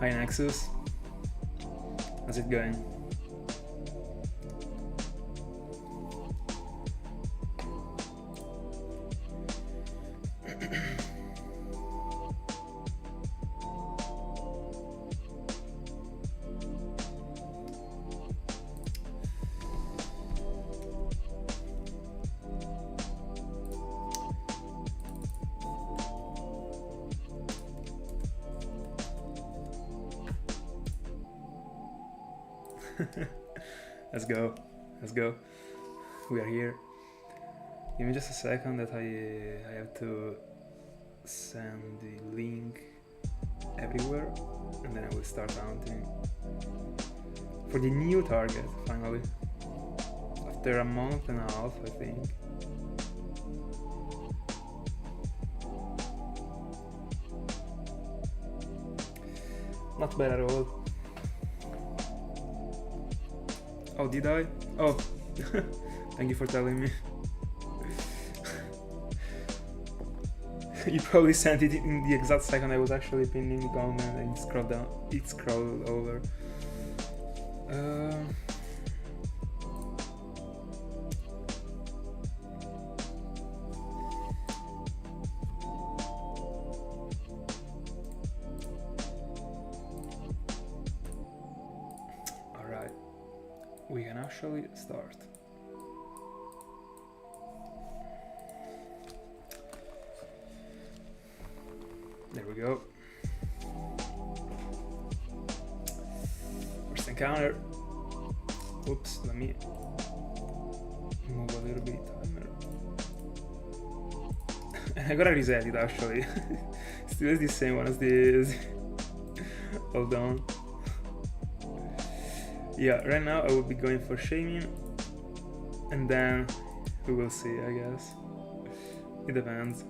Hi Nexus, how's it going? Let's go, let's go. We are here. Give me just a second that I have to send the link everywhere and then I will start hunting for the new target finally. After a month and a half, I think. Not bad at all. Oh, did I? Oh, thank you for telling me. You probably sent it in the exact second I was actually pinning the comment and it scrolled down. It scrolled over. Alright, we can actually start. There we go. First encounter. Oops, let me move a little bit timer. And I gotta reset it actually. Still is the same one as this. Hold on. Yeah, right now I will be going for Shaymin. And then we will see, I guess. It depends.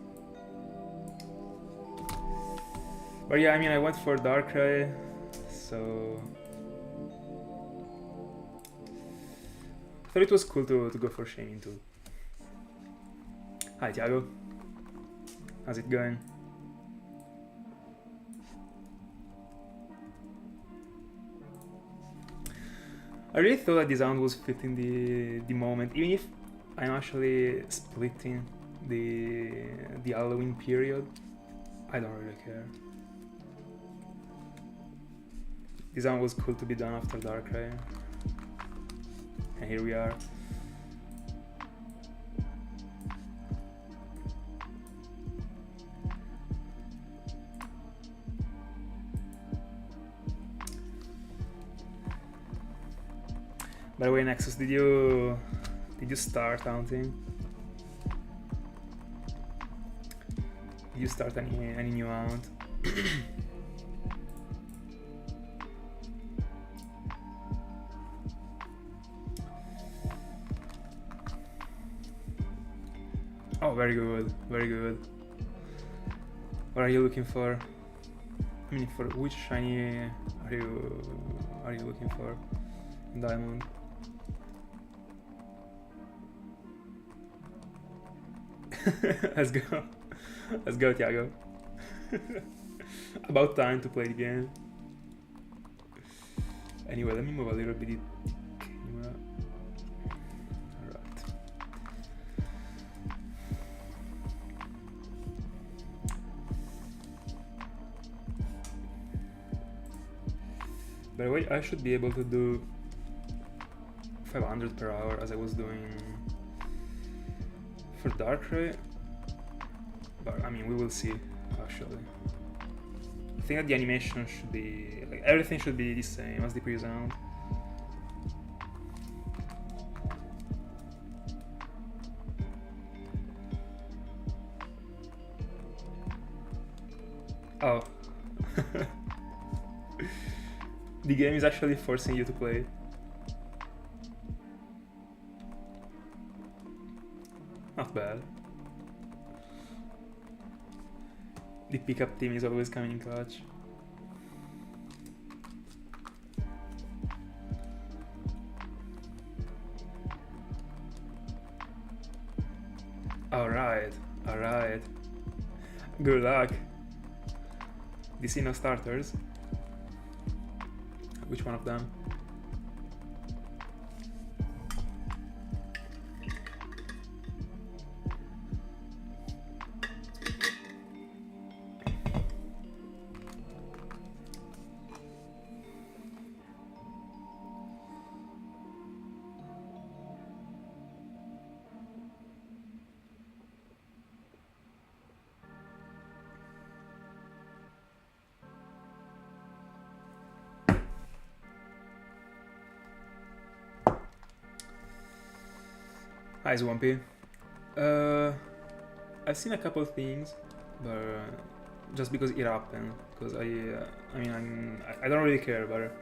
But yeah, I mean, I went for Darkrai, so I thought it was cool to go for Shaymin too. Hi Thiago, how's it going? I really thought that the sound was fitting the moment, even if I'm actually splitting the Halloween period. I don't really care. This one was cool to be done after Darkrai. And here we are. By the way, Nexus, did you start hunting? Did you start any new hunt? Oh, very good, very good. What are you looking for? I mean, for which shiny are you looking for? Diamond. Let's go. Let's go, Thiago. About time to play the game. Anyway, let me move a little bit the camera. Alright. By the way, I should be able to do 500 per hour as I was doing for Darkrai, but I mean, we will see actually. I think that the animation should be, like, everything should be the same as the previous round. Oh. The game is actually forcing you to play. Not bad. The pickup team is always coming in clutch. Alright, alright. Good luck. DC no starters. which one of them. Hi, Swampy. I've seen a couple things, but just because it happened. Because I don't really care, but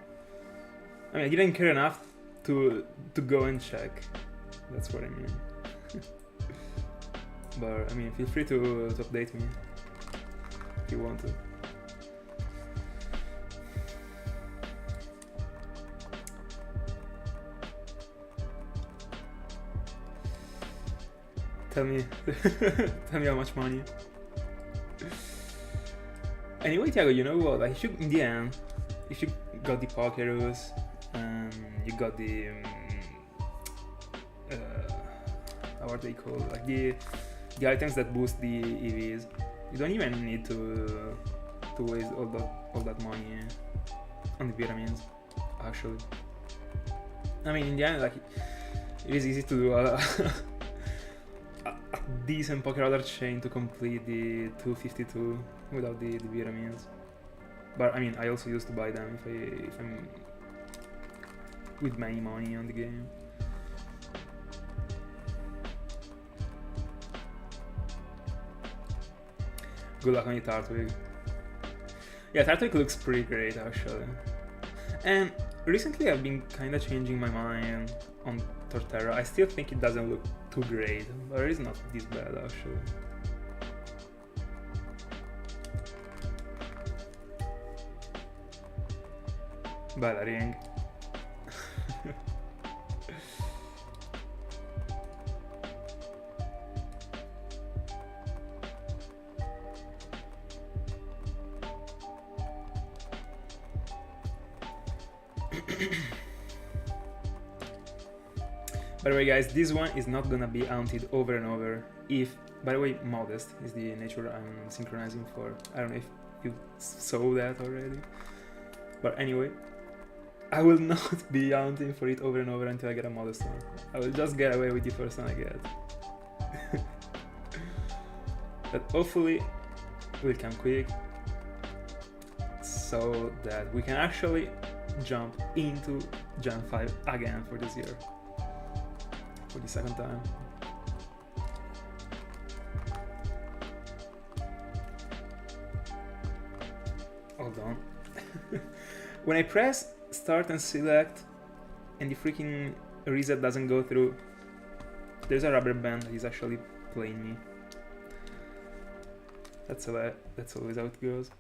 I didn't care enough to go and check. That's what I mean. But feel free to update me if you want to. Tell me, tell me how much money. Anyway, Thiago, you know what? In the end, if you got the Pokerus and you got the how are they called? Like the items that boost the EVs, you don't even need to waste all that money on the vitamins. Actually, in the end, it is easy to do a decent Poker Order chain to complete the 252 without the vitamins. But I also used to buy them if I'm with many money on the game. Good luck on your Tartwig. Yeah, Tartwig looks pretty great actually. And recently I've been kinda changing my mind on Torterra. I still think it doesn't look too great, but it is not this bad actually. Bella ring. By the way guys, this one is not gonna be haunted over and over if, by the way, Modest is the nature I'm synchronizing for. I don't know if you saw that already. But anyway, I will not be haunting for it over and over until I get a Modest one. I will just get away with the first one I get. But hopefully will come quick, so that we can actually jump into Gen 5 again for this year. For the second time. Hold on. When I press start and select and the freaking reset doesn't go through, there's a rubber band that is actually playing me. That's always how it goes.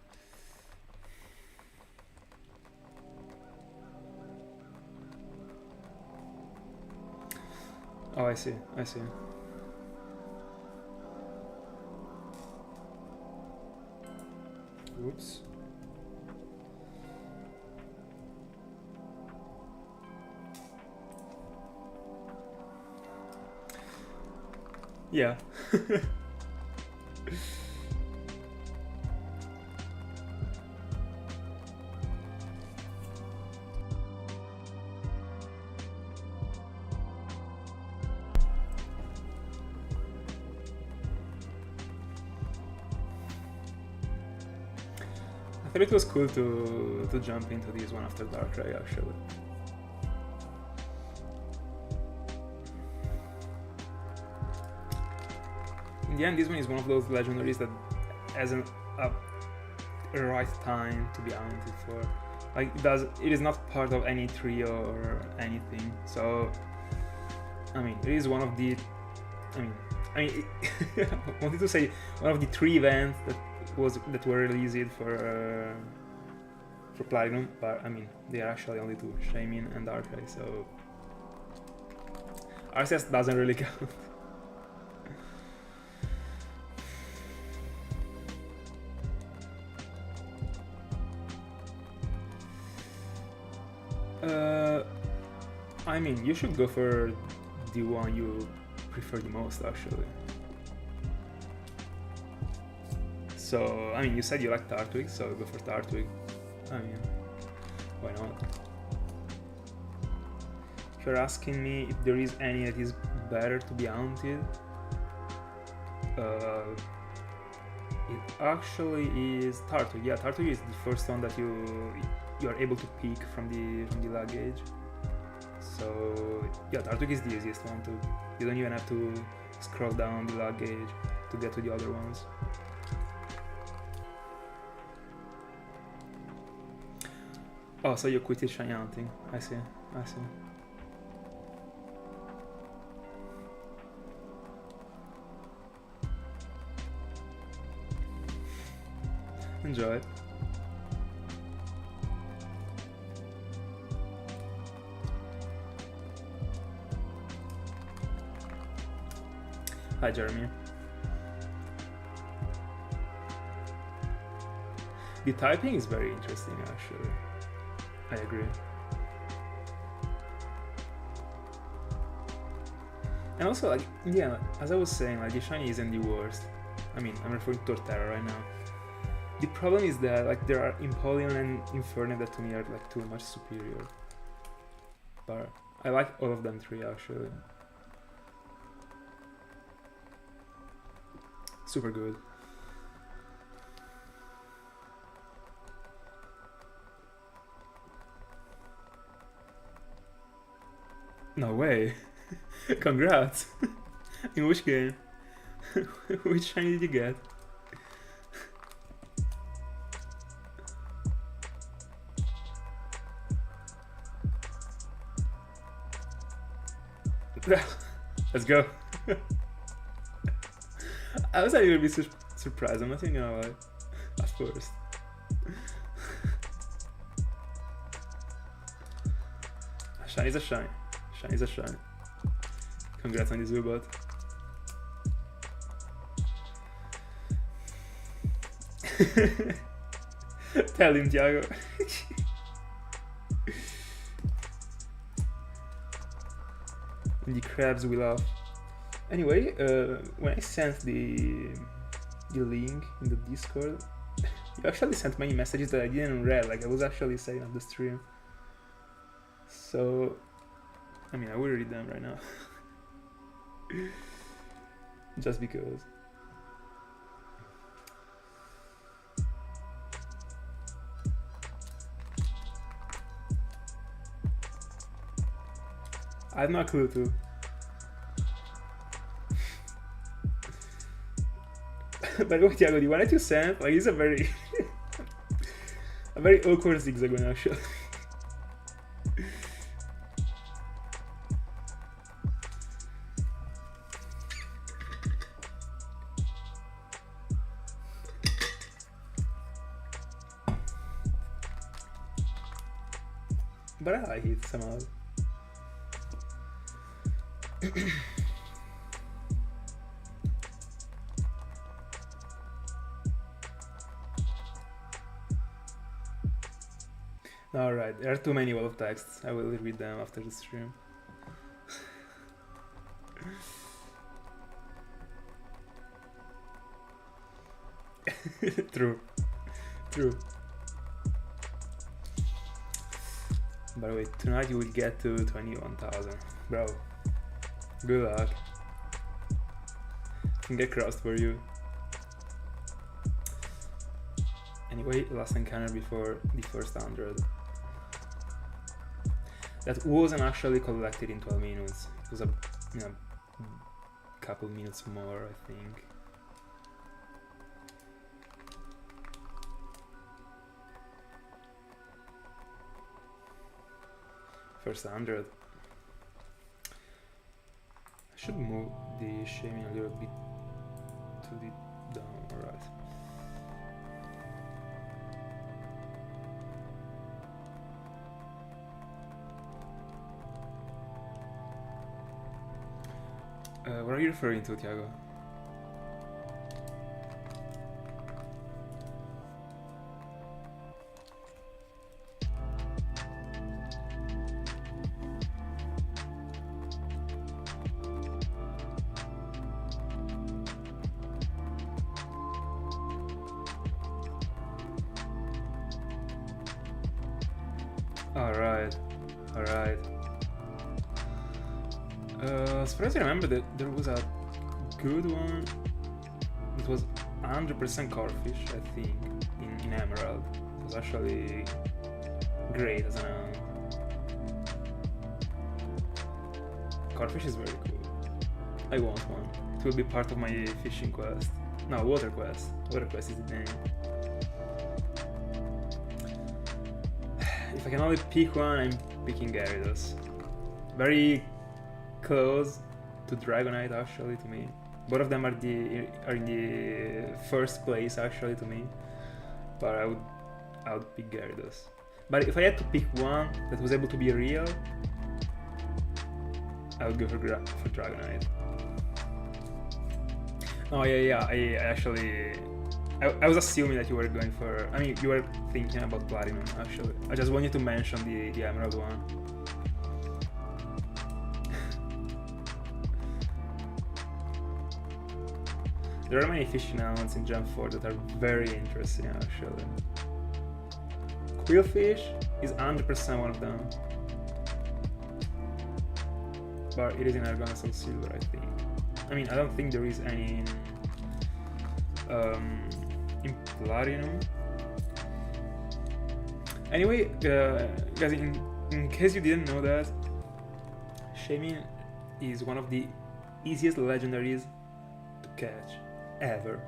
Oh, I see. Whoops. Yeah. I thought it was cool to jump into this one after Darkrai actually. In the end, this one is one of those legendaries that hasn't a right time to be haunted for. Like it is not part of any trio or anything. So it is one of the I wanted to say one of the 3 events that were released for Platinum, but they are actually only 2, Shaymin and Darkrai, so RCS doesn't really count. mean, you should go for the one you prefer the most, actually. So, I mean, you said you like Tartwig, so go for Tartwig. I mean, why not? If you're asking me if there is any that is better to be hunted, it actually is Tartwig. Yeah, Tartwig is the first one that you are able to pick from the luggage. So yeah, Tartwig is the easiest one to. You don't even have to scroll down the luggage to get to the other ones. Oh, so you quit shiny hunting. I see. Enjoy it. Hi, Jeremy. The typing is very interesting, actually. I agree. And also, like, yeah, as I was saying, like, the shiny isn't the worst. I mean, I'm referring to Torterra right now. The problem is that, like, there are Empoleon and Inferno that to me are, like, too much superior. But I like all of them three, actually. Super good. No way. Congrats. In which game? Which shiny did you get? Let's go. I was actually gonna be surprised. I'm not even gonna lie. At first. Shine is a shine. Shine is a shine. Congrats on the Zubat. Tell him, Thiago. The crabs will laugh. Anyway, when I sent the link in the Discord, you actually sent many messages that I didn't read. Like, I was actually setting up the stream. So, I mean, I will read them right now. Just because. I have no clue too. By the way, Thiago, the one that you sent, like, is a very a very awkward zigzagoon, actually. But I like it somehow. Alright, there are too many wall of texts. I will read them after the stream. True. By the way, tonight you will get to 21,000. Bro, good luck. Finger crossed for you. Anyway, last encounter before the first 100. That wasn't actually collected in 12 minutes. It was a couple minutes more, I think. First 100. I should move the Shaymin a little bit to the down, alright. What are you referring to, Thiago? Alright, alright. As far as I remember, that there was a good one. It was 100% Carfish, I think, in Emerald. It was actually great as an Carfish is very cool. I want one. It will be part of my fishing quest. No, water quest. Water quest is the name. If I can only pick one, I'm picking Gyarados. Very close to Dragonite actually to me. Both of them are in the first place actually to me. But I would pick Gyarados. But if I had to pick one that was able to be real, I would go for Dragonite. Oh yeah, I was assuming that you were going for... I mean, you were thinking about Platinum, actually. I just wanted to mention the Emerald one. There are many fishing elements in Gen 4 that are very interesting, actually. Quillfish is 100% one of them. But it is in Argonaut Silver, I think. I mean, I don't think there is any in Platinum. Anyway, guys, in case you didn't know that, Shaymin is one of the easiest legendaries to catch ever,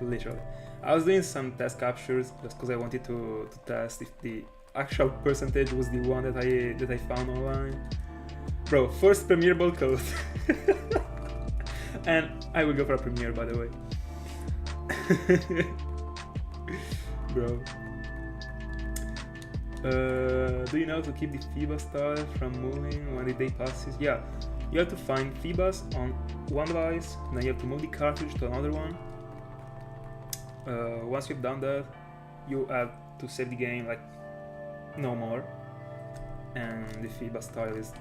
literally. I was doing some test captures just because I wanted to test if the actual percentage was the one that I found online. Bro, first Premier Ball code. And I will go for a Premier, by the way. Bro. Do you know how to keep the Phoebus style from moving when the day passes? Yeah, you have to find Phoebus on one device, then you have to move the cartridge to another one. Once you've done that, you have to save the game like no more, and the Phoebus style is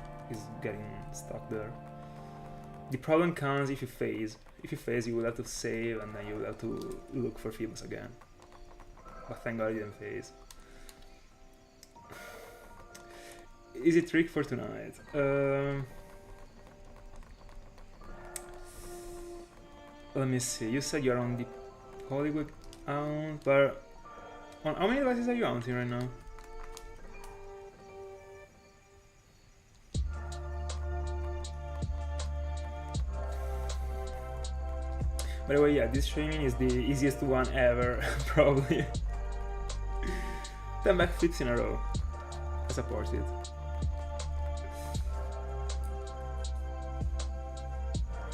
getting stuck there. The problem comes if you phase. If you phase, you will have to save and then you will have to look for Phoebus again. But thank God I didn't phase. Easy trick for tonight. Let me see. You said you're on the Polygon account, but on how many devices are you mounting right now? By the way, yeah, this Shaymin is the easiest one ever, probably. 10 backflips in a row. I support it.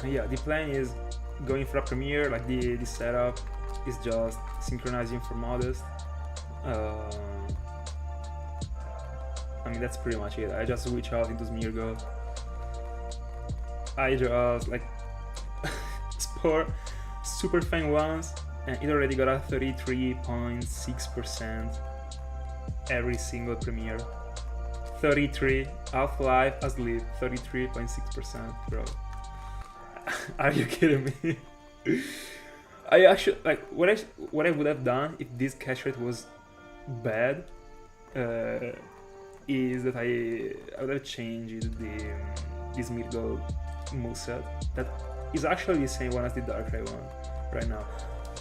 And yeah, the plan is going for a Premier, like the setup is just synchronizing for Modest. I mean, that's pretty much it. I just switch out into Smeargle. I just like Spore Super Fang once, and it already got a 33.6% every single Premier. 33, Half-Life, Asleep, 33.6%, bro. Are you kidding me? I actually, like, what I would have done if this catch rate was bad, is that I would have changed this Smeargle moveset. That is actually the same one as the Darkrai one right now.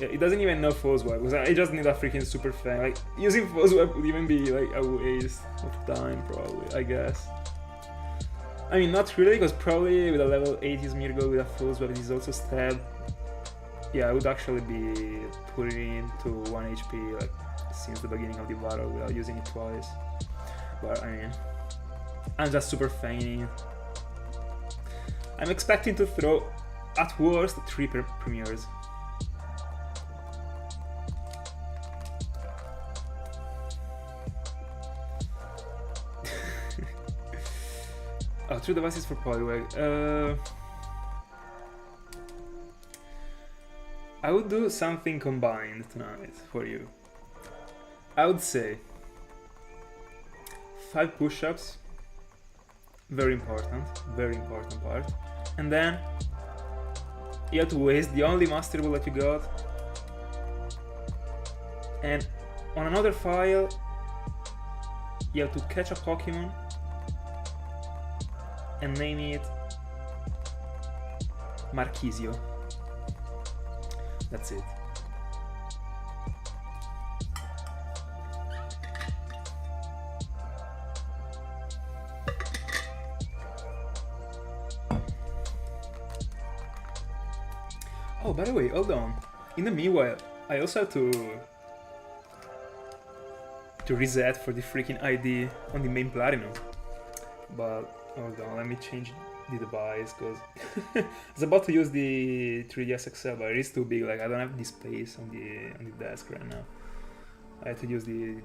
Yeah, it doesn't even know False Web, because I just need a freaking Super Fang. Like, using False Web would even be like a waste of time, probably, I guess. I mean, not really, because probably with a level 80 Smeargle with a False Web, is also Stab. Yeah, I would actually be putting it into 1 HP like since the beginning of the battle without using it twice. But I mean, I'm just Super Fanging it. I'm expecting to throw, at worst, 3 Premiers. Oh, 2 devices for Poliwag. I would do something combined tonight for you. I would say 5 push-ups, very important part. And then you have to waste the only Master Ball that you got. And on another file, you have to catch a Pokemon and name it Marquisio. That's it. Oh, by the way, hold on. In the meanwhile, I also have to reset for the freaking ID on the main Platinum. But hold on, let me change the device because I was about to use the 3DS XL, but it is too big. Like I don't have the space on the desk right now. I had to use the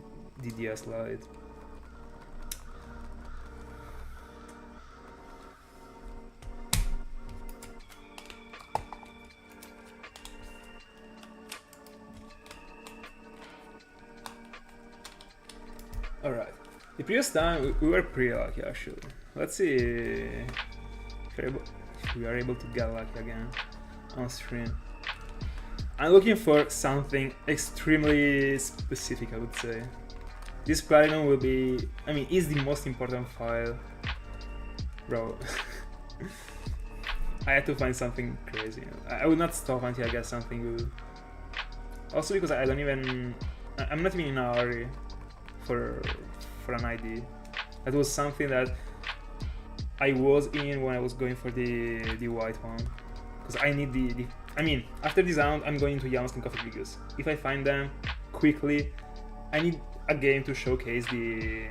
DS Lite. Alright, the previous time we were pretty lucky actually. Let's see if we are able to get lucky again on stream. I'm looking for something extremely specific, I would say. This Platinum will be, I mean, is the most important file. Bro, I had to find something crazy. I would not stop until I get something good. Also because I don't even, I'm not even in a hurry for an ID. That was something that I was in when I was going for the white one, because I need the I mean, after this round I'm going to Yamast and Coffee because if I find them quickly, I need a game to showcase the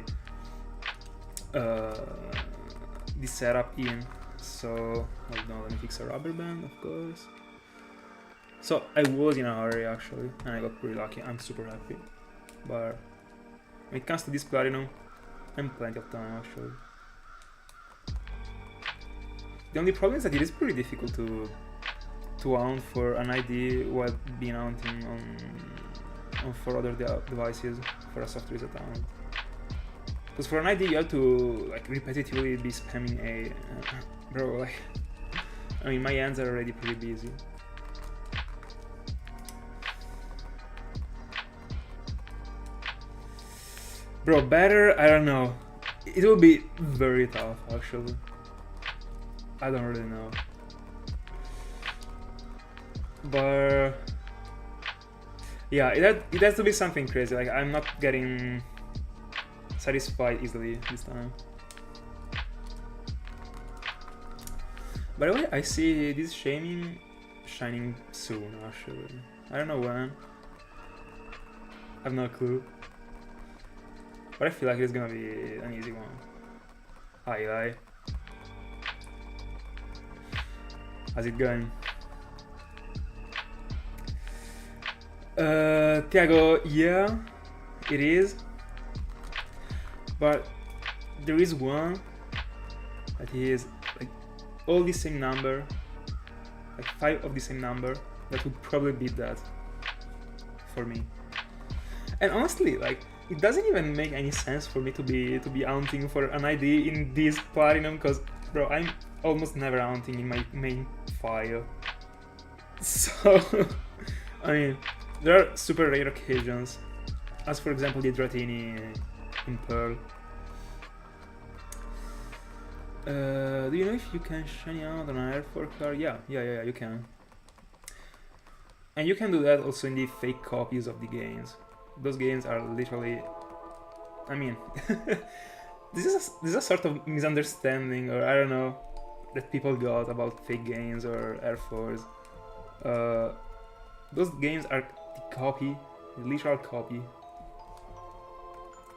setup in. So hold on, let me fix a rubber band, of course. So I was in a hurry actually, and I got pretty lucky. I'm super happy. But when it comes to this Platinum, I'm plenty of time actually. The only problem is that it is pretty difficult to hunt for an ID while being hunting on 4 other devices for a soft reset hunt. Because for an ID you have to like repetitively be spamming A. Bro, like, I mean my hands are already pretty busy. Bro, better? I don't know. It will be very tough, actually. I don't really know. But yeah, it has to be something crazy. Like I'm not getting satisfied easily this time. By the way, I see this Shaymin shining soon. Actually, I don't know when. I have no clue. But I feel like it's gonna be an easy one. Hi, Eli. How's it going? Tiago, yeah, it is. But there is one that is like all the same number, like 5 of the same number, that would probably beat that for me. And honestly, like, it doesn't even make any sense for me to be hunting for an ID in this Platinum, because bro, I'm almost never hunting in my main file. So I mean, there are super rare occasions, as for example the Dratini in Pearl. Do you know if you can shiny out on an Air 4 card? Yeah, you can. And you can do that also in the fake copies of the games. Those games are literally, I mean, this is a sort of misunderstanding, or I don't know, that people got about fake games or Air 4s. Those games are the copy, the literal copy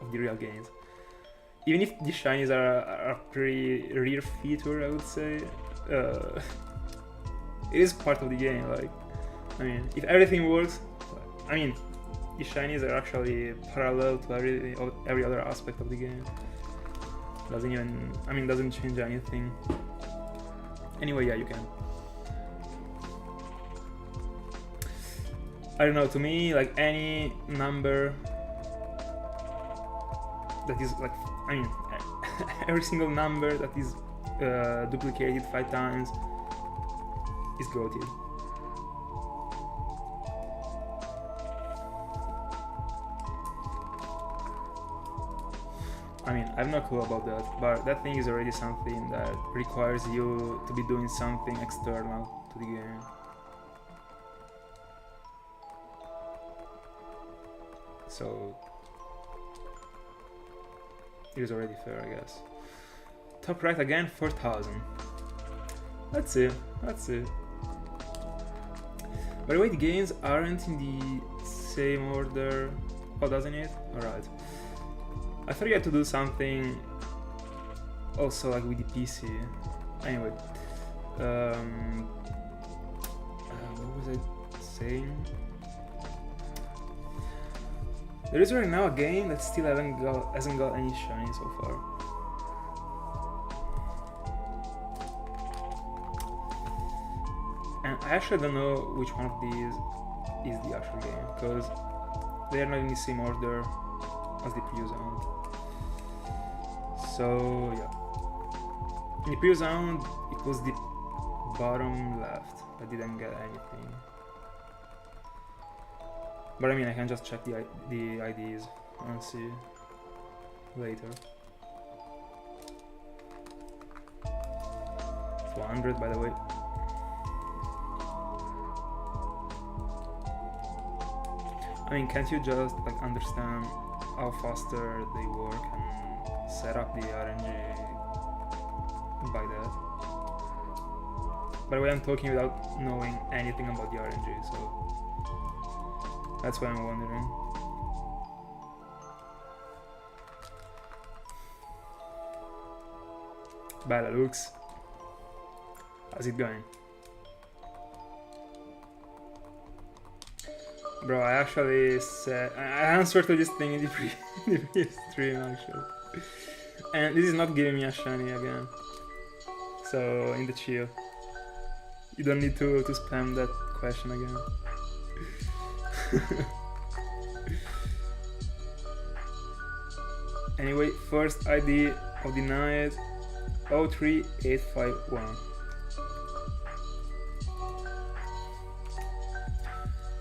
of the real games. Even if the shinies are a pretty rare feature, I would say, it is part of the game. Like, I mean, if everything works, I mean, the shinies are actually parallel to every other aspect of the game. Doesn't even, I mean, doesn't change anything. Anyway, yeah, you can. I don't know, to me, like, any number that is, like, I mean, every single number that is duplicated 5 times is goated. I mean, I have no clue about that, but that thing is already something that requires you to be doing something external to the game. So it is already fair, I guess. Top right again, 4,000. Let's see, let's see. By the way, the games aren't in the same order. Oh, doesn't it? Alright. I thought you had to do something also like with the PC. Anyway. What was I saying? There is right now a game that still hasn't got any shiny so far. And I actually don't know which one of these is the actual game, because they are not in the same order as the previous round. So yeah. In the previous round it was the bottom left. I didn't get anything. But I mean, I can just check the IDs and see later. 400 by the way. I mean, can't you just like understand how faster they work and set up the RNG by that? By the way, I'm talking without knowing anything about the RNG, so that's why I'm wondering. Bella looks. How's it going? Bro, I actually said I answered to this thing in the previous stream actually. And this is not giving me a shiny again. So in the chill. You don't need to spam that question again. Anyway, first ID of the night 03851.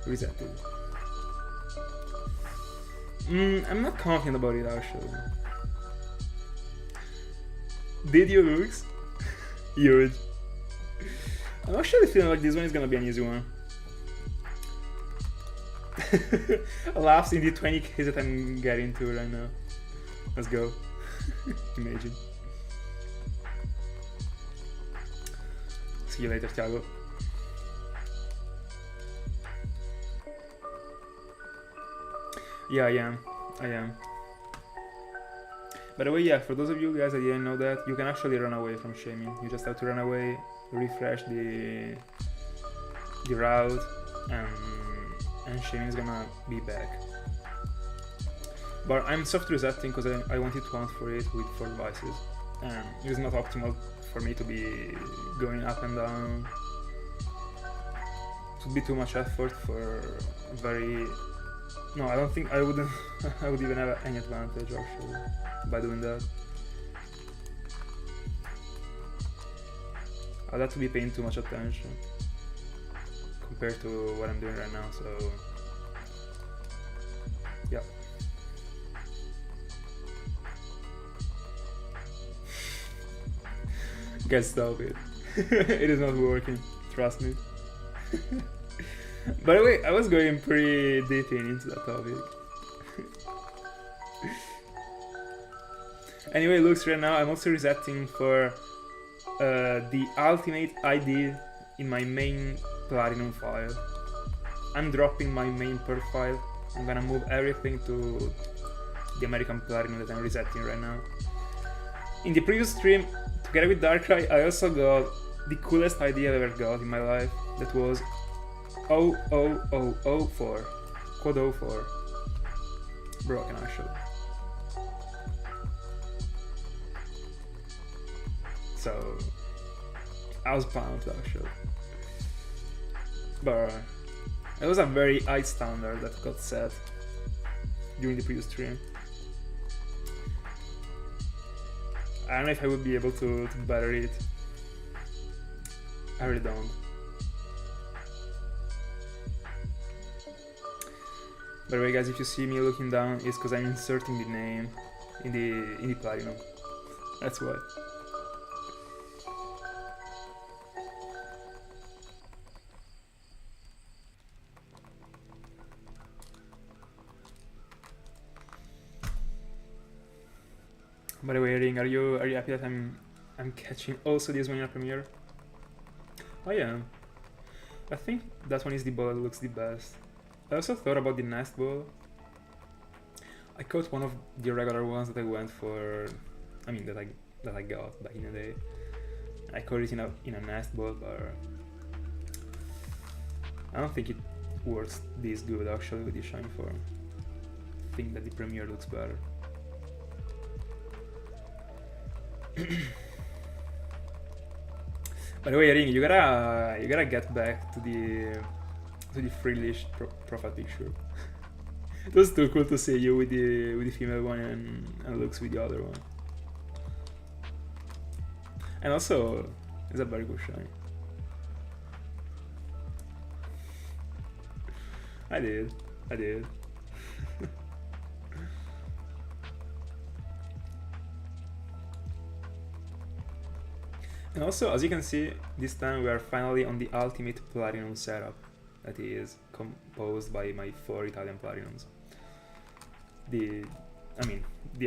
Resetted. I'm not confident about it actually. Did you lose? Huge. I'm actually feeling like this one is gonna be an easy one. Laughs in the 20k that I'm getting to right now. Let's go. Imagine. See you later, Thiago. Yeah, I am. By the way, yeah, for those of you guys that didn't know that, you can actually run away from Shaymin. You just have to run away, refresh the route, and Shaymin is gonna be back. But I'm soft resetting because I wanted to hunt for it with 4 devices, and it is not optimal for me to be going up and down. It would be too much effort for very... No, I don't think I would even have any advantage actually by doing that. I'd have to be paying too much attention compared to what I'm doing right now, so yeah. Guys, stop it. It is not working, trust me. By the way, I was going pretty deep into that topic. Anyway, looks right now, I'm also resetting for the ultimate ID in my main Platinum file. I'm dropping my main per file. I'm gonna move everything to the American Platinum that I'm resetting right now. In the previous stream, together with Darkrai, I also got the coolest ID I've ever got in my life. That was 00004. Code 04. Broken actually. So I was pumped actually. But it was a very high standard that got set during the previous stream. I don't know if I would be able to better it. I really don't. By the way guys, if you see me looking down, it's because I'm inserting the name in the Platinum. That's why. By the way, Ring, are you happy that I'm catching also this one in a premiere? I am. I think that one is the ball that looks the best. I also thought about the nest ball. I caught one of the regular ones that I went for. I mean that I got back in the day. I caught it in a nest ball, but I don't think it works this good actually with the shiny form. I think that the premiere looks better. By the way, Ring, you gotta get back to the frillish profile picture. It was too cool to see you with the female one and looks with the other one. And also, it's a very good shine. I did. And also, as you can see, this time we are finally on the ultimate Platinum setup that is composed by my 4 Italian Platinums. The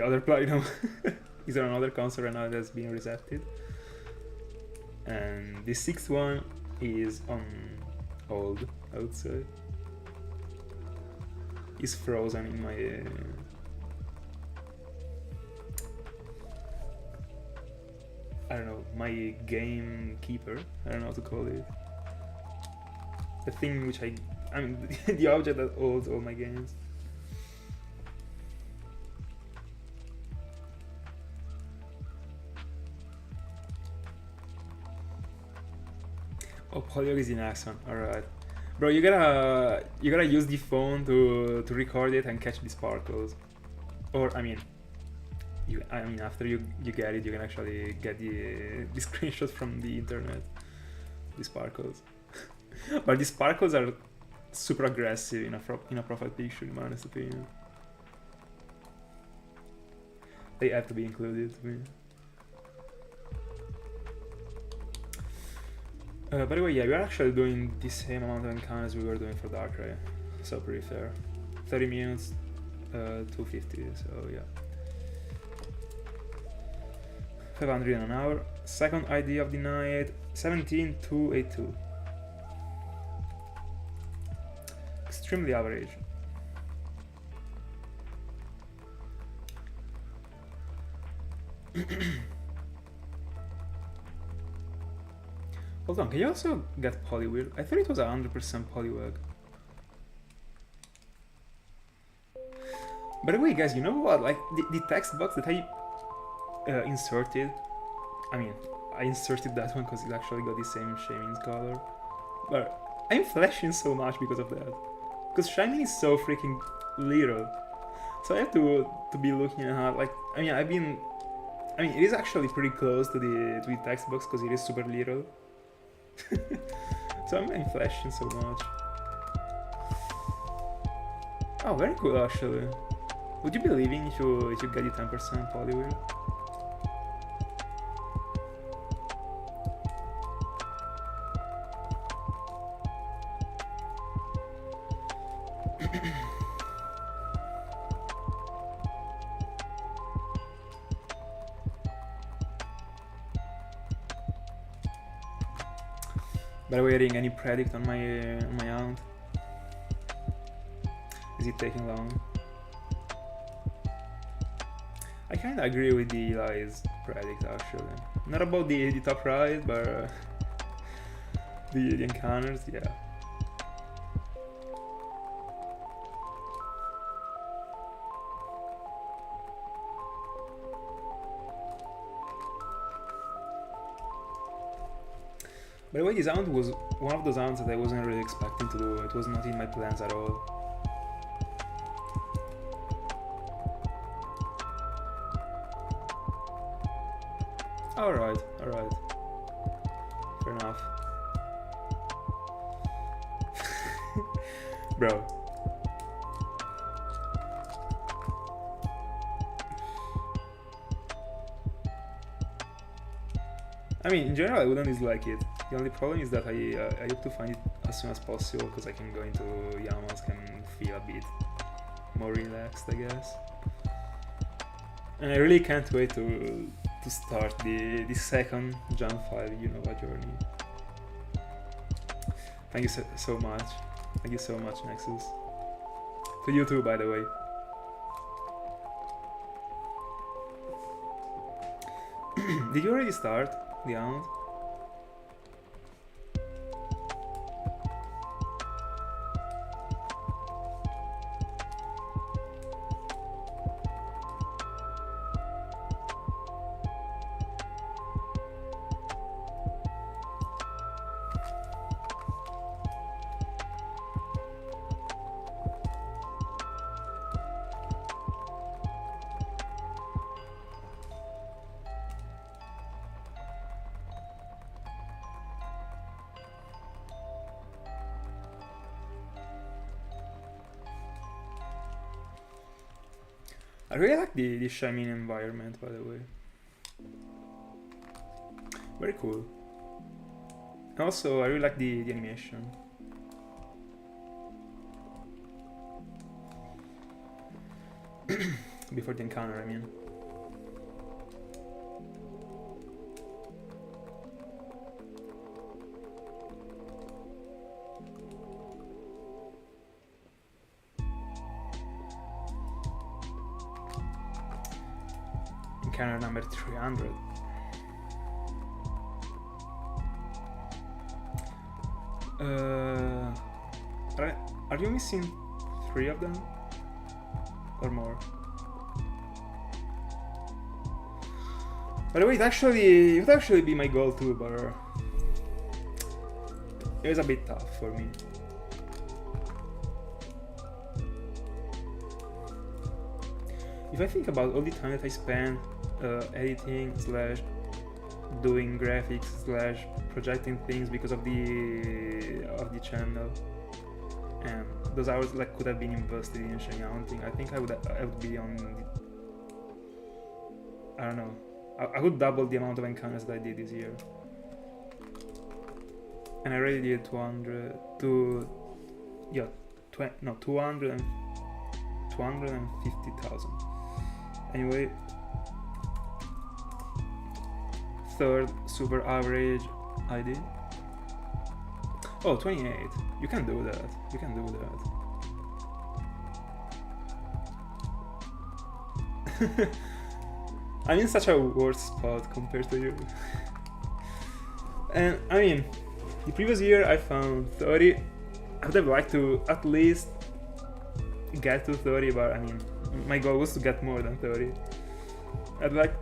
other Platinum is on another console right now that's being resetted. And the 6th one is on hold, I would say. It's frozen in my... I don't know, my game keeper, I don't know how to call it. The thing which I mean, the object that holds all my games. Oh, Polyog is in Axon, alright. Bro, you gotta use the phone to record it and catch the sparkles. Or, I mean, after you get it, you can actually get the screenshot from the internet. The sparkles. But the sparkles are super aggressive in a profile picture, in my honest opinion. They have to be included to me. By the way, yeah, we're actually doing the same amount of encounters we were doing for Darkrai, so pretty fair. 30 minutes, 250, so yeah. 500 an hour. Second ID of the night, 17282. Extremely average. Hold on, can you also get Poliwhirl? I thought it was 100% Poliwag. By the way, guys, you know what? Like, the text box that I inserted, I inserted that one because it actually got the same Shaymin's color. But I'm flashing so much because of that. Because Shaymin is so freaking little. So I have to be looking at how, like, it is actually pretty close to the text box because it is super little. So I'm flashing so much. Oh, very cool actually. Would you be leaving if you get the 10% Poliwhirl? By the way, Ring, any predict on my aunt? Is it taking long? I kinda agree with the Eli's predict actually. Not about the top right, but the encounters, yeah. By the way, this aunt was one of those aunts that I wasn't really expecting to do. It was not in my plans at all. Alright. Fair enough. Bro. I mean, in general, I wouldn't dislike it. The only problem is that I hope to find it as soon as possible because I can go into Yamask and feel a bit more relaxed, I guess. And I really can't wait to start the second Jump 5 Unova journey. Thank you so much. Thank you so much, Nexus. To you too, by the way. Did you already start the Hound? I really like the Shaymin environment, by the way. Very cool. Also, I really like the animation. Before the encounter, I mean. Encounter number 300. Are you missing 3 of them? Or more? By the way, it would actually be my goal too, but it was a bit tough for me. If I think about all the time that I spent editing / doing graphics / projecting things because of the channel, and those hours like could have been invested in shiny hunting, I think I would be on I don't know, I would double the amount of encounters that I did this year. And I already did 250,000. Anyway, third super average ID. Oh, 28. You can do that. You can do that. I'm in such a worse spot compared to you. And I mean, the previous year I found 30. I would have liked to at least get to 30, but I mean, my goal was to get more than 30. I'd like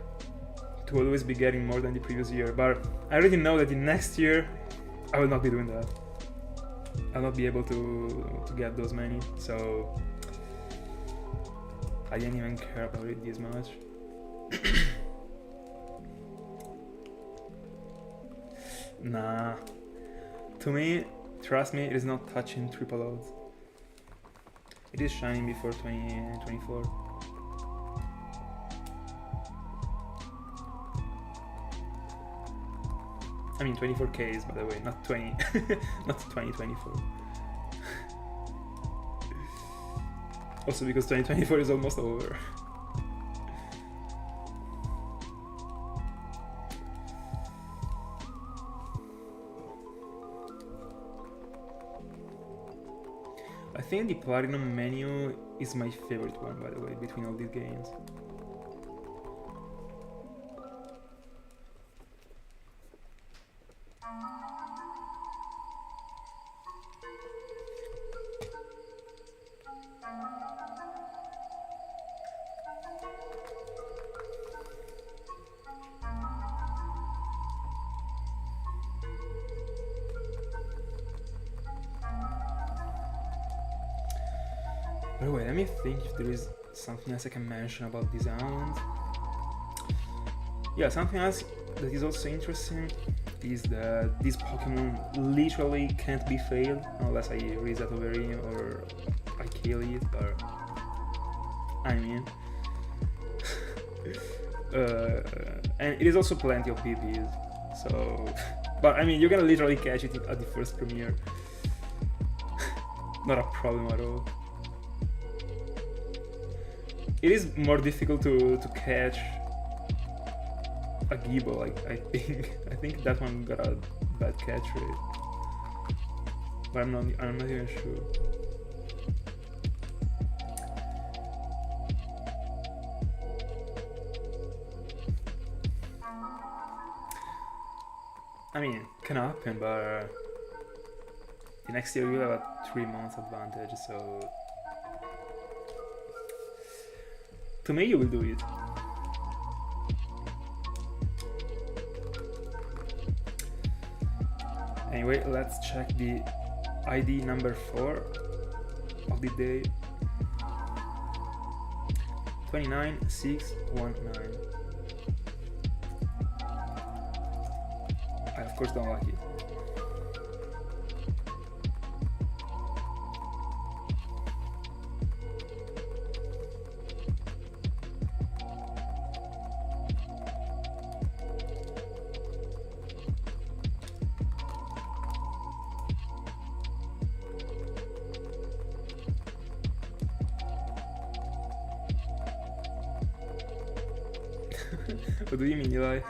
to always be getting more than the previous year, but I already know that the next year I will not be doing that. I'll not be able to get those many, so I didn't even care about it this much. Nah. To me, trust me, it is not touching triple odds. It is shining before 2024. I mean 24Ks, by the way, not 20, not 2024. Also because 2024 is almost over. I think the Platinum menu is my favorite one, by the way, between all these games. By the way, let me think if there is something else I can mention about this island. Yeah, something else that is also interesting is that this Pokemon literally can't be failed unless I reset over him or I kill it, or I mean. And it is also plenty of PvPs. So, but I mean, you can literally catch it at the first premiere. Not a problem at all. It is more difficult to catch a Gibo, like I think that one got a bad catch rate, but I'm not even sure. I mean, can happen, but the next year you'll have a 3 months advantage, so to me you will do it. Anyway, let's check the ID number 4 of the day. 29619. I of course don't like it. What do you mean, Eli?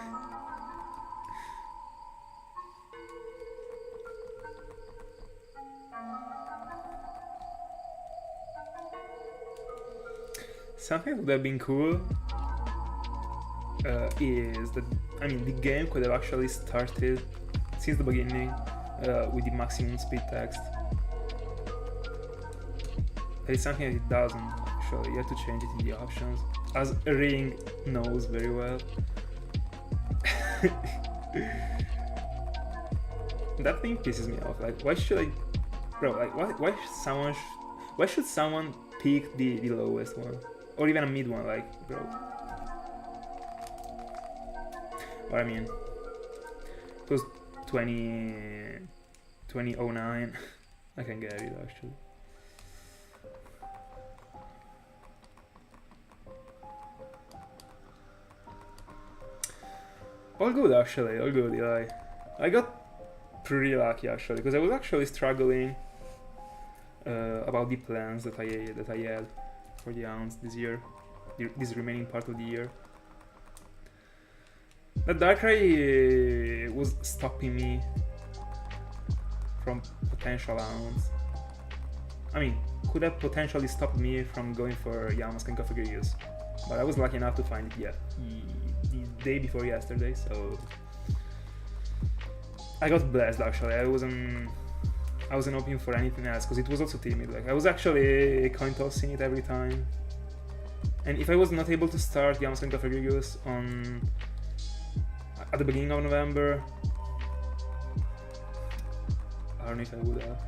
Something that would have been cool is that, I mean, the game could have actually started since the beginning with the maximum speed text. That is something that it doesn't actually. You have to change it in the options, as Ring knows very well. That thing pisses me off. Like, why should I, bro? Like, why should someone pick the lowest one, or even a mid one? Like, bro. But I mean, it was 2009. I can get it actually. All good actually, all good, Eli. I got pretty lucky actually, because I was actually struggling about the plans that I had for the Hounds this year, this remaining part of the year. That Darkrai was stopping me from potential Hounds. I mean, could have potentially stopped me from going for Yamask and Cofagrigus, but I was lucky enough to find it the day before yesterday, so I got blessed actually. I wasn't hoping for anything else, because it was also timid. Like, I was actually coin tossing it every time, and if I was not able to start Yamask and Cofagrigus at the beginning of November, I don't know if I would have.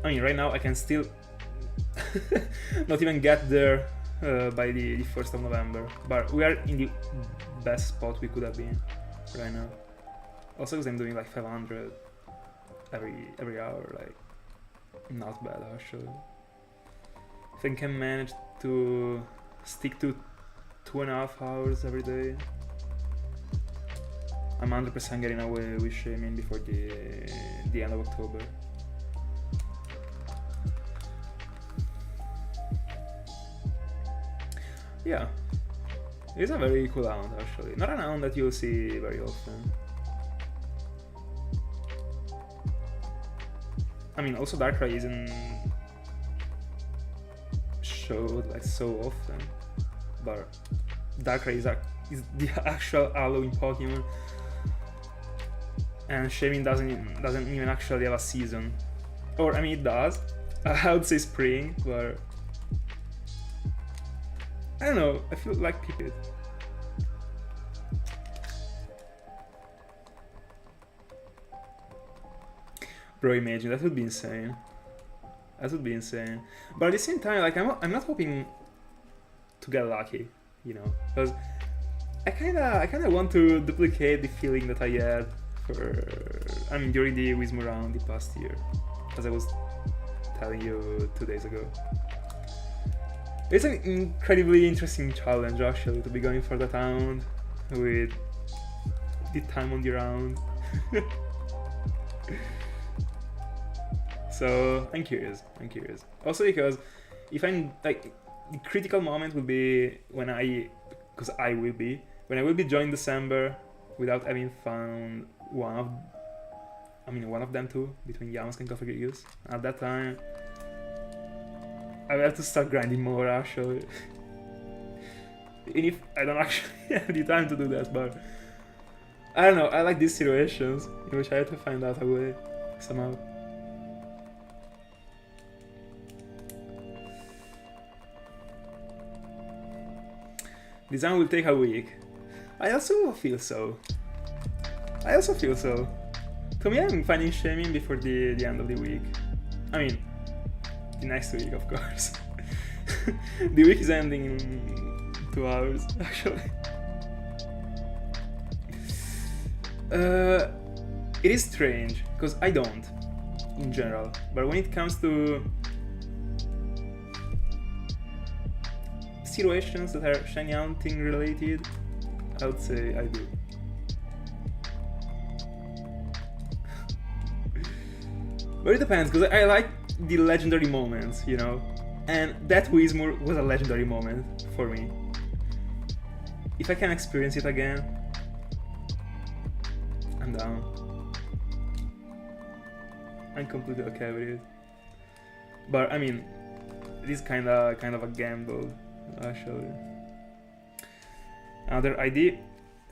I mean, right now I can still not even get there by the 1st of November, but we are in the best spot we could have been right now. Also because I'm doing like 500 every hour, like, not bad actually. If I can manage to stick to 2.5 hours every day, I'm 100% getting away with Shaymin before the end of October. Yeah, it's a very cool hound actually. Not an hound that you'll see very often. I mean, also Darkrai isn't showed like so often, but Darkrai is the actual Halloween Pokemon, and Shaymin doesn't even actually have a season. Or I mean, it does. I would say spring, but I don't know, I feel like Pipit. Bro, imagine, that would be insane. That would be insane. But at the same time, like, I'm not hoping to get lucky, you know, because I kinda want to duplicate the feeling that I had during the Wismo round the past year, as I was telling you 2 days ago. It's an incredibly interesting challenge actually to be going for that hound, with the time on the round. So I'm curious. Also because if I'm like, the critical moment will be when I will be joining December without having found one of them too, between Yamask and Kofagrius. At that time, I will have to start grinding more actually. Even if I don't actually have the time to do that, but I don't know, I like these situations in which I have to find out a way somehow. Design will take a week. I also feel so. To me, I'm finding Shaymin before the end of the week. I mean, the next week, of course. The week is ending in 2 hours, actually. It is strange, because I don't, in general. But when it comes to situations that are shiny hunting related, I would say I do. But it depends, because I like the legendary moments, you know? And that Wizmoor was a legendary moment for me. If I can experience it again, I'm down. I'm completely okay with it. But I mean, it is kind of a gamble, actually. Another ID,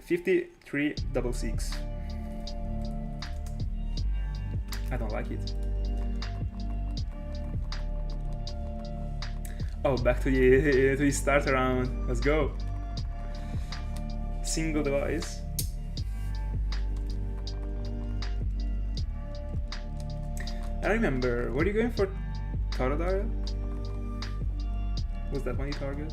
5366. I don't like it. Oh, back to the start round. Let's go. Single device. I remember. Were you going for Totodile? Was that one you target?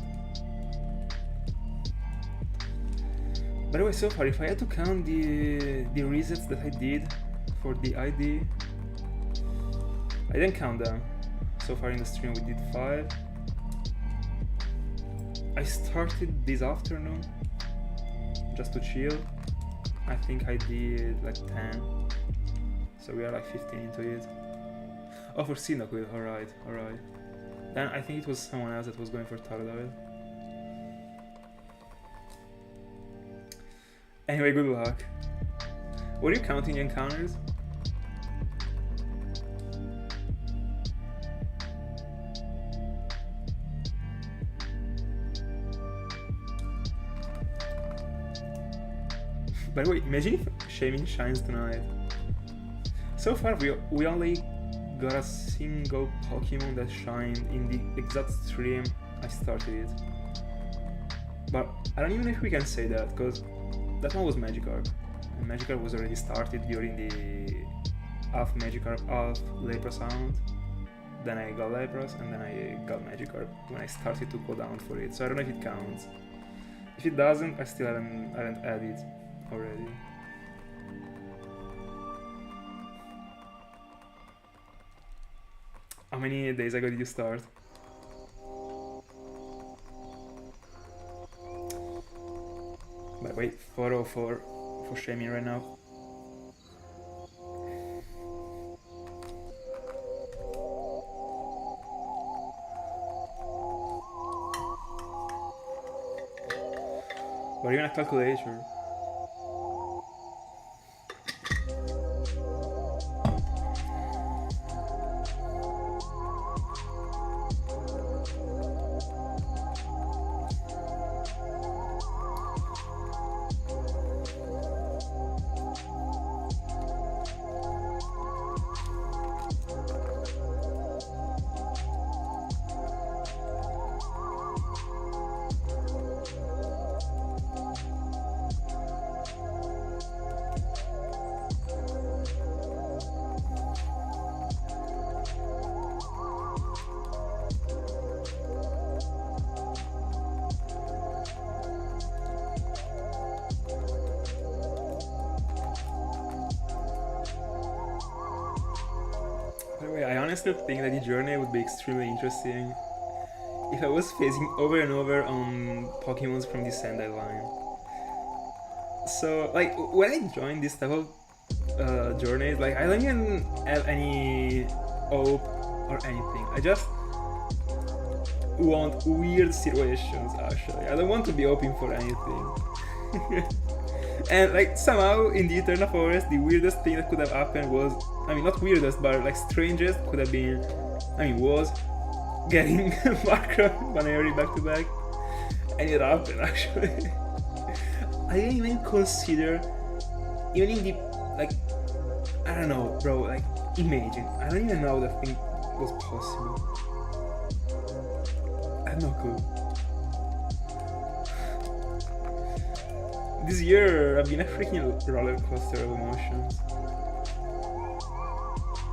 By the way, so far, if I had to count the resets that I did for the ID, I didn't count them. So far in the stream we did 5. I started this afternoon just to chill. I think I did like 10. So we are like 15 into it. Oh, for Cyndaquil, alright. Then I think it was someone else that was going for Totodile. Anyway, good luck. Were you counting encounters? By the way, imagine if Shaymin shines tonight. So far we only got a single Pokemon that shined in the exact stream I started it. But I don't even know if we can say that, because that one was Magikarp. And Magikarp was already started during the half Magikarp, half Lapras round. Then I got Lapras and then I got Magikarp when I started to go down for it. So I don't know if it counts. If it doesn't, I still haven't added already. How many days ago did you start? But wait, 404 for Shaymin right now. Or even a calculator. I honestly think that the journey would be extremely interesting if I was facing over and over on Pokemons from the Sendai line. So like when I joined this type of journeys, like I don't even have any hope or anything. I just want weird situations. Actually, I don't want to be hoping for anything. And like somehow in the Eternal Forest, the weirdest thing that could have happened was, I mean, not weirdest, but like strangest could have been, was getting Warcraft Baneri back to back, and it happened actually. I didn't even consider, even in the, like, I don't know, bro, like, imagine, I don't even know that thing was possible. I have no clue. This year, I've been a freaking roller coaster of emotions.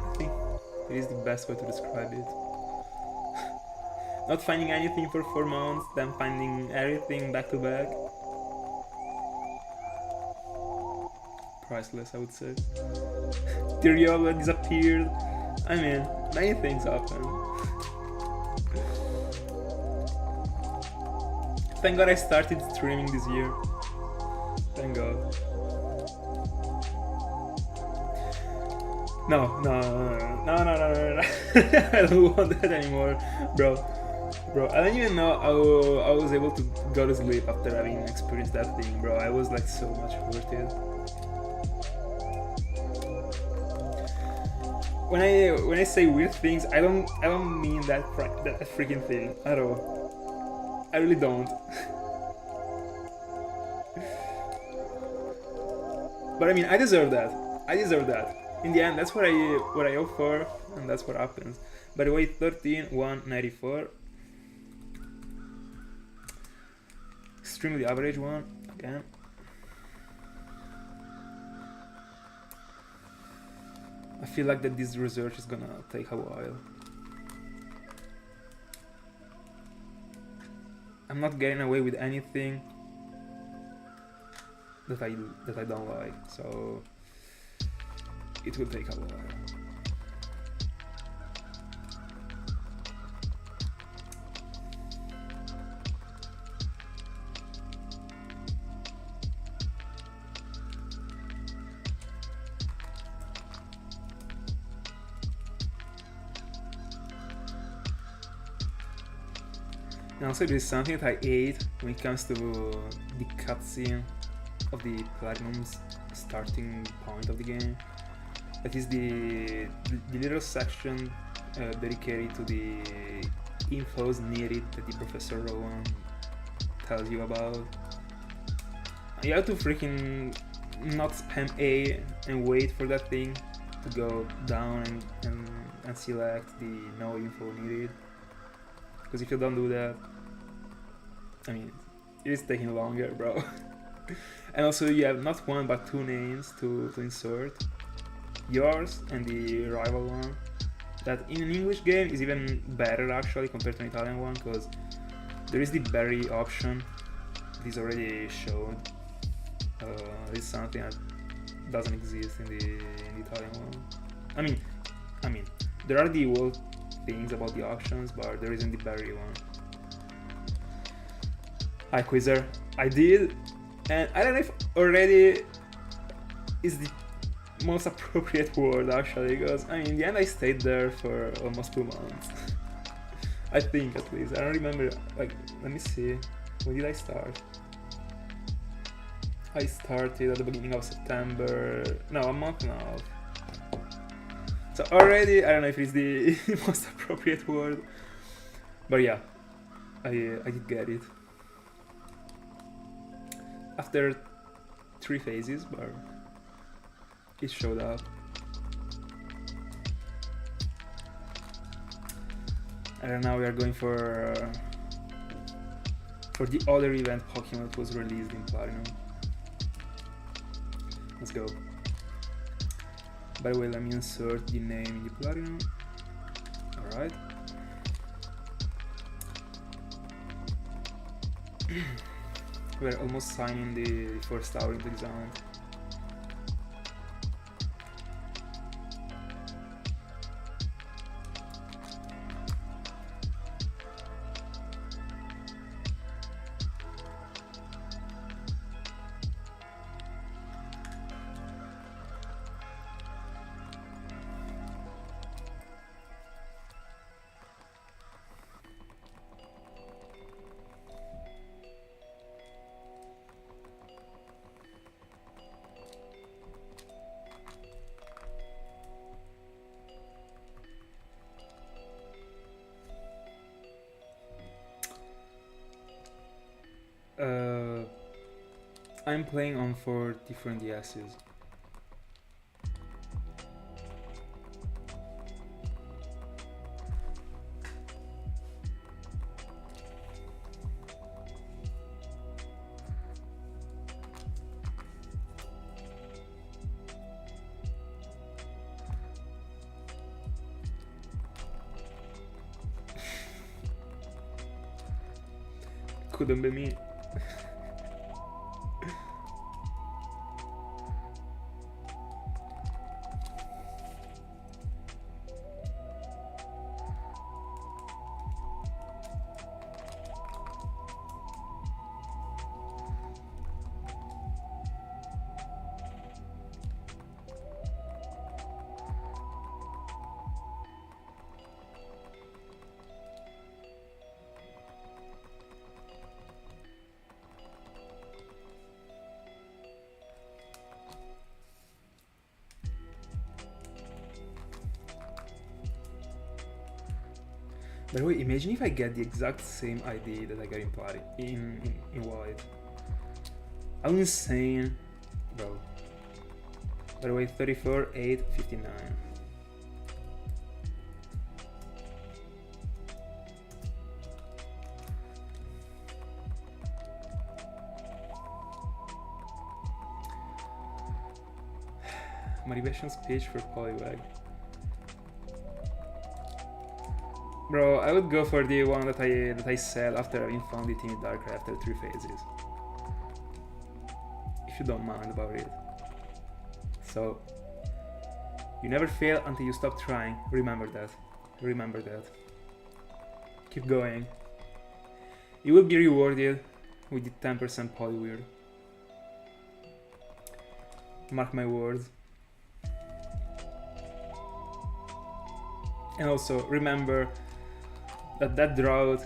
I think it is the best way to describe it. Not finding anything for 4 months, then finding everything back to back. Priceless, I would say. The Riola disappeared. I mean, many things happened. Thank God I started streaming this year. Thank God. No. I don't want that anymore, bro. I don't even know how I was able to go to sleep after having experienced that thing, bro. I was like so much hurted. When I say weird things, I don't mean that freaking thing at all. I really don't. But I mean, I deserve that. In the end, that's what I hope for, and that's what happens. By the way, 13,194. Extremely average one, again. I feel like that this research is gonna take a while. I'm not getting away with anything that I don't like, so it will take a while. And also there is something that I hate when it comes to the cutscene of the Platinum's starting point of the game. That is the little section dedicated to the infos needed that the Professor Rowan tells you about. You have to freaking not spam A and wait for that thing to go down and select the no info needed. Because if you don't do that, I mean, it is taking longer, bro. And also you have not one but 2 names to insert. Yours and the rival one. That in an English game is even better actually compared to an Italian one, because there is the berry option. It is already shown. It's something that doesn't exist in the Italian one. I mean, there are the old things about the options, but there isn't the berry one. Hi Quizzer, I did, and I don't know if already is the most appropriate word actually, because I mean in the end I stayed there for almost 2 months. I think at least, I don't remember, like, let me see, when did I start? I started at the beginning of September, no, a month and a half. So already, I don't know if it's the most appropriate word, but yeah, I did get it. After 3 phases, but it showed up. And now we are going for the other event Pokemon that was released in Platinum. Let's go. By the way, let me insert the name in the Platinum. Alright. We're almost signing the first hour into the zone. I'm playing on 4 different DSs. Couldn't be me. By the way, imagine if I get the exact same ID that I got in White. How insane, bro. By the way, 34, 8, 59. Motivation speech for Polywag. Bro, I would go for the one that I sell after having found it in Dark after 3 phases. If you don't mind about it. So, you never fail until you stop trying. Remember that. Remember that. Keep going. You will be rewarded with the 10% Poliweird. Mark my words. And also, remember that drought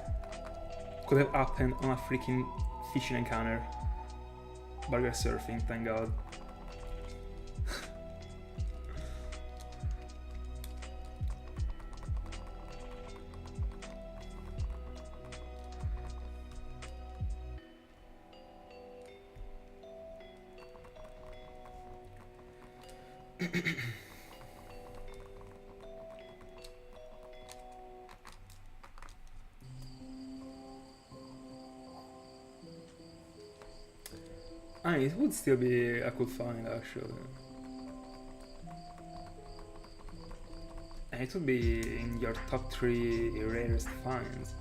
could have happened on a freaking fishing encounter. Burger surfing, thank god. I mean, it would still be a cool find actually. And it would be in your top 3 rarest finds,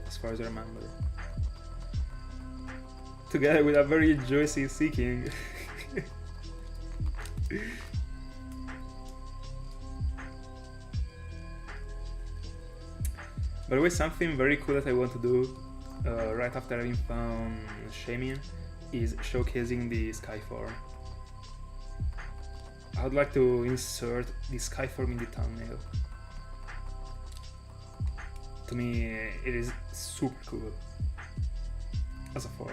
as far as I remember. Together with a very juicy seeking. By the way, something very cool that I want to do right after having found Shaymin is showcasing the Skyform. I would like to insert the Skyform in the thumbnail. To me, it is super cool as a form.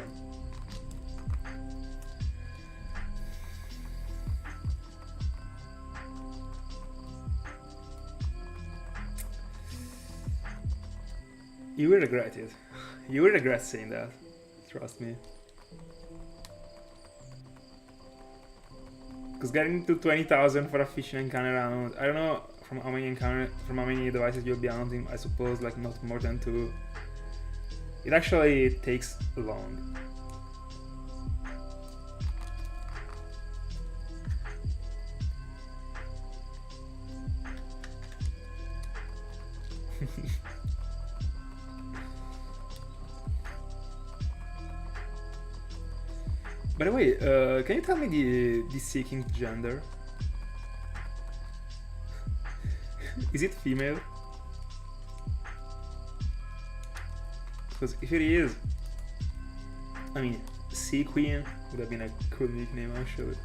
You will regret it. You will regret saying that. Trust me. Because getting to 20,000 for a fishing encounter round, I don't know from how many devices you'll be hunting. I suppose like not more than 2. It actually takes long. By the way, can you tell me the seeking gender? Is it female? Because if it is, I mean, Sea Queen would have been a cool nickname actually.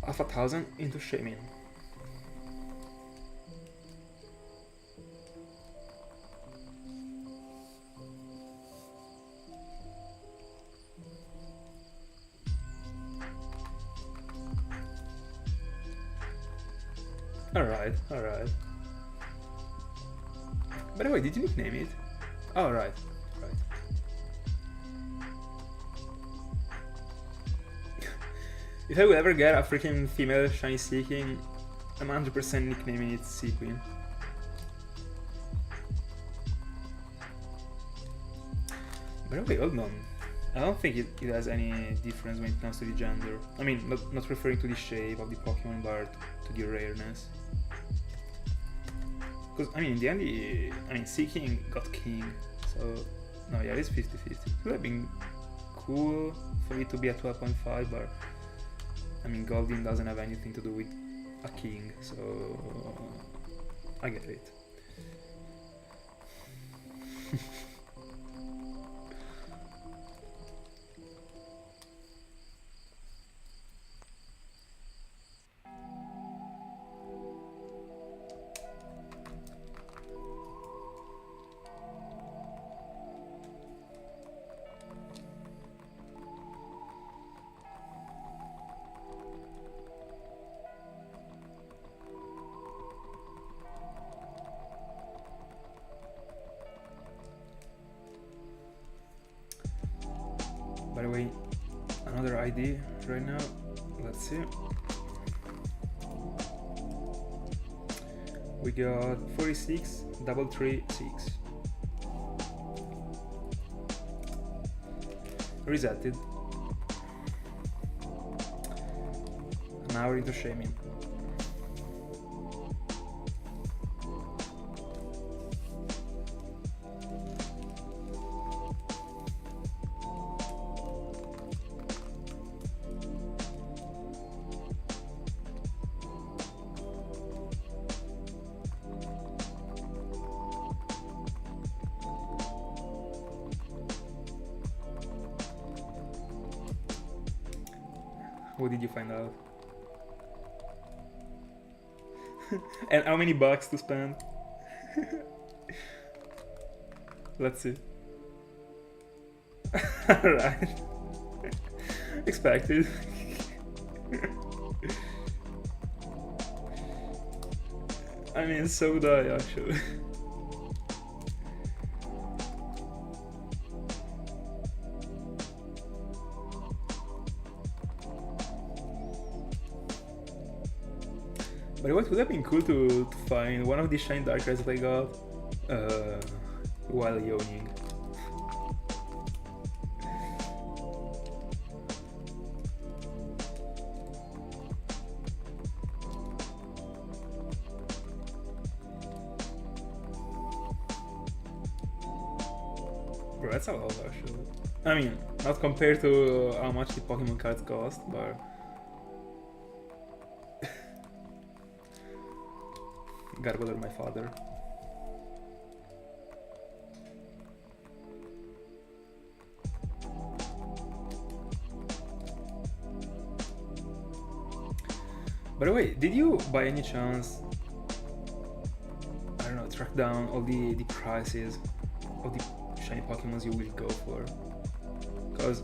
Half 1,000 into Shaymin. Alright. By the way, did you nickname it? Oh, right. Right. If I will ever get a freaking female shiny Seeking, I'm 100% nicknaming it Sequin. By the way, hold on. I don't think it has any difference when it comes to the gender. I mean, not referring to the shape of the Pokemon, but to the rareness. Because, I mean, in the end, Seeking got King, so... No, yeah, it's 50-50. It would have been cool for it to be at 12.5, but... I mean, Goldin doesn't have anything to do with a King, so... I get it. By the way, another ID right now, let's see. We got 46 336. Resetted. Now we're into Shaymin. What did you find out? And how many bucks to spend? Let's see. Alright. Expected. I mean, so do I actually. But what would have been cool to find one of these shiny Darkrai's that I got while yawning. Bro, that's a lot actually. I mean, not compared to how much the Pokemon cards cost, but... Gotta bother my father. By the way, did you by any chance, I don't know, track down all the prices of the shiny Pokemons you will go for? Because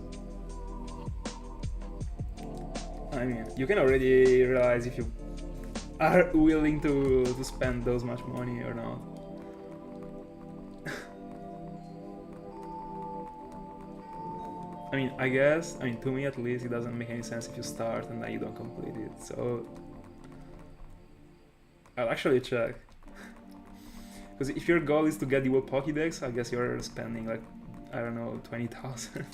I mean, you can already realize if you are willing to spend those much money or not. I mean, I guess, to me at least, it doesn't make any sense if you start and then you don't complete it, so... I'll actually check. Because if your goal is to get the whole Pokédex, I guess you're spending like, I don't know, 20,000.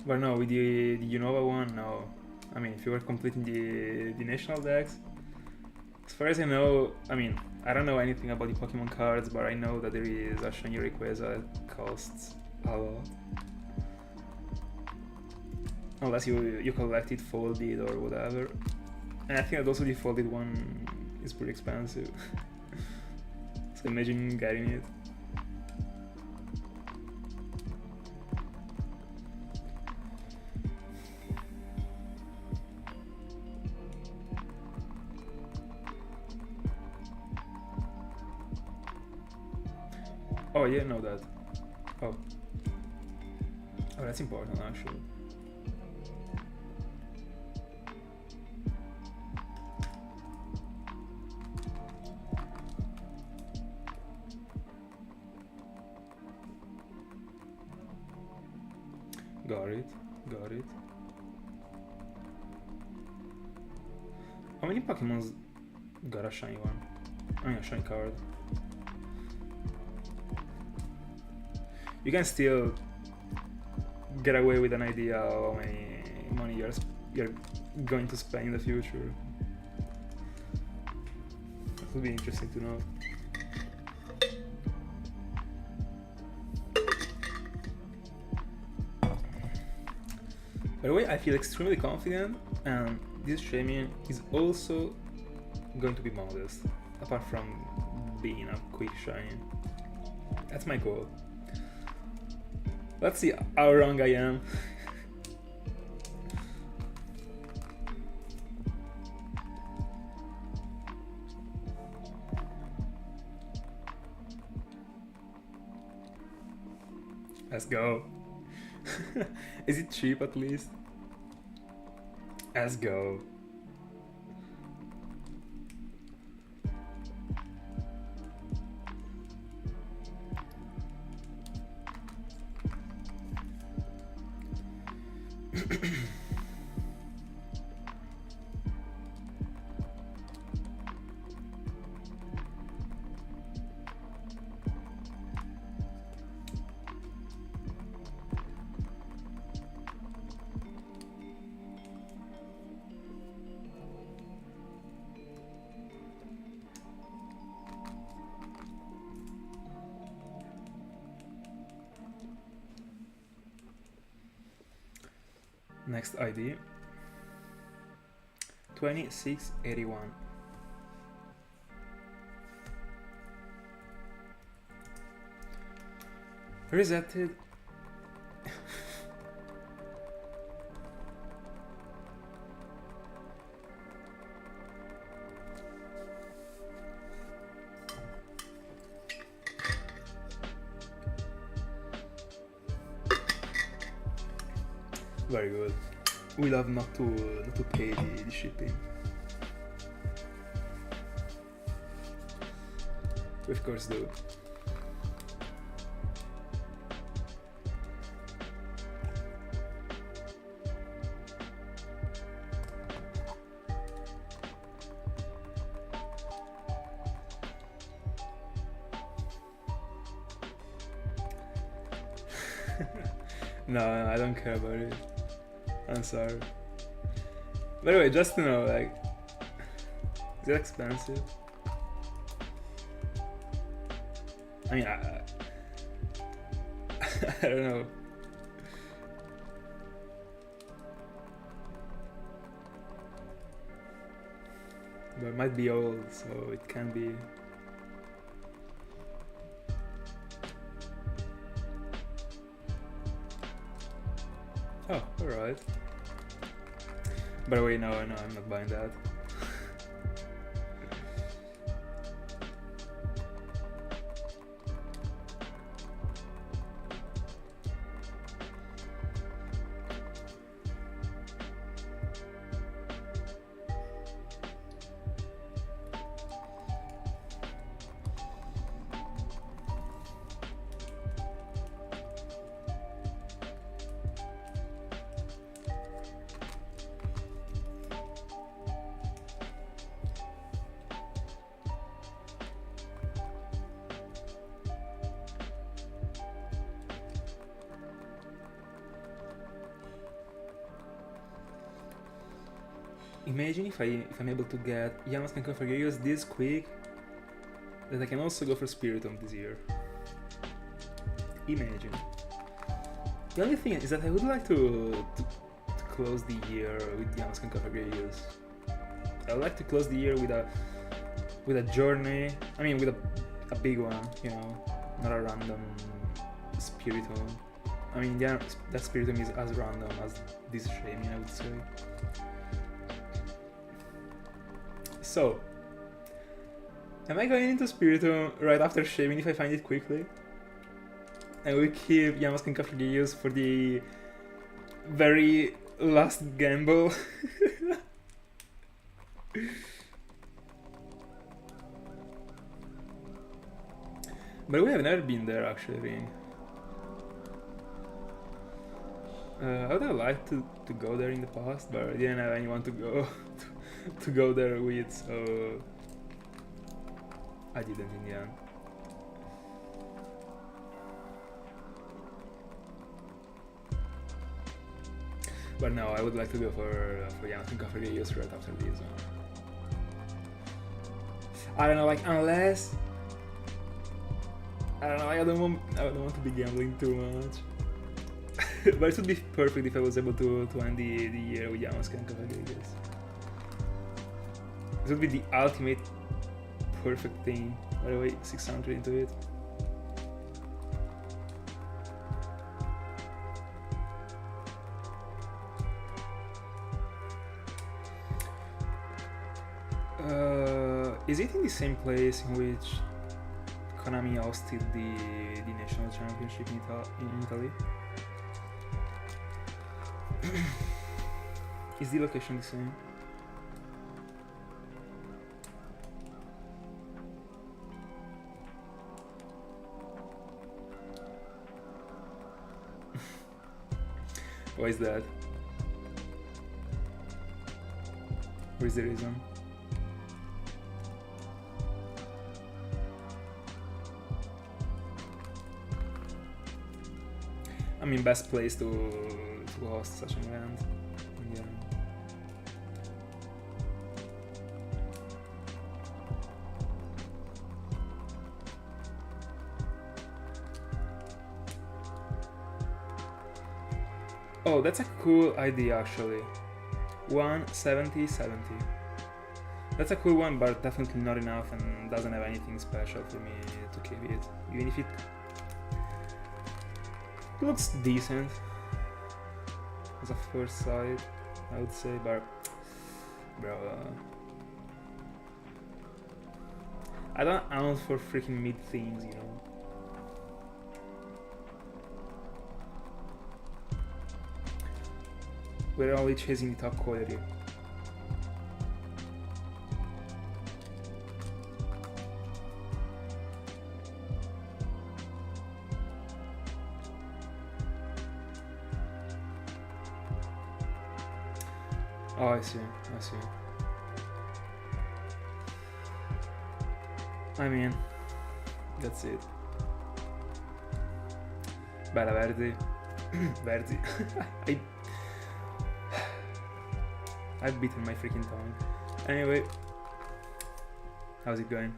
But no, with the Unova one, no. I mean, if you were completing the national decks, as far as I know, I mean, I don't know anything about the Pokemon cards, but I know that there is a shiny Rayquaza that costs a lot. Unless you collect it folded or whatever. And I think that also the folded one is pretty expensive. So imagine getting it. Oh, I didn't know that. Oh. Alright, that's important actually. Got it, got it. How many Pokemons got a shiny one? I mean a shiny card. You can still get away with an idea of how many money you're going to spend in the future. That would be interesting to know. By the way, I feel extremely confident, and this Shaymin is also going to be modest, apart from being a quick shiny. That's my goal. Let's see how wrong I am. Let's go. Is it cheap at least? Let's go. Next ID 2681. Resetted. Very good. We love not to pay the shipping. We of course do. No, I don't care about it. I'm sorry. By the way, just to know, like, is it expensive? I mean, I don't know. But it might be old, so it can be. Oh, alright. By the way, no, I'm not buying that. Imagine if I'm able to get Yamascan Configurations this quick, that I can also go for Spiritomb this year. Imagine. The only thing is that I would like to close the year with Yamascan Configurations. I would like to close the year with a journey. I mean, with a big one, you know, not a random Spiritomb. I mean, yeah, that Spiritomb is as random as this Shaymin, I would say. So, am I going into Spiritomb right after Shaymin if I find it quickly? And we keep Yamascan Configurations for the very last gamble. But we have never been there actually, Ring. I would have liked to go there in the past, but I didn't have anyone to go to go there with, so I didn't in the end. But no, I would like to go for Yamato Cafe Rios right after this one. I don't know, like unless I don't know, I don't want to be gambling too much. But it would be perfect if I was able to end the year with Yamaska and Cavaliers. It would be the ultimate perfect thing. By the way, 600 into it. Is it in the same place in which Konami hosted the national championship in Italy? Is the location the same? Why is that? What is the reason? I mean, best place to host such an event. Yeah. Oh, that's a cool idea actually. 170-70. That's a cool one, but definitely not enough and doesn't have anything special for me to keep it. Even if it looks decent as a first sight, I would say, but bro, I don't own for freaking mid things, you know. We're only chasing the top quality. Oh, I see. I mean, that's it. Bella Verdi. Verdi. I've beaten my freaking tongue. Anyway, how's it going?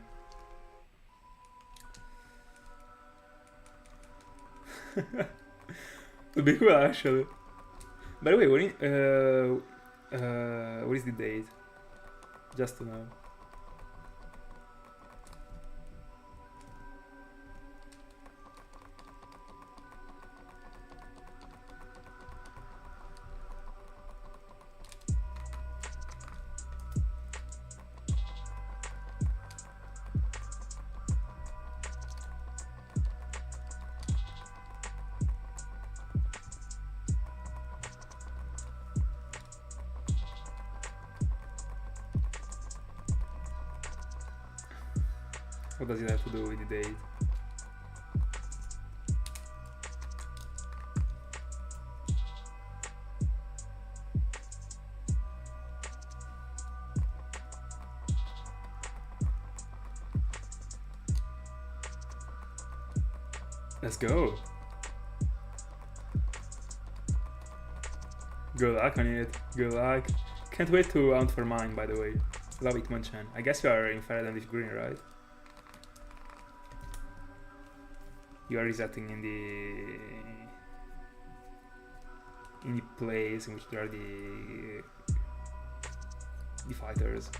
Would be cool actually. By the way, what is the date? Just to know. What does it have to do with the date? Let's go. Good luck on it. Good luck. Can't wait to hunt for mine, by the way. Love it, Monchan. I guess you are in Faraday with green, right? You are resetting in the place in which there are the fighters.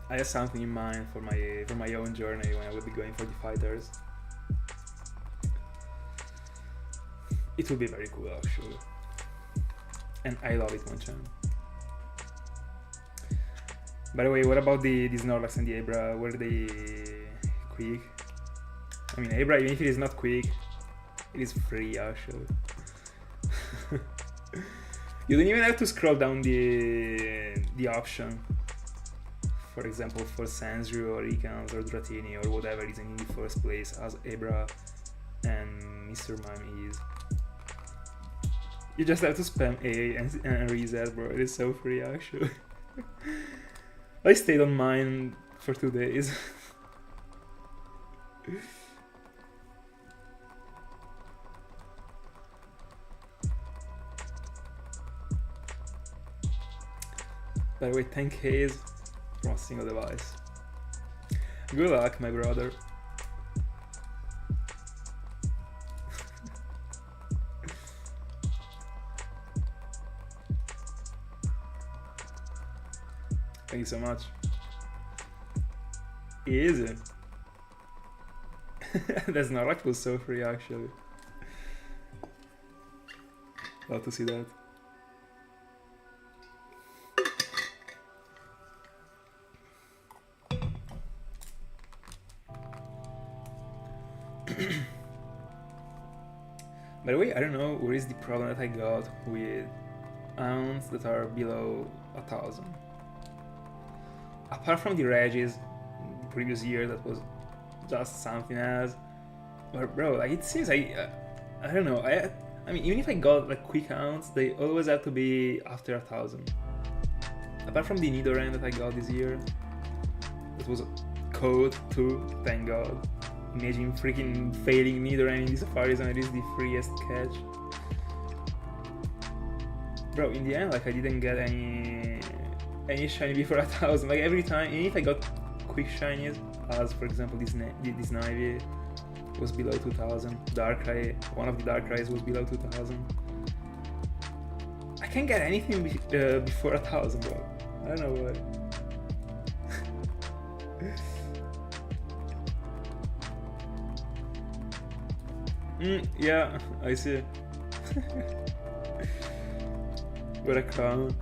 I have something in mind for my own journey when I will be going for the fighters. It will be very cool actually. And I love it, Monchan. By the way, what about the Snorlax and the Abra? Were they quick? I mean, Abra, even if it is not quick, It is free actually. You don't even have to scroll down the option. For example, for Sandrew or Icans or Dratini or whatever is in the first place as Ebra and Mr. Mime is. You just have to spam A and reset, bro. It is so free actually. I stayed on mine for 2 days. By the way, 10Ks from a single device. Good luck, my brother. Thank you so much. Easy. That's not actually so free actually. Love to see that. By the way, I don't know what is the problem that I got with ounce that are below 1,000. Apart from the Regis, the previous year that was just something else. But bro, like it seems I don't know. I mean, even if I got like quick ounce, they always have to be after 1,000. Apart from the Nidoran that I got this year, that was code 2, thank God. Imagine freaking failing Nidoran in the Safari Zone, it is the freest catch. Bro, in the end, like I didn't get any shiny before 1,000. Like every time, even if I got quick shinies, as for example this Nivy was below 2,000. Darkrai, one of the Darkrai's was below 2,000. I can't get anything before 1,000, bro. I don't know why. Yeah, I see. What a clown.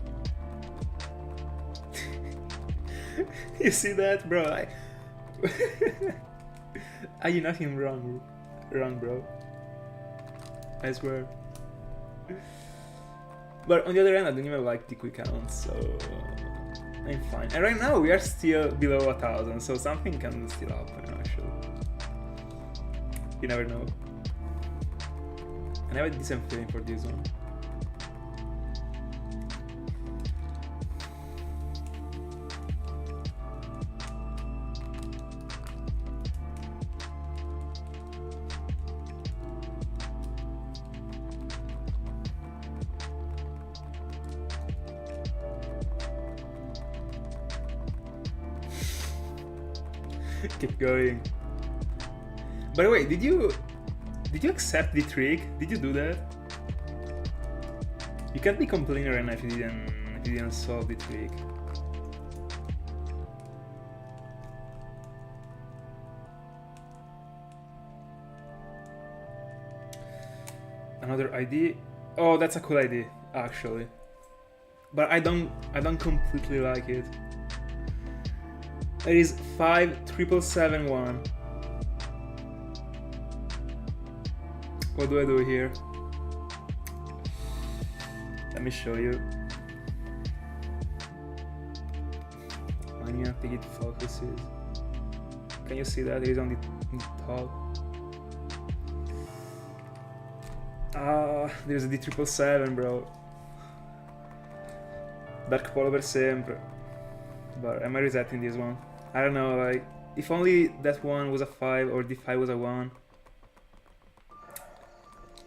You see that, bro? I do nothing wrong, bro. I swear. But on the other hand, I don't even like the quick counts, so I'm fine. And right now we are still below 1,000, so something can still happen actually. You never know. And I have a decent feeling for this one. Keep going. By the way, did you accept the trick? Did you do that? You can't be complaining right now if you didn't solve the trick. Another ID. Oh, that's a cool ID actually. But I don't completely like it. It is 57771. What do I do here? Let me show you. I don't think it focuses. Can you see that? It is on the top. There's a D777, bro. Dark Polo per sempre. But am I resetting this one? I don't know, like, if only that one was a 5 or the 5 was a 1.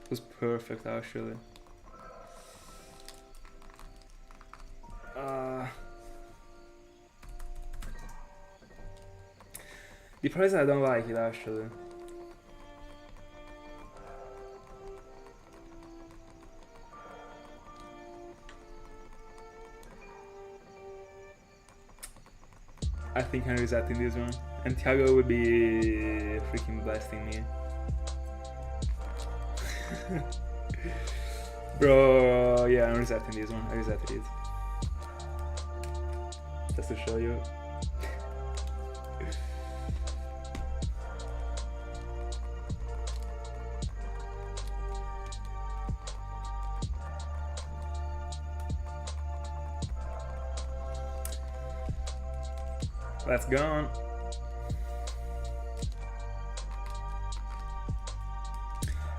It was perfect actually. The price I don't like it actually. I think I'm resetting this one. And Thiago would be freaking blasting me. Bro, yeah, I'm resetting this one. I resetted it. Just to show you. Let's go on.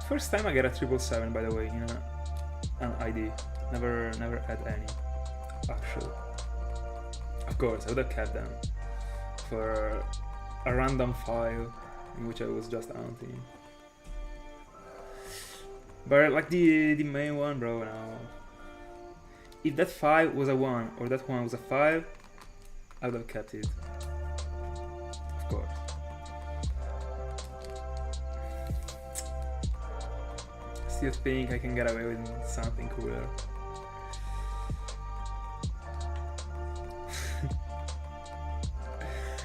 First time I get a 777, by the way, in an ID. Never had any, actually. Of course, I would have kept them for a random file in which I was just hunting. But like the main one, bro, no. If that 5 was a 1 or that 1 was a 5, I would have kept it. Of course. Still think I can get away with something cooler.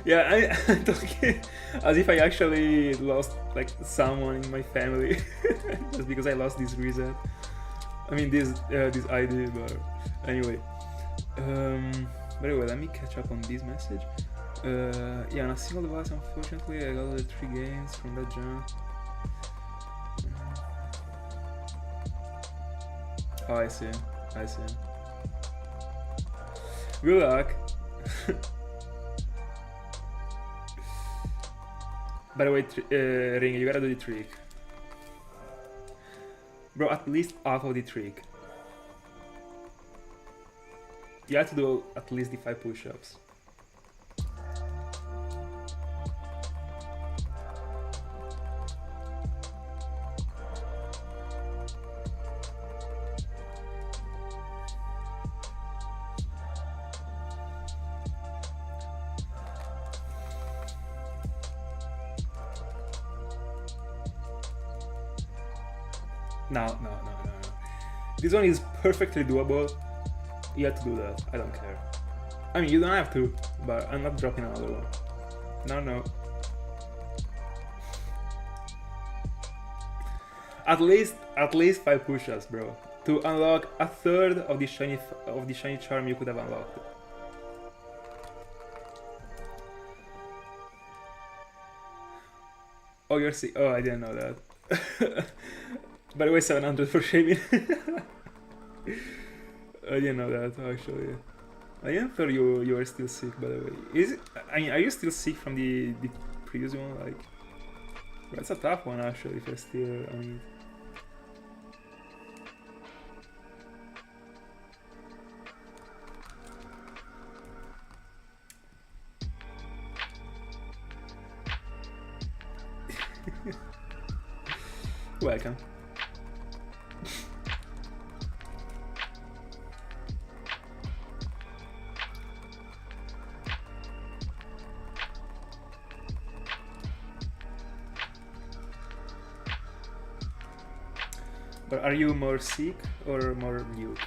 Yeah, I'm talking as if I actually lost like someone in my family just because I lost this reset. I mean this ID, but anyway. By the way, let me catch up on this message. Yeah, on a single device, unfortunately, I got all the 3 games from that jump. Oh, I see. Good luck. By the way, Ring, you gotta do the trick. Bro, at least half of the trick. You have to do at least the 5 push-ups. No. This one is perfectly doable. You have to do that. I don't care. I mean, you don't have to, but I'm not dropping another one. No. At least 5 push-ups, bro, to unlock a third of the shiny charm you could have unlocked. Oh, you're sick. Oh, I didn't know that. By the way, 700 for Shaymin. I didn't know that, actually. I didn't thought you were still sick, by the way. Are you still sick from the previous one? Like, that's a tough one, actually, if you're still on it. Welcome. But are you more sick or more mute?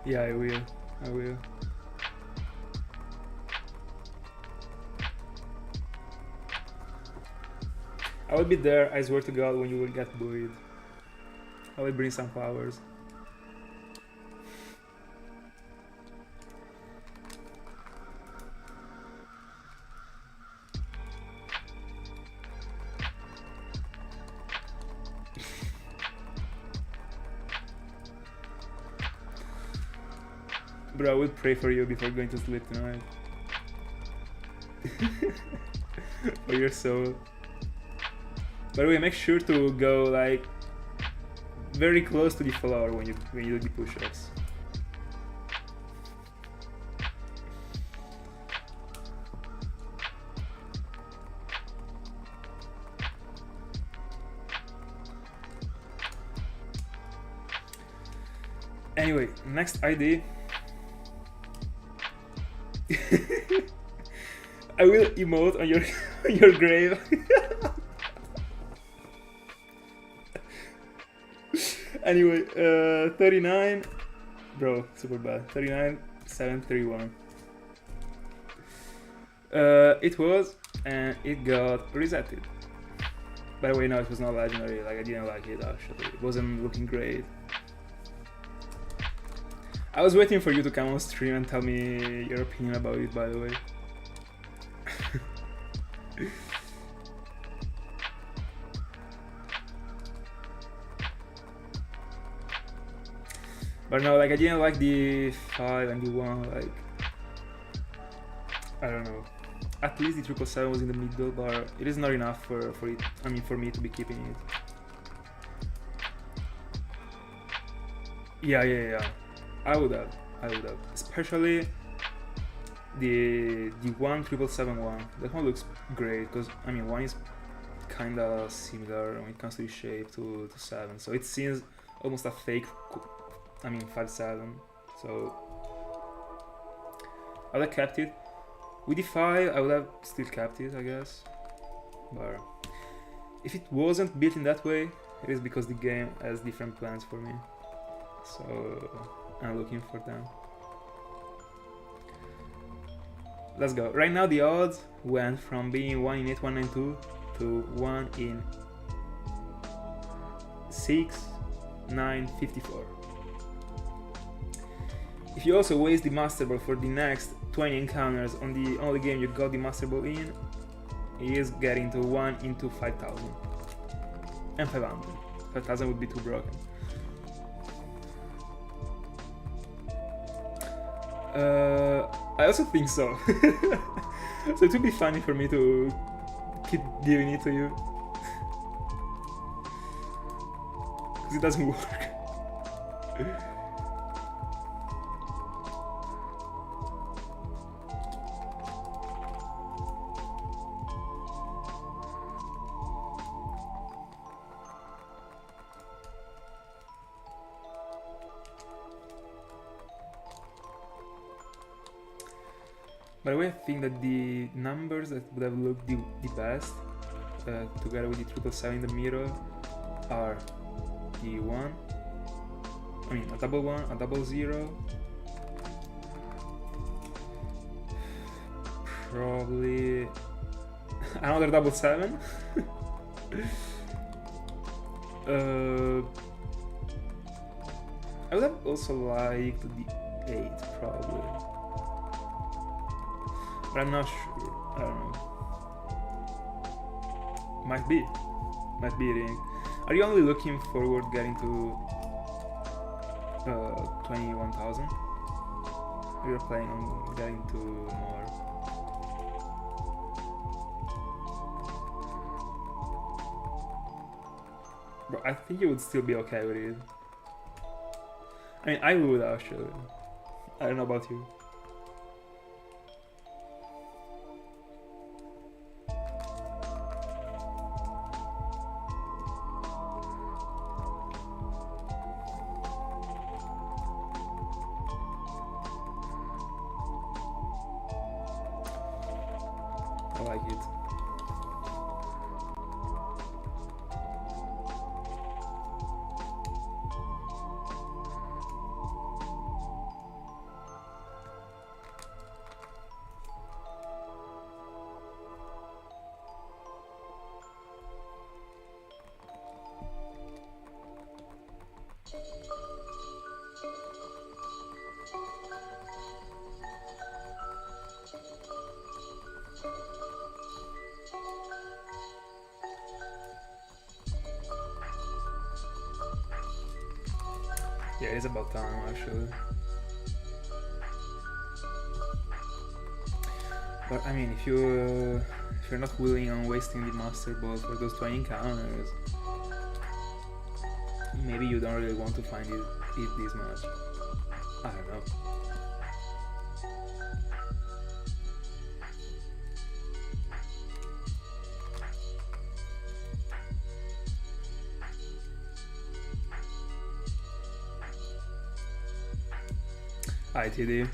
Yeah, I will. I will be there, I swear to God, when you will get bullied. I will bring some flowers. Bro, I will pray for you before going to sleep tonight. For your soul. By the way, make sure to go like very close to the floor when you do the push-ups. Anyway, next ID. I will emote on your grave. Anyway, 39, bro, super bad. 39, 731. It was, and it got resetted. By the way, no, it was not legendary. Like, I didn't like it actually. It wasn't looking great. I was waiting for you to come on stream and tell me your opinion about it, by the way. But no, like I didn't like the 5 and the 1, like I don't know. At least the 777 was in the middle, but it is not enough for it. I mean, for me to be keeping it. Yeah. I would have. Especially the 777 That one looks great because I mean 1 is kinda similar when it comes to the shape to 7, so it seems almost a fake. I mean 5-7, so I would have kept it. With the 5, I would have still kept it, I guess. But if it wasn't built in that way, it is because the game has different plans for me. So I'm looking for them. Let's go. Right now the odds went from being 1 in 8192 to 1 in 6954. If you also waste the Master Ball for the next 20 encounters on the only game you got the Master Ball in, it is getting to 1 into 5000 and 500. 5000 would be too broken. I also think so. So it would be funny for me to keep giving it to you. Because it doesn't work. By the way, I think that the numbers that would have looked the best, together with the 777 in the middle, are the 1, I mean a 111, a 00, probably another 777. I would have also liked the 8 probably. But I'm not sure. I don't know. Might be ring. Are you only looking forward getting to 21,000? Or you're planning on getting to more? But I think you would still be okay with it. I mean, I would actually. I don't know about you. I like it. Yeah, it is about time actually. But I mean, if you're not willing on wasting the Master Ball for those 20 encounters, maybe you don't really want to find it this much. I don't know. Hi TD.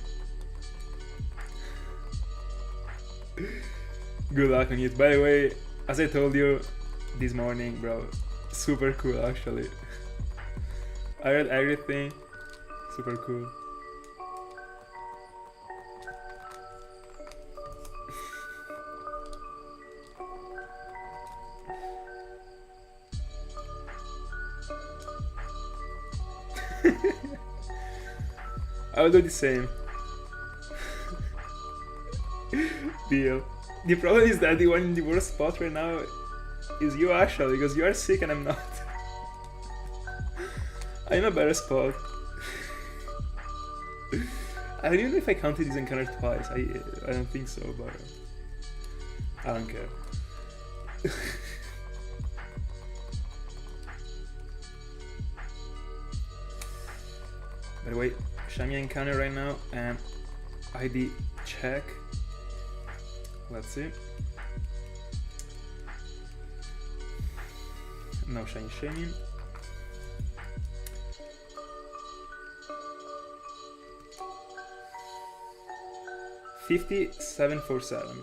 Good luck on it. By the way, as I told you this morning, bro, super cool actually. I read everything. Super cool. I will do the same. Deal. The problem is that the one in the worst spot right now is you actually, because you are sick and I'm not. I'm in a better spot. I don't even know if I counted this encounter twice. I don't think so, but I don't care. By the way, Shaymin encounter right now and ID check. Let's see. No shiny Shaymin. $57.47.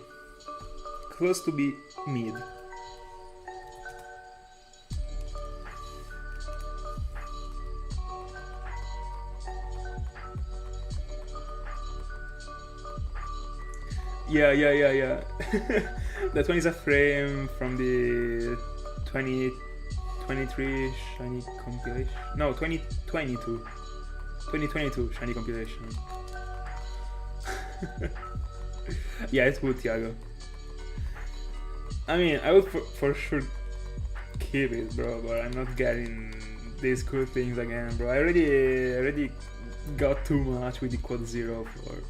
Close to be mid. Yeah. That one is a frame from the 2023 shiny compilation. No, 2022 shiny compilation. Yeah, it's good, Thiago. I mean, I would for sure keep it, bro, but I'm not getting these cool things again, bro. I already got too much with the quad 0 for.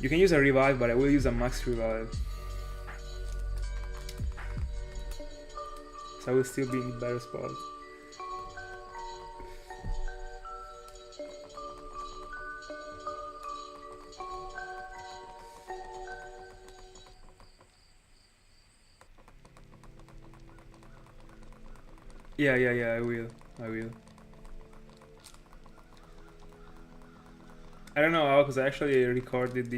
You can use a revive, but I will use a max revive. So I will still be in the better spot. Yeah, I will. I don't know how, because I actually recorded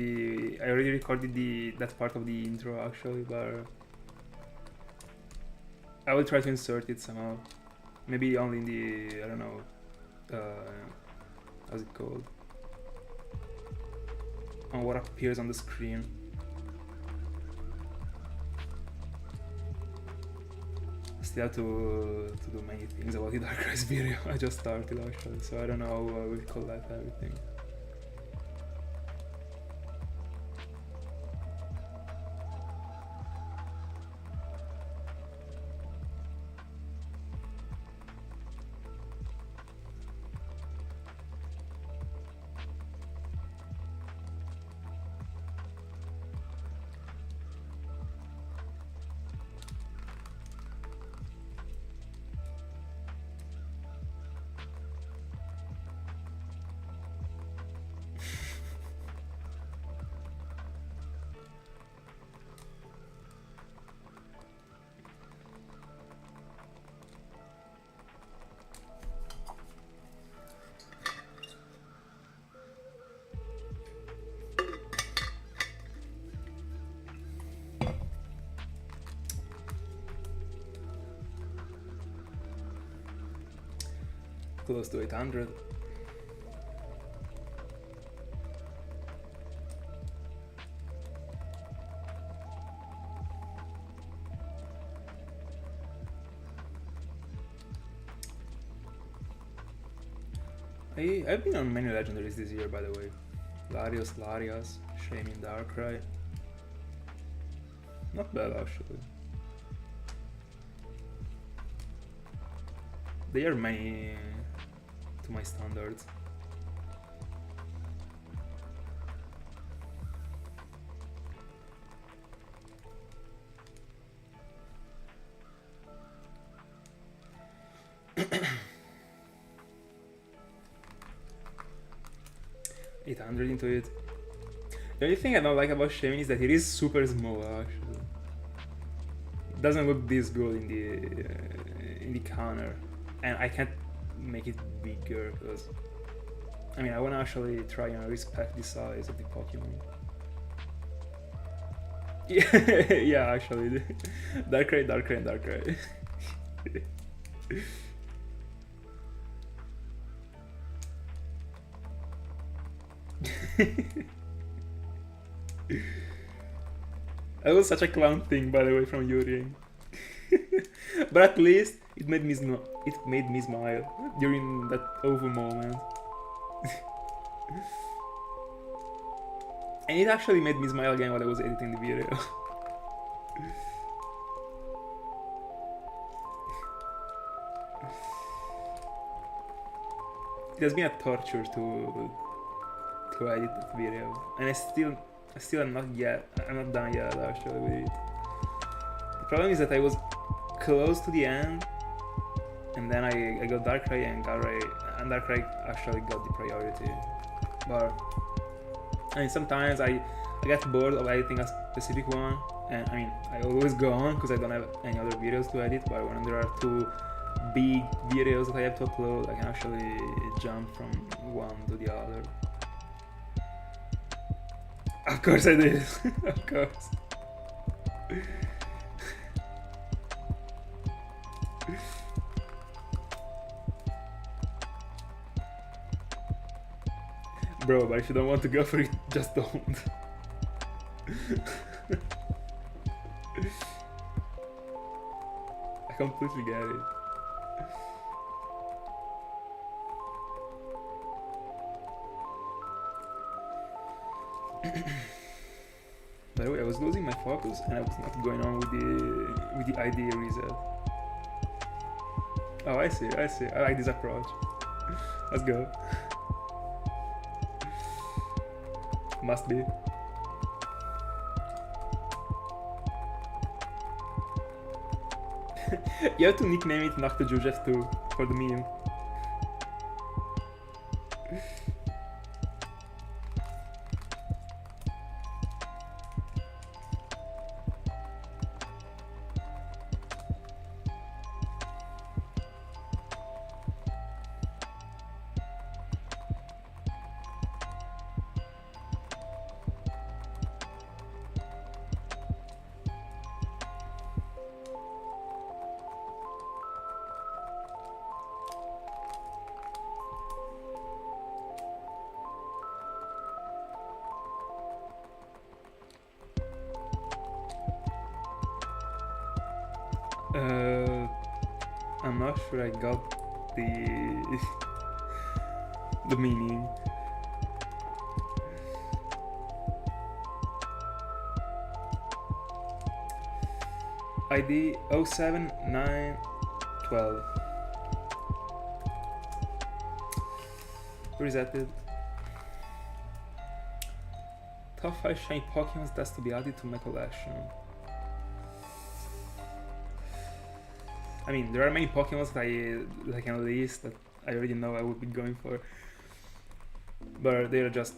I already recorded that part of the intro actually, but I will try to insert it somehow. Maybe only in the, I don't know, how's it called? On what appears on the screen. Still have to do many things about the Dark Rise video. I just started actually, so I don't know how I will collect everything. Close to 800. I've been on many legendaries this year, by the way. Larios, Shaymin, Darkrai. Not bad actually. They are many to my standards. $800 into it. The only thing I don't like about Shaymin is that it is super small actually. It doesn't look this good in the counter, and I can't make it bigger because I mean I want to actually try and respect the size of the Pokemon. Yeah, actually, Darkrai. That was such a clown thing, by the way, from Yuri. But at least it made me smile during that awful moment. And it actually made me smile again while I was editing the video. It has been a torture to edit that video, and I still am not done yet actually with it. The problem is that I was close to the end, and then I got Darkrai, and Darkrai actually got the priority. But I mean, sometimes I get bored of editing a specific one, and I mean, I always go on because I don't have any other videos to edit. But when there are two big videos that I have to upload, I can actually jump from one to the other. Of course I did. Of course. Bro, but if you don't want to go for it, just don't. I completely get it. By the way, I was losing my focus and I was not going on with the idea reset. Oh, I see. I like this approach. Let's go. Must be. You have to nickname it Nocto Jujev too, for the meme. I'm not sure I got the meaning. ID 07912. Resetted. Top 5 shiny Pokemon that's to be added to my collection. I mean, there are many Pokemon that I can list that I already know I would be going for, but they are just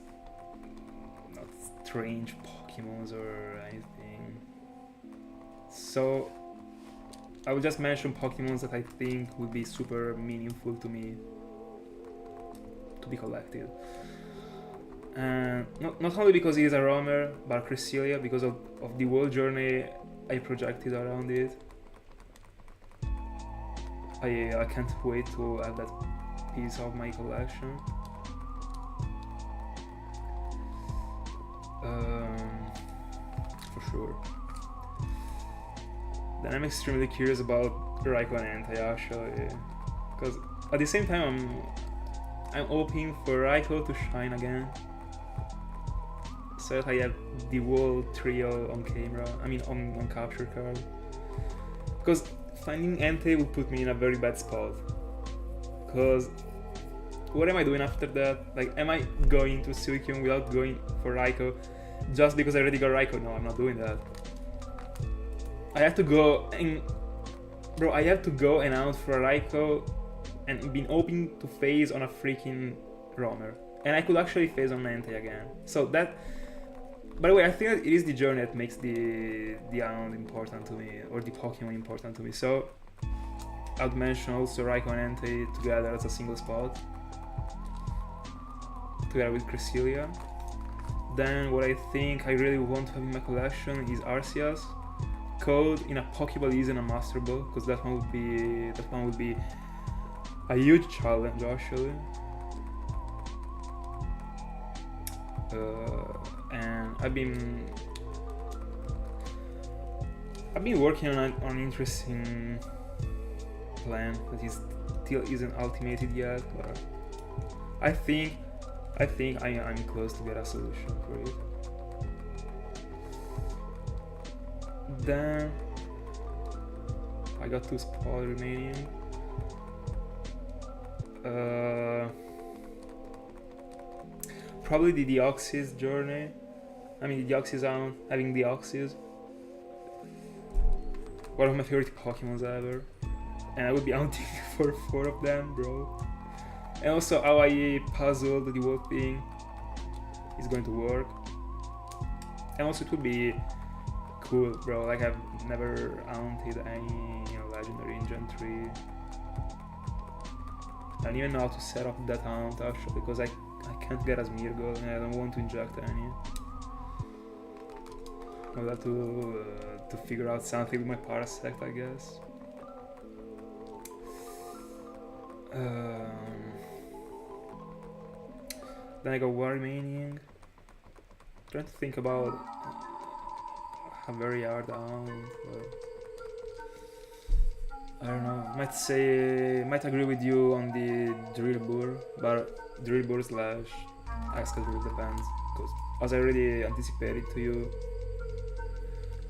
not strange Pokemons or anything. So I will just mention Pokemons that I think would be super meaningful to me to be collected. And not only because it is a roamer, but Cresselia, because of the world journey I projected around it. I can't wait to have that piece of my collection. For sure. Then I'm extremely curious about Raikou and Entei actually, because at the same time I'm hoping for Raikou to shine again, so that I have the whole trio on camera. I mean on capture card, because finding Entei would put me in a very bad spot. Because what am I doing after that? Like, am I going to Suicune without going for Raikou just because I already got Raikou? No, I'm not doing that. I have to go and out for a Raikou and been hoping to phase on a freaking roamer. And I could actually phase on Entei again. So that, by the way, I think that it is the journey that makes the Hound important to me, or the Pokemon important to me. So I'd mention also Raikou and Entei together as a single spot, together with Cresselia. Then what I think I really want to have in my collection is Arceus, code in a Pokeball and a Master Ball, because that one would be a huge challenge actually. And I've been working on an interesting plan that still isn't ultimated yet, but I think I'm close to get a solution for it. Then I got 2 spots remaining. Probably the Deoxys journey. I mean, the Deoxys Island, having Deoxys. One of my favorite Pokemons ever. And I would be hunting for 4 of them, bro. And also how I puzzled the wolf thing is going to work. And also it would be cool, bro. Like, I've never hunted any, legendary in Gen 3. I don't even know how to set up that hunt actually, because I can't get as Mirgol and I don't want to inject any. I would have to figure out something with my Parasect, I guess. Then I got 1 remaining. Trying to think about a very hard hunt. I don't know. Might agree with you on the Drillbur, but Drillbur / Excalibur depends. Because as I already anticipated to you,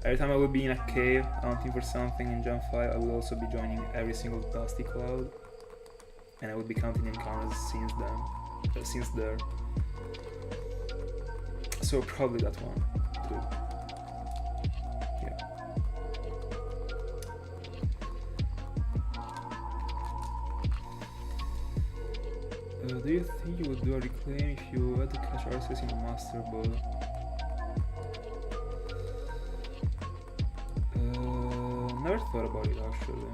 every time I will be in a cave hunting for something in Gen 5, I will also be joining every single Dusty Cloud, and I will be counting encounters since there. So probably that one too. Do you think you would do a reclaim if you had to catch Arceus in a Master Ball? Never thought about it actually.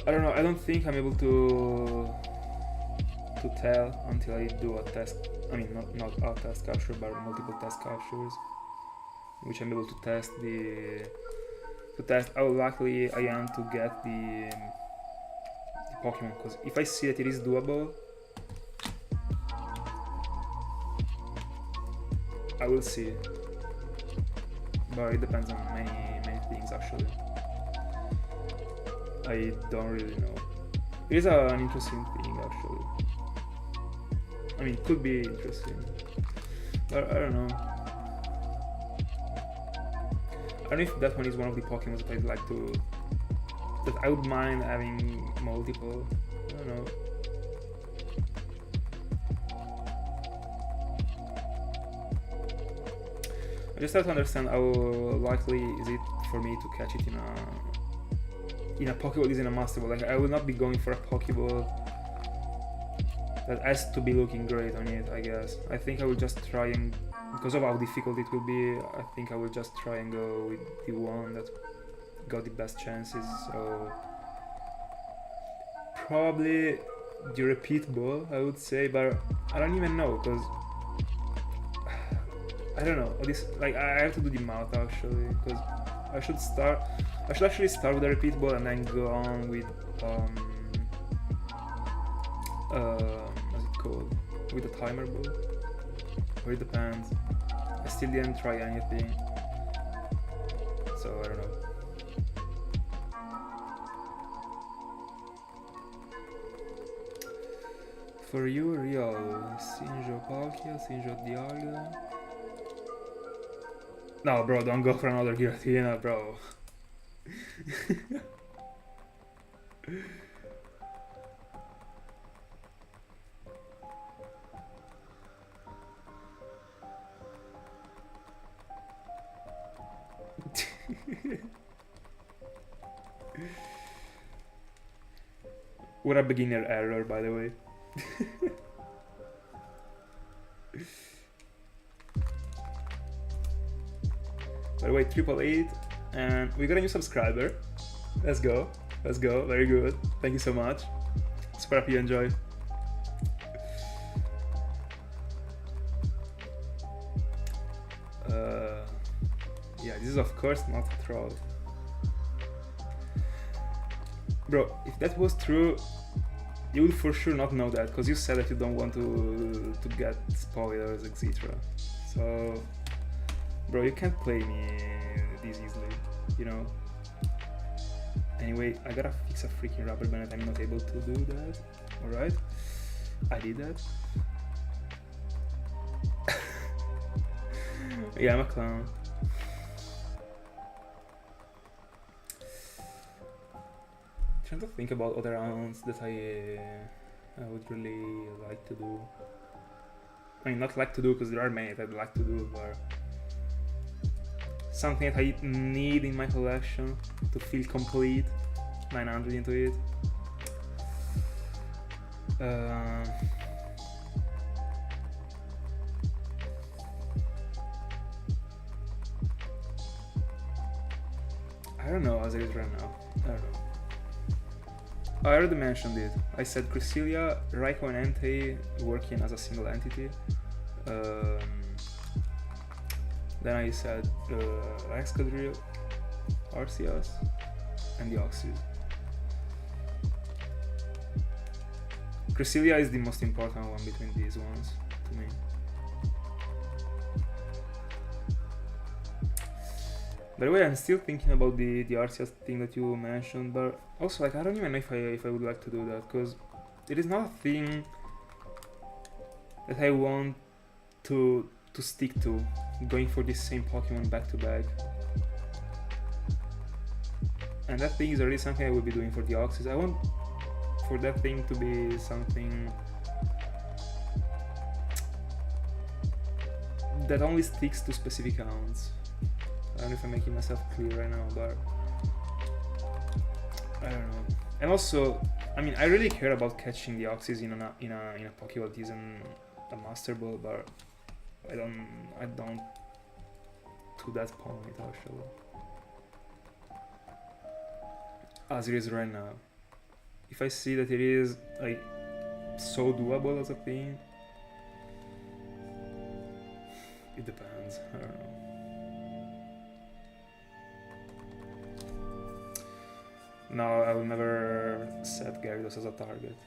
I don't know, I don't think I'm able to tell until I do a test. I mean, not a test capture, but multiple test captures, which I'm able to test how likely I am to get the Pokemon. Because if I see that it is doable, I will see it. But it depends on many things actually. I don't really know. It is an interesting thing actually. I mean, it could be interesting, but I don't know. I don't know if that one is one of the Pokemon that I'd like to... that I would mind having multiple. I don't know. I just have to understand how likely is it for me to catch it in a Pokeball is in a Master Ball. Like, I will not be going for a Pokeball that has to be looking great on it, I guess. I think I will just try and, because of how difficult it will be, I think I will just try and go with the one that got the best chances. So probably the repeat ball, I would say, but I don't even know, because I don't know. This, like, I have to do the math actually, because I should actually start with the repeat ball and then go on with what's it called? With the timer ball. Or it depends. I still didn't try anything, so I don't know. For you, real Sinjo Palkia, Sinjo Dialga. No, bro, don't go for another Giratina, bro. What a beginner error, by the way. By the way, 888, and we got a new subscriber. Let's go, very good. Thank you so much. Super happy you enjoy. Yeah, this is of course not a troll. Bro, if that was true, you will for sure not know that, because you said that you don't want to get spoilers, etc. So, bro, you can't play me this easily, you know? Anyway, I gotta fix a freaking rubber band. I'm not able to do that. Alright, I did that. Yeah, I'm a clown. Trying to think about other rounds that I would really like to do. I mean, not like to do because there are many that I'd like to do, but something that I need in my collection to feel complete. 900 into it. I don't know as it is right now. I don't know. I already mentioned it. I said Cresselia, Raikou and Entei working as a single entity. Then I said Excadrill, Arceus, and the Deoxys. Cresselia is the most important one between these ones to me. By the way, I'm still thinking about the Arceus thing that you mentioned, but also like I don't even know if I would like to do that, because it is not a thing that I want to stick to, going for the same Pokemon back to back. And that thing is already something I will be doing for the Deoxys. I want for that thing to be something that only sticks to specific counts. I don't know if I'm making myself clear right now, but I don't know. And also, I mean, I really care about catching the Deoxys in a Pokeball that isn't a Master Ball, but I don't to that point actually. As it is right now. If I see that it is like so doable as a thing, it depends. I don't know. No, I will never set Gyarados as a target.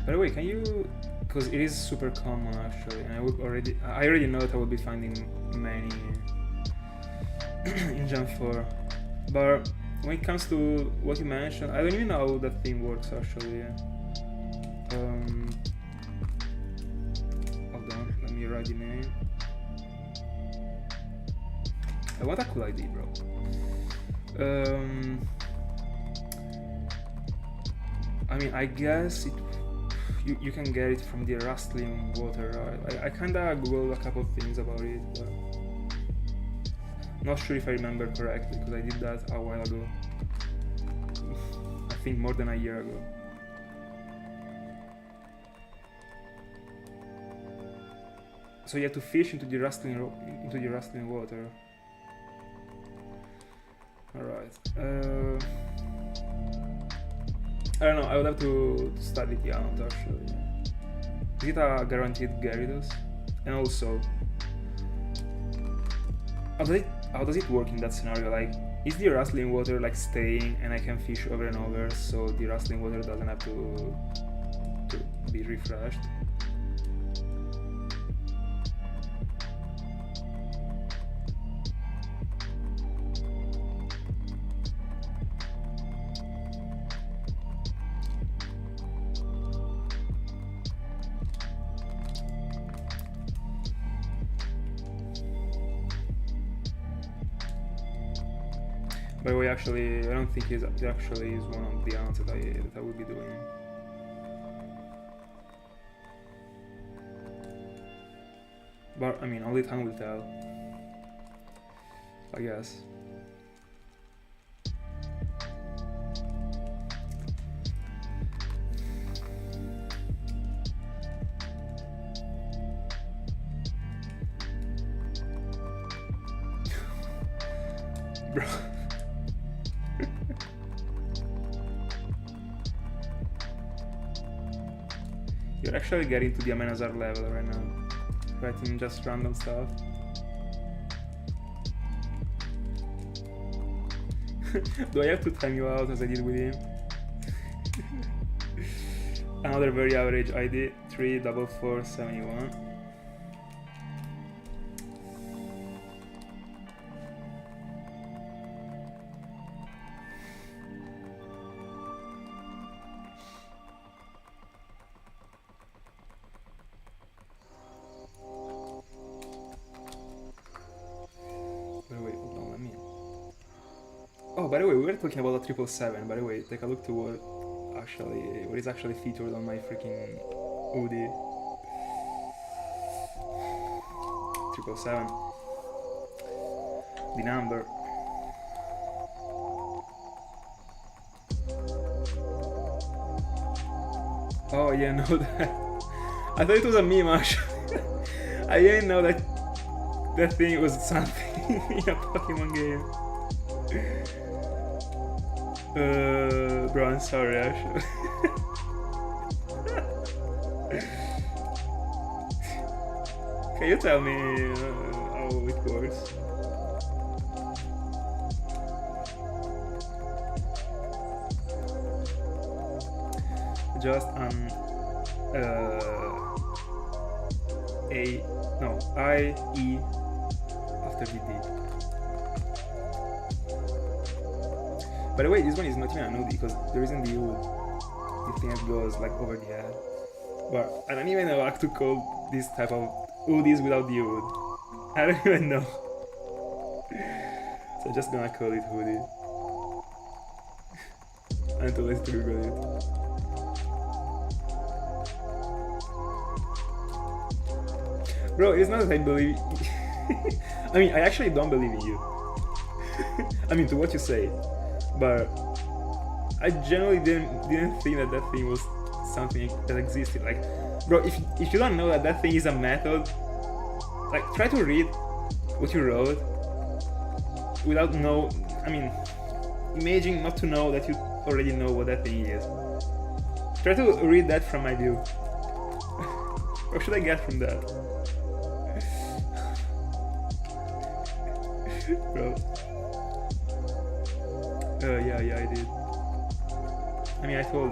By the way, can you, because it is super common actually, and I already know that I will be finding many in Gen 4, but when it comes to what you mentioned, I don't even know how that thing works actually. Hold on, let me write the name. What a cool idea, bro. I mean, I guess you can get it from the rustling water, right? I kinda googled a couple of things about it, but not sure if I remember correctly, because I did that a while ago. I think more than a year ago. So you have to fish into the rustling water. Alright. I don't know, I would have to study the amount actually. Is it a guaranteed Gyarados? And also, how does it work in that scenario? Like, is the rustling water like staying and I can fish over and over, so the rustling water doesn't have to be refreshed? By the way, actually, I don't think it actually is one of the answers that I will be doing. But I mean, only time will tell, I guess. Bro. You're actually getting to the Amenazar level right now, writing just random stuff. Do I have to time you out as I did with him? Another very average ID, 34471. Wait, hold on, let me... Oh, by the way, we were talking about the 777. By the way, take a look to what is actually featured on my freaking hoodie. 777. The number. Oh yeah, no, that. I thought it was a meme actually. I didn't know that that thing was something in a Pokemon game. Bro, I'm sorry actually. Can you tell me how it works? Just an I-E after the D. By the way, this one is not even a nude because there isn't the wood. The thing that goes like over the head. But I don't even know how to call this type of hoodies without the wood. I don't even know. So I'm just gonna call it hoodie. Until I Google it. Bro, it's not that I believe... I mean, I actually don't believe in you. I mean, to what you say. But I generally didn't think that that thing was something that existed. Like, bro, if you don't know that that thing is a method, like, try to read what you wrote without imagine not to know that you already know what that thing is. Try to read that from my view. What should I get from that? Bro. Yeah, I did. I mean, I told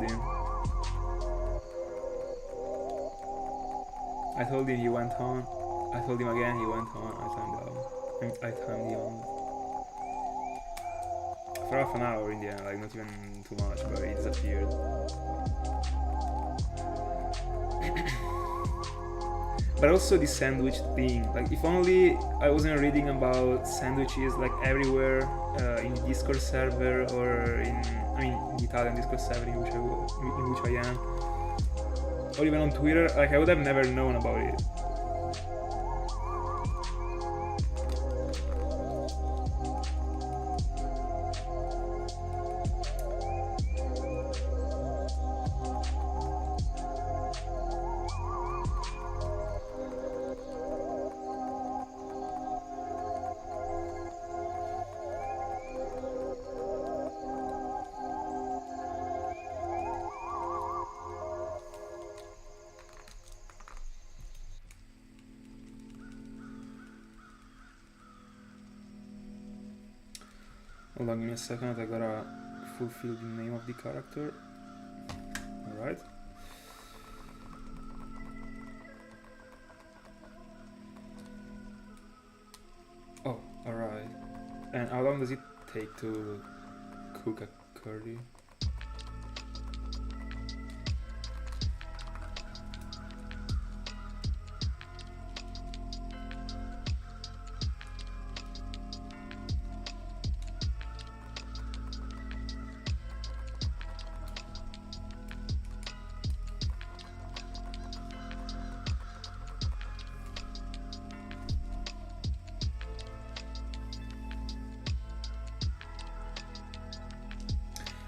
him, he went on. I told him again, he went on. I timed him on. For half an hour in the end, like not even too much, but he disappeared. But also the sandwich thing, like if only I wasn't reading about sandwiches like everywhere in the Discord server or in the Italian Discord server in which I am, or even on Twitter, like I would have never known about it. Hold on, give me a second, I gotta fulfill the name of the character. Alright. Oh, alright. And how long does it take to cook a curry?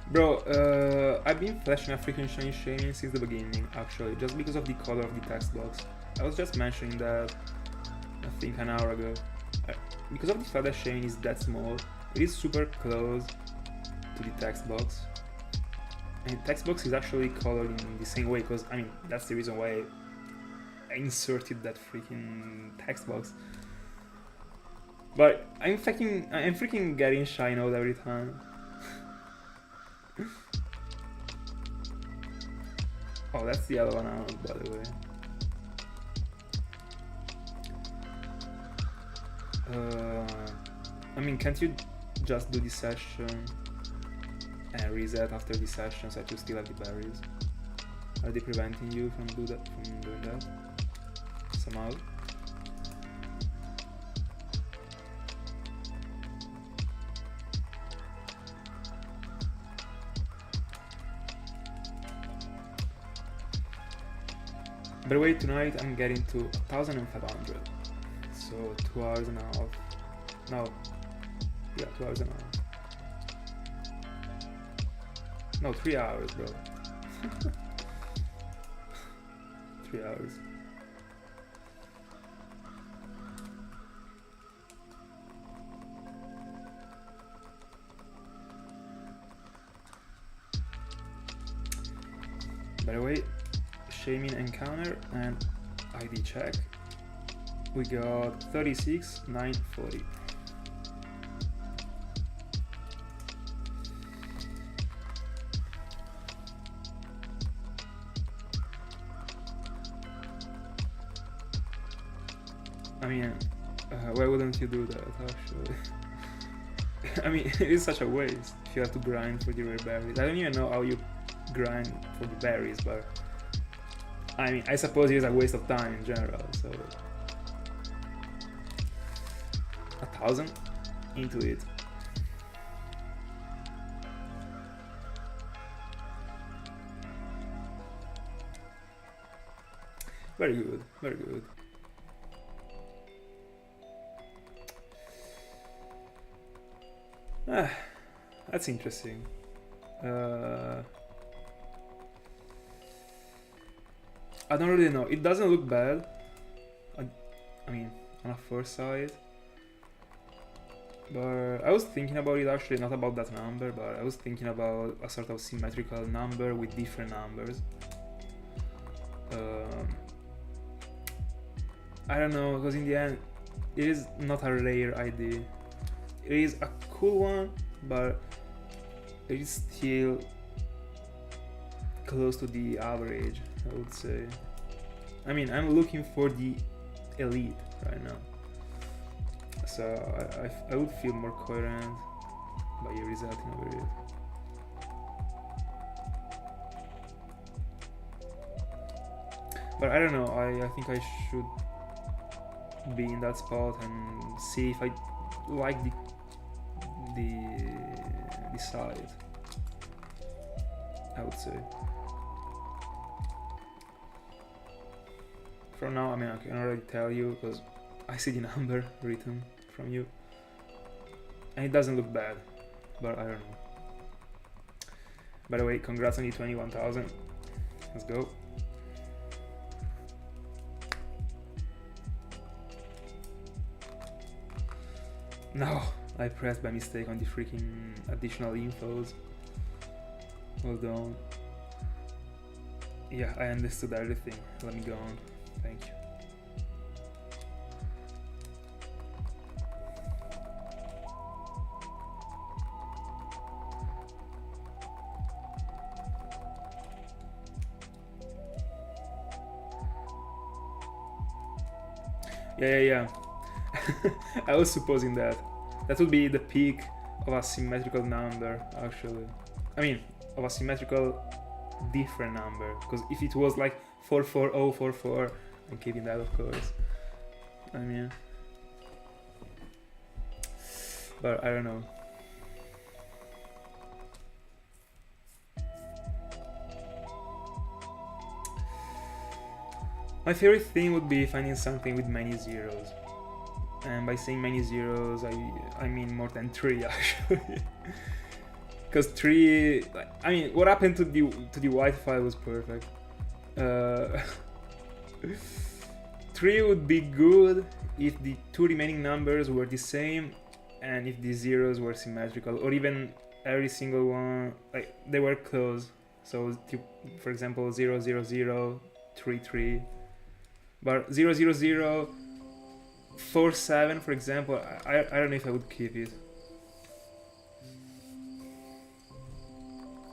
Bro, I've been flashing a freaking shiny Shaymin since the beginning, actually, just because of the color of the text box. I was just mentioning that, I think an hour ago. Because of the fact that Shaymin is that small, it is super close to the text box. And the text box is actually colored in the same way, because, I mean, that's the reason why I inserted that freaking text box. But I'm freaking getting shy out every time. Oh, that's the other one out, by the way. I mean, can't you just do this session and reset after this session so that you still have the berries? Are they preventing you from doing that somehow? By the way, tonight I'm getting to 1,500, so 2 hours and a half. No, yeah, 2 hours and a half. No, 3 hours, bro. 3 hours. By the way, Shaymin encounter and ID check. We got 36,940. I mean, why wouldn't you do that, actually? I mean, it is such a waste if you have to grind for the rare berries. I don't even know how you grind for the berries, but I mean, I suppose it is a waste of time in general, so 1,000 into it. Very good, very good. That's interesting. I don't really know. It doesn't look bad. I mean, on a first sight. But I was thinking about it actually, not about that number, but I was thinking about a sort of symmetrical number with different numbers. I don't know, because in the end, it is not a rare ID. It is a cool one, but it is still close to the average, I would say. I mean, I'm looking for the elite right now, so I would feel more coherent by resetting over it. But I don't know, I think I should be in that spot and see if I like the side, I would say. For now, I mean, I can already tell you because I see the number written from you and it doesn't look bad, but I don't know. By the way, congrats on the 21,000. Let's go. No, I pressed by mistake on the freaking additional infos. Hold on. Yeah, I understood everything. Let me go on. Thank you. Yeah. I was supposing that would be the peak of a symmetrical number, actually. I mean, of a symmetrical different number, because if it was like 44044, I'm keeping that, of course. I mean, but I don't know. My favorite thing would be finding something with many zeros. And by saying many zeros, I mean more than 3 actually. Because 3, I mean, what happened to the white file was perfect. 3 would be good if the 2 remaining numbers were the same and if the zeros were symmetrical, or even every single one, like they were close. So for example 0, 0, 0, 3, 3. But 0, 0, 0, 4, 7, for example, I don't know if I would keep it.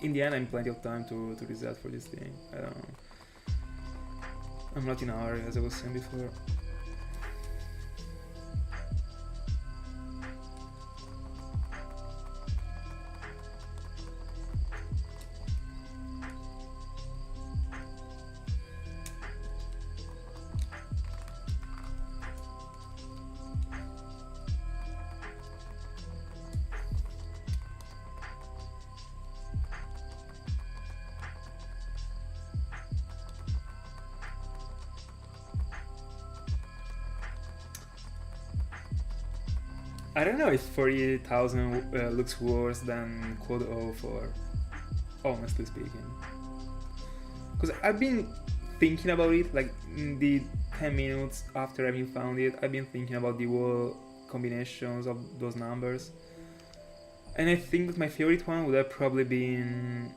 In the end, I have plenty of time to reset for this thing. I don't know. I'm not in a hurry, as I was saying before. I don't know if 40,000 looks worse than Quad O4, honestly speaking. Because I've been thinking about it, like in the 10 minutes after having found it, I've been thinking about the whole combinations of those numbers. And I think that my favorite one would have probably been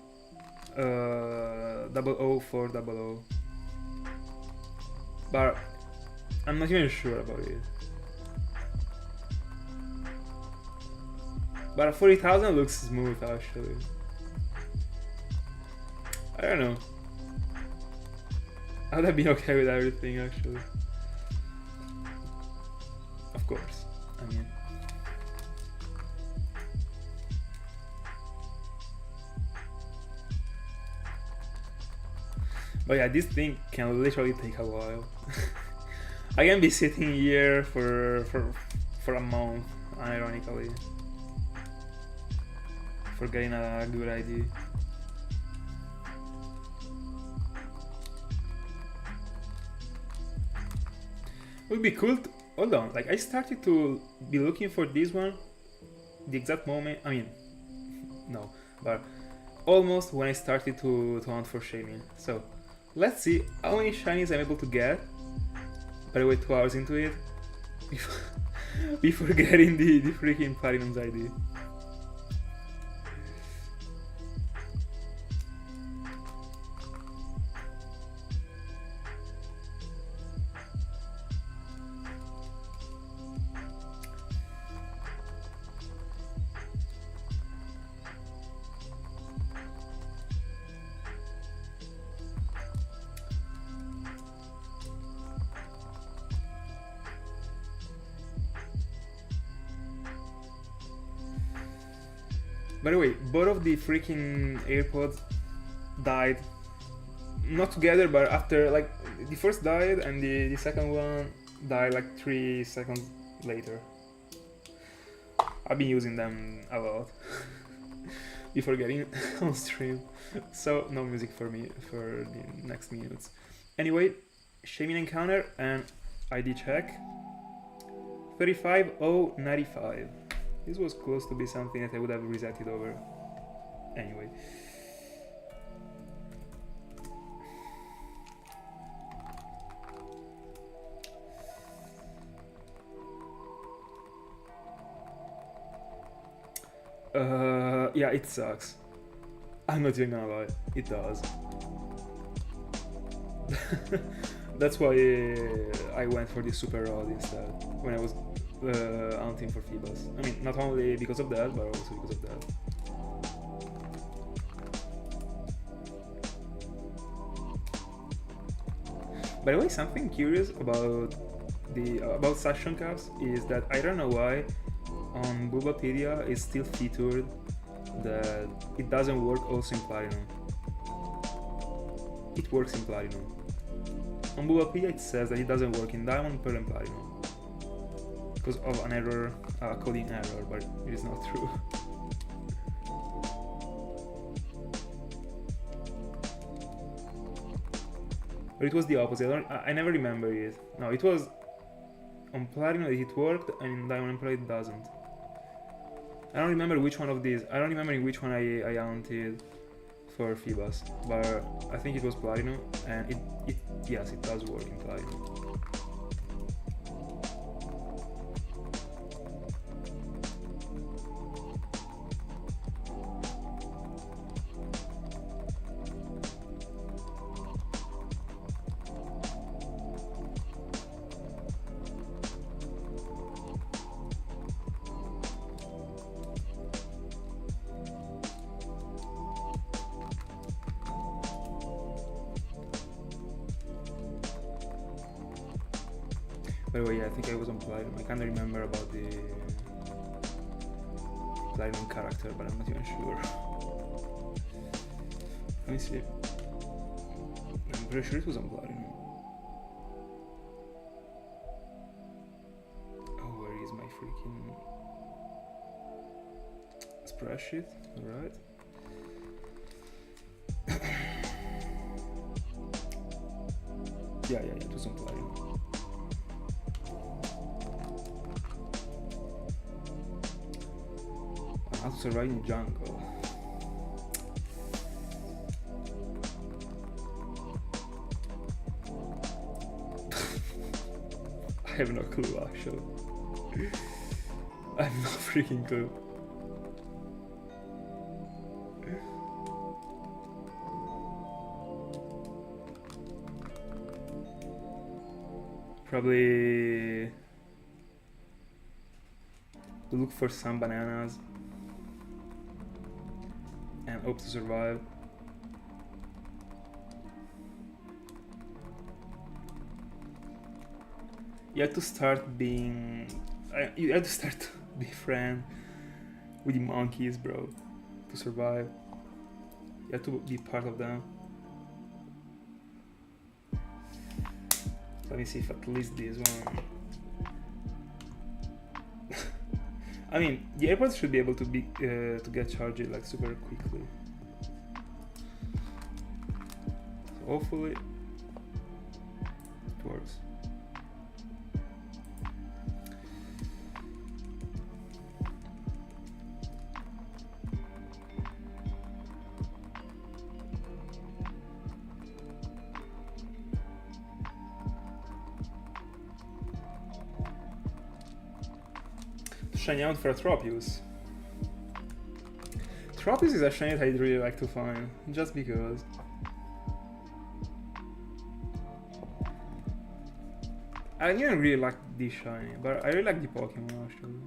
00400. But I'm not even sure about it. But 40,000 looks smooth actually. I don't know. I would have been okay with everything actually. Of course. I mean. But yeah, this thing can literally take a while. I can be sitting here for a month, ironically. For getting a good idea. It would be cool to, hold on, like I started to be looking for this one the exact moment, I mean, no, but almost when I started to hunt for Shaymin. So, let's see how many shinies I'm able to get. By the way, 2 hours into it, before getting the freaking Platinum's ID. By the way, both of the freaking AirPods died. Not together, but after, like, the first died and the second one died like 3 seconds later. I've been using them a lot before getting on stream. So, no music for me for the next minutes. Anyway, Shaymin encounter and ID check. 35095. This was close to be something that I would have resetted over. Anyway. Yeah, it sucks. I'm not even gonna lie, it does. That's why I went for the super rod instead when I was hunting for Phoebus. I mean, not only because of that, but also because of that. By the way, something curious about about suction cups is that I don't know why on Bulbapedia it's still featured that it doesn't work also in Platinum. It works in Platinum. On Bulbapedia it says that it doesn't work in Diamond, Pearl and Platinum because of an error, coding error, but it is not true. But it was the opposite. I never remember it. No, it was on Platinum it worked and in Diamond and Pearl it doesn't. I don't remember which one of these. I don't remember in which one I hunted for Phoebus, but I think it was Platinum, and yes, it does work in Platinum. By the way, yeah, I think I was on Platinum. I can't remember about the Platinum character, but I'm not even sure. Let me see. I'm pretty sure it was on Platinum. Oh, where is my freaking spreadsheet? Alright. Yeah, it was on Platinum. How to survive in jungle. I have no clue actually. I have no freaking clue. Probably look for some bananas and hope to survive. You have to start being... you have to start to be friend with the monkeys, bro, to survive. You have to be part of them. Let me see if at least this one... I mean, the airports should be able to be to get charged like super quickly. So hopefully it works. Shiny out for a Tropius. Tropius is a shiny that I'd really like to find, just because. I didn't really like this shiny, but I really like the Pokemon actually.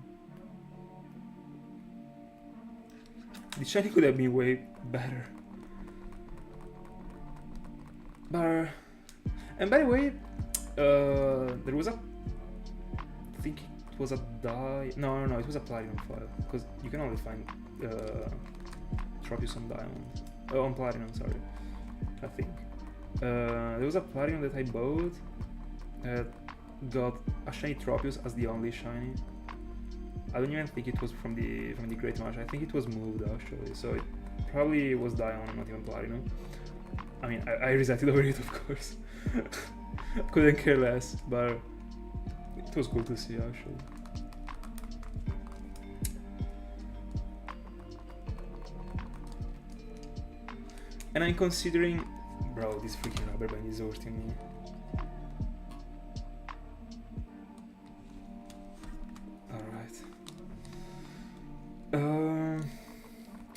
The shiny could have been way better. But... and by the way, there was a... I think it was a die... No, it was a Platinum file, because you can only find Tropius on Diamond. On Platinum, sorry. I think. There was a Platinum that I bought, got a shiny Tropius as the only shiny. I don't even think it was from the Great Marsh. I think it was moved actually, so it probably was Diamond, not even Platinum. I mean, I resetted over it, of course. Couldn't care less, but it was cool to see actually. And I'm considering... Bro, this freaking rubber band is hurting me. Alright.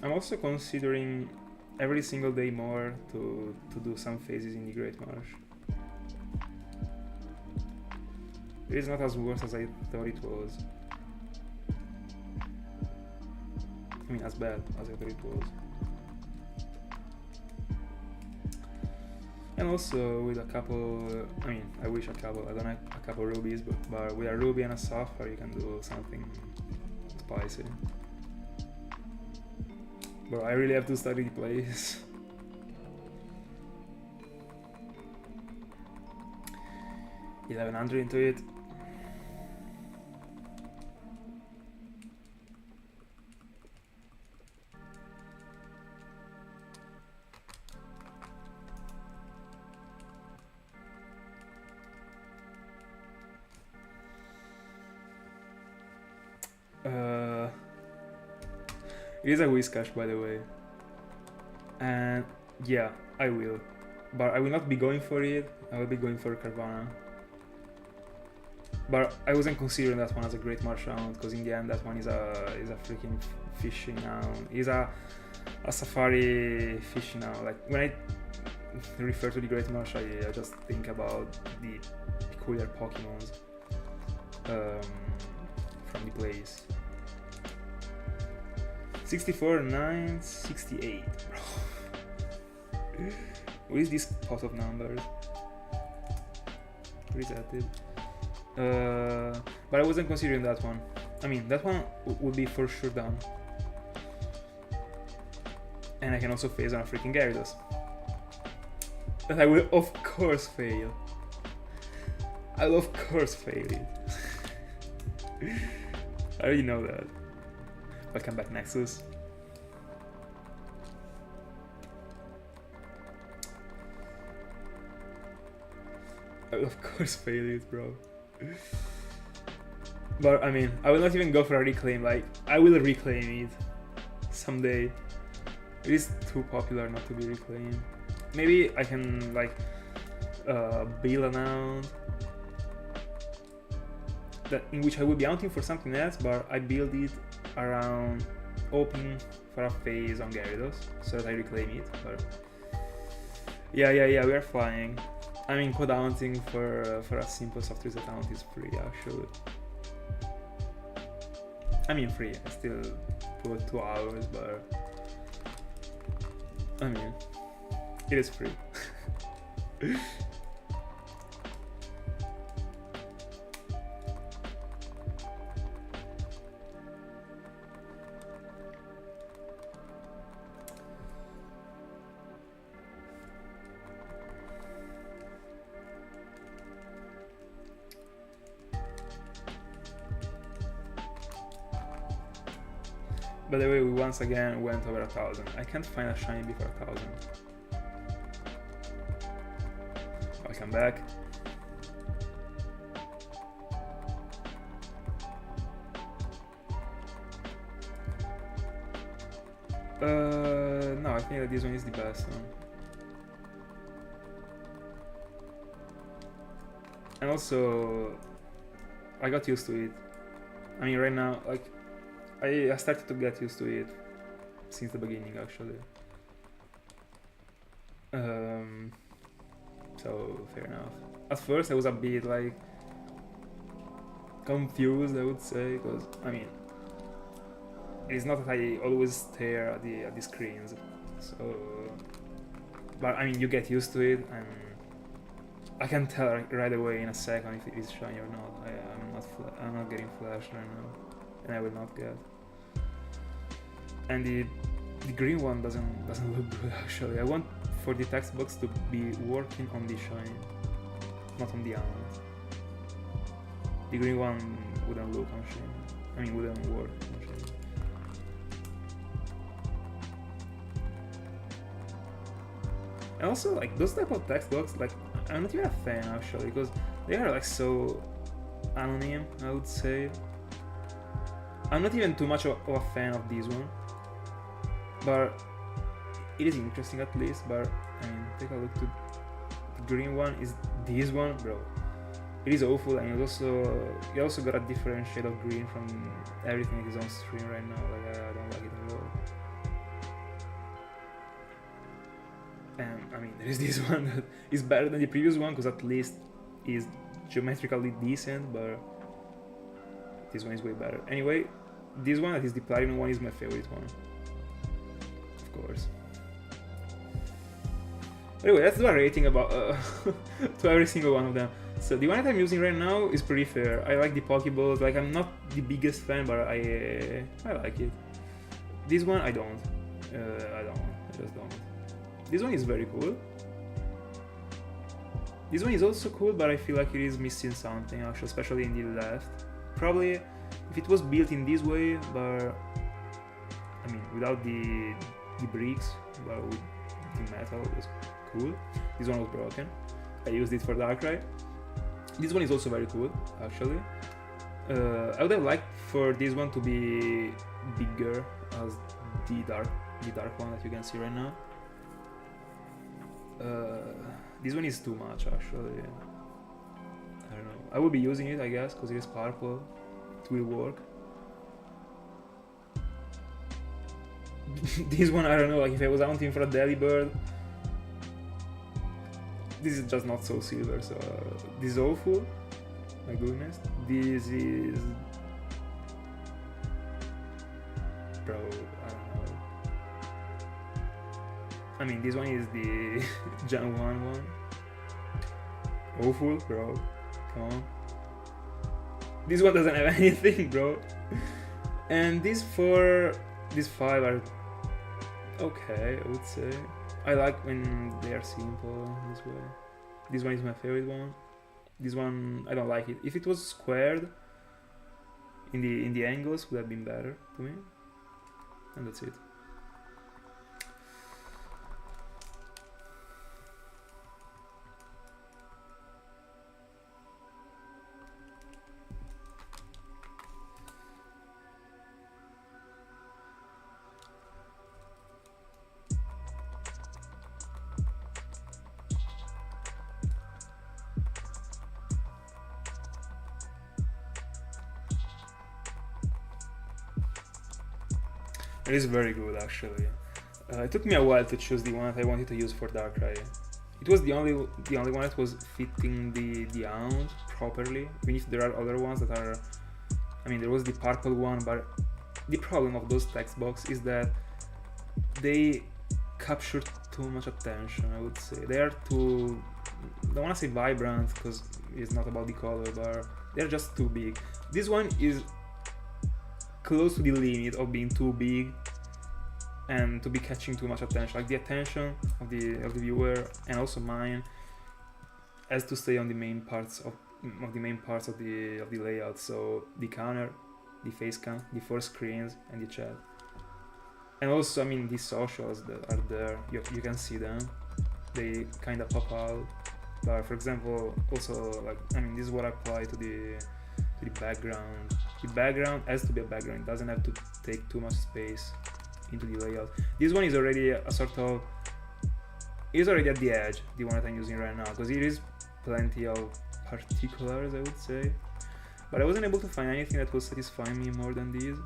I'm also considering every single day more to do some phases in the Great Marsh. It is not as worse as I thought it was. I mean, as bad as I thought it was. And also with a couple, I mean, I wish a couple, I don't have a couple rubies, but with a ruby and a sapphire you can do something spicy. Bro, I really have to study the place. $1100 into it. It is a Whiscash, by the way, and yeah, I will, but I will not be going for it. I will be going for Carvana, but I wasn't considering that one as a Great Marsh round, because in the end that one is a freaking fishing round. Is a safari fishing round. Like when I refer to the Great Marsh, I just think about the peculiar Pokemons from the place. 64, 9, 68, bro. What is this pot of numbers? Reset it. But I wasn't considering that one. I mean, that one would be for sure done. And I can also phase on a freaking Gyarados. But I will of course fail. I will of course fail it. I already know that. Welcome back, Nexus. I will of course fail it, bro. But I mean, I will not even go for a reclaim. Like, I will reclaim it someday. It is too popular not to be reclaimed. Maybe I can like build an out that in which I will be hunting for something else, but I build it around hoping for a phase on Gyarados so that I reclaim it. But yeah, we are flying. I mean, code hunting for a simple soft reset account is free actually. I mean free, I still put 2 hours, but I mean, it is free. By the way, we once again went over 1,000. I can't find a shiny before 1,000. Welcome back. No, I think that this one is the best one. And also, I got used to it. I mean, right now, like, I started to get used to it since the beginning, actually. So, fair enough. At first, I was a bit, like, confused, I would say, because, I mean, it's not that I always stare at the screens, so... But, I mean, you get used to it, and I can tell right away in a second if it is shiny or not. I'm not getting flash right now, and I will not get. And the green one doesn't look good actually. I want for the text box to be working on the shine, not on the amount. The green one wouldn't look on shine. I mean, wouldn't work on shine. And also, like, those type of text box, like, I'm not even a fan actually, because they are like so anonym, I would say. I'm not even too much of a fan of this one, but it is interesting at least. But I mean, take a look to the green one. Is this one, bro? It is awful, and you also got a different shade of green from everything that is on stream right now. Like, I don't like it at all. And I mean, there is this one that is better than the previous one because at least is geometrically decent, but this one is way better. Anyway, this one, that is the Platinum one, is my favorite one. Of course. Anyway, let's do a rating about to every single one of them. So the one that I'm using right now is pretty fair. I like the Pokeballs. Like, I'm not the biggest fan, but I like it. This one I don't. I just don't. This one is very cool. This one is also cool, but I feel like it is missing something actually, especially in the left. Probably if it was built in this way, but I mean without the bricks, but with the metal, it was cool. This one was broken. I used it for Darkrai. This one is also very cool actually. I would have liked for this one to be bigger as the dark one that you can see right now. This one is too much actually. I don't know. I will be using it, I guess, because it is purple. It will work. This one, I don't know, like if I was hunting for a Delibird, this is just not so silver, so this is awful. My goodness. This is... Bro, I don't know. I mean, this one is the Gen 1 one. Awful, bro. Come on. This one doesn't have anything, bro. And these 5 are okay, I would say. I like when they are simple this way. This one is my favorite one. This one, I don't like it. If it was squared in the angles, would have been better to me. And that's it. It is very good, actually. It took me a while to choose the one that I wanted to use for Darkrai. It was the only one that was fitting the Hound properly, even if there are other ones that are... I mean, there was the purple one, but the problem of those text boxes is that they capture too much attention, I would say. They are too... I don't want to say vibrant, because it's not about the color, but they're just too big. This one is close to the limit of being too big and to be catching too much attention. Like the attention of the viewer and also mine has to stay on the main parts of the layout. So the counter, the face cam, the 4 screens, and the chat. And also, I mean, the socials that are there, you can see them. They kind of pop out. But for example, also, like, I mean, this is what I apply to the background. The background has to be a background. It doesn't have to take too much space into the layout. This one is already a sort of... It is already at the edge, the one that I'm using right now, because it is plenty of particulars, I would say. But I wasn't able to find anything that was satisfying me more than these.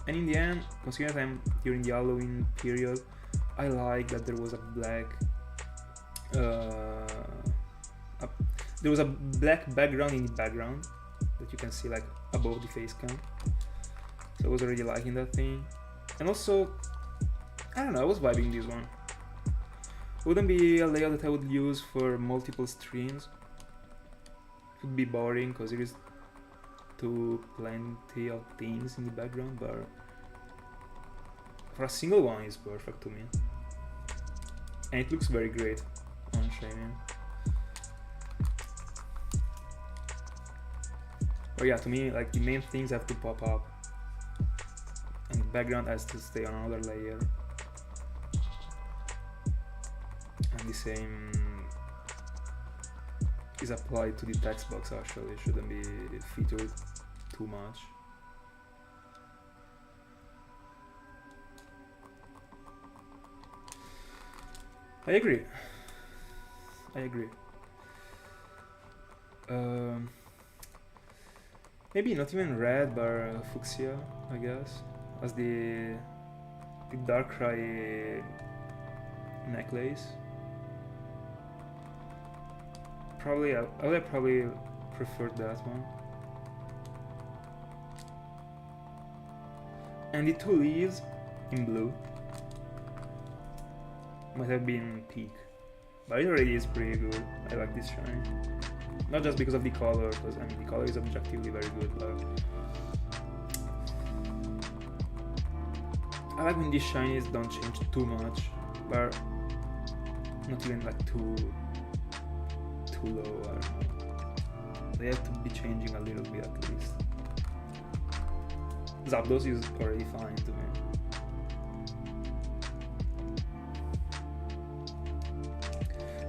And in the end, considering that I'm during the Halloween period, I like that there was a black... there was a black background in the background that you can see like above the face cam. So I was already liking that thing. And also, I don't know, I was vibing this one. It wouldn't be a layout that I would use for multiple streams. It would be boring because there is plenty of things in the background, but for a single one it's perfect to me. And it looks very great on Shaymin. But yeah, to me, like, the main things have to pop up and the background has to stay on another layer. And the same is applied to the text box actually. It shouldn't be featured too much. I agree. Maybe not even red, but fuchsia, I guess, as the Darkrai necklace. Probably, I would probably prefer that one. And the 2 leaves in blue might have been peak, but it already is pretty good. I like this shine. Not just because of the color, because I mean the color is objectively very good, but I like when these shinies don't change too much, but not even like too low. Or they have to be changing a little bit at least. Zapdos is already fine to me.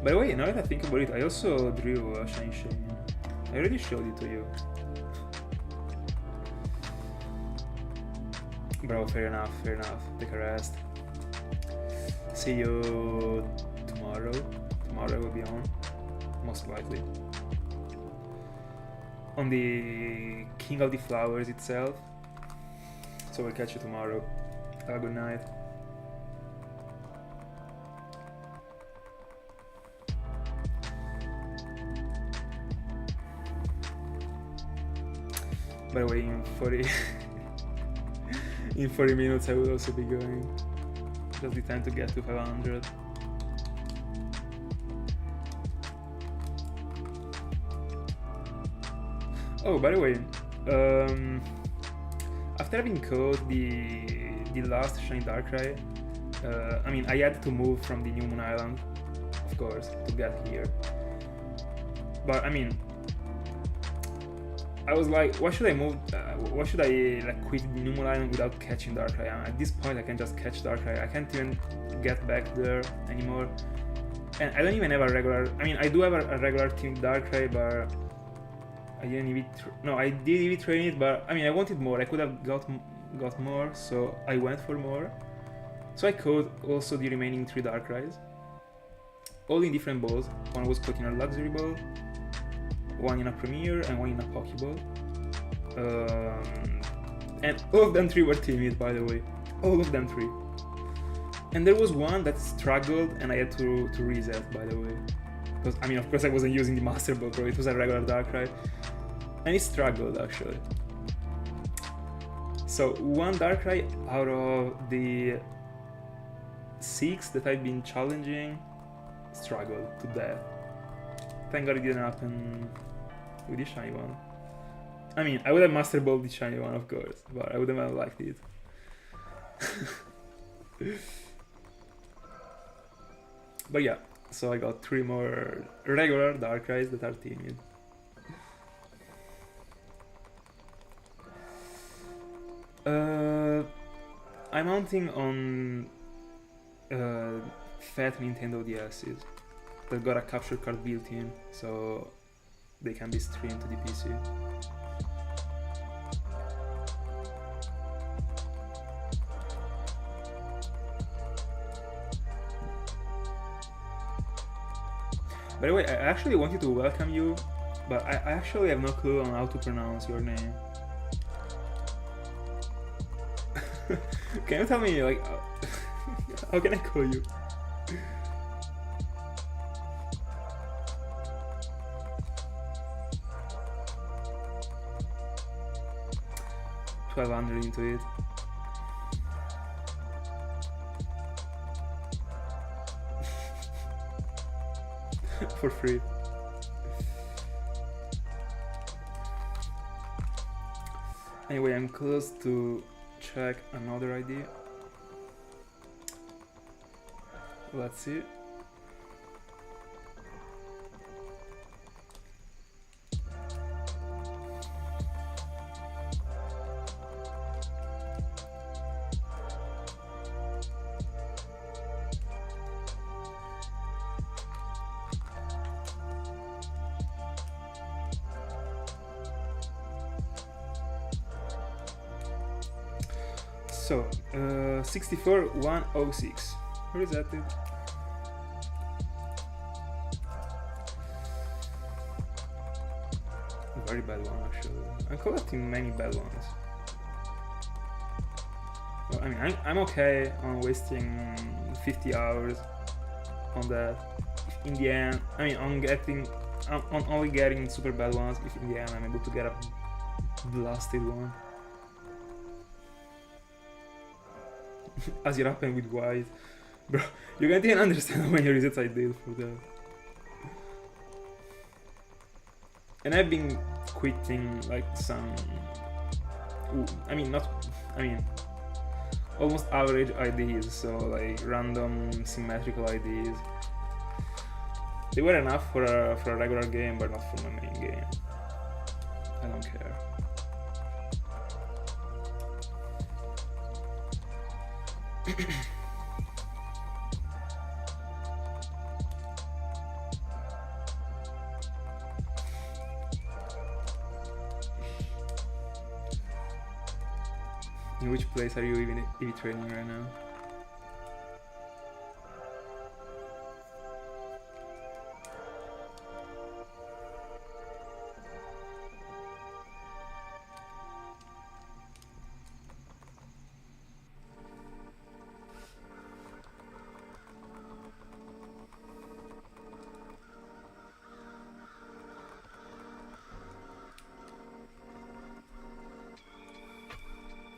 By the way, now that I think about it, I also drew a shiny Shaymin. I already showed it to you. Bro, fair enough. Take a rest. See you tomorrow. Tomorrow I will be on, most likely. On the King of the Flowers itself. So we'll catch you tomorrow. Have a good night. By the way, in 40 minutes I will also be going. Just the time to get to 500. Oh, by the way, after having caught the last shiny Darkrai, I mean, I had to move from the New Moon Island, of course, to get here. But I mean, I was like, why should I move? Why should I like quit the New Moon Island without catching Darkrai? At this point, I can just catch Darkrai. I can't even get back there anymore. And I don't even have a regular. I mean, I do have a regular team Darkrai, but I didn't EV. No, I did EV train it, but I mean, I wanted more. I could have got more, so I went for more. So I caught also the remaining 3 Darkrai's, all in different balls. One was caught in a luxury ball, one in a premier, and one in a Pokeball. And all of them 3 were timid, by the way. All of them 3. And there was one that struggled, and I had to reset, by the way. Because, I mean, of course I wasn't using the Master Ball, bro. It was a regular Darkrai. And it struggled, actually. So, one Darkrai out of the 6 that I've been challenging struggled to death. Thank God it didn't happen with the shiny one. I mean, I would have Master Ball the shiny one, of course, but I wouldn't have liked it. But yeah, so I got 3 more regular Darkrai's that are timid. I'm mounting on fat Nintendo DS's that got a capture card built in, so they can be streamed to the PC. By the way, I actually wanted to welcome you, but I actually have no clue on how to pronounce your name. Can you tell me, like, how can I call you? $1,200 into it. For free. Anyway, I'm close to check another ID. Let's see. So, 64106. Where is that? Very bad one, actually. I'm collecting many bad ones. Well, I mean, I'm okay on wasting 50 hours on that. If in the end, I mean, on only getting super bad ones. If in the end I'm able to get a blasted one. As it happened with white. Bro, you can't even understand how many resets I did for that. And I've been quitting like some... almost average IDs, so like random symmetrical IDs. They were enough for a regular game, but not for my main game. I don't care. In which place are you even EV training right now?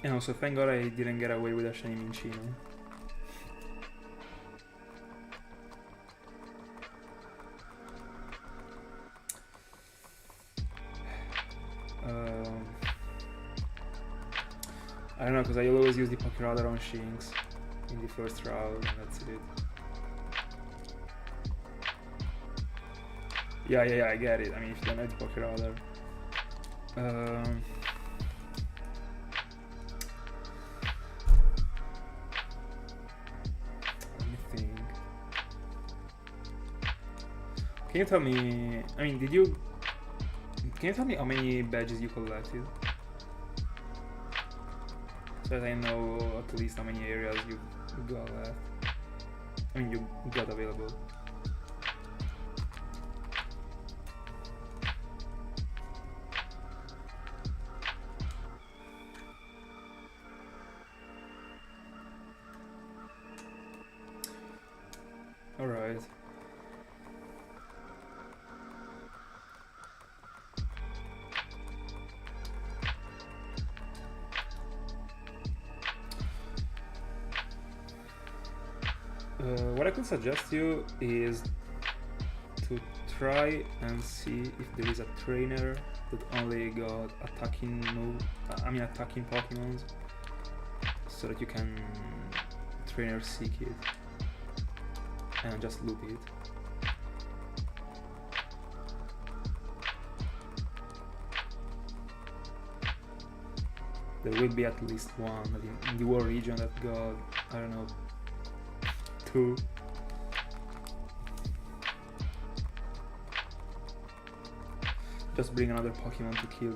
And also, thank God I didn't get away with a Shaymin Chino. I don't know, because I always use the Pokéradar on Shinx in the first round, and that's it. Yeah, I get it. I mean, if you don't have the Pokéradar. Let me think. Can you tell me, I mean, can you tell me how many badges you collected? So that I know at least how many areas you got left. I mean, you got available. Alright. What I could suggest you is to try and see if there is a trainer that only got attacking attacking Pokemons, so that you can trainer seek it and just loop it. There will be at least one in the world region that got, I don't know, 2. Just bring another Pokemon to kill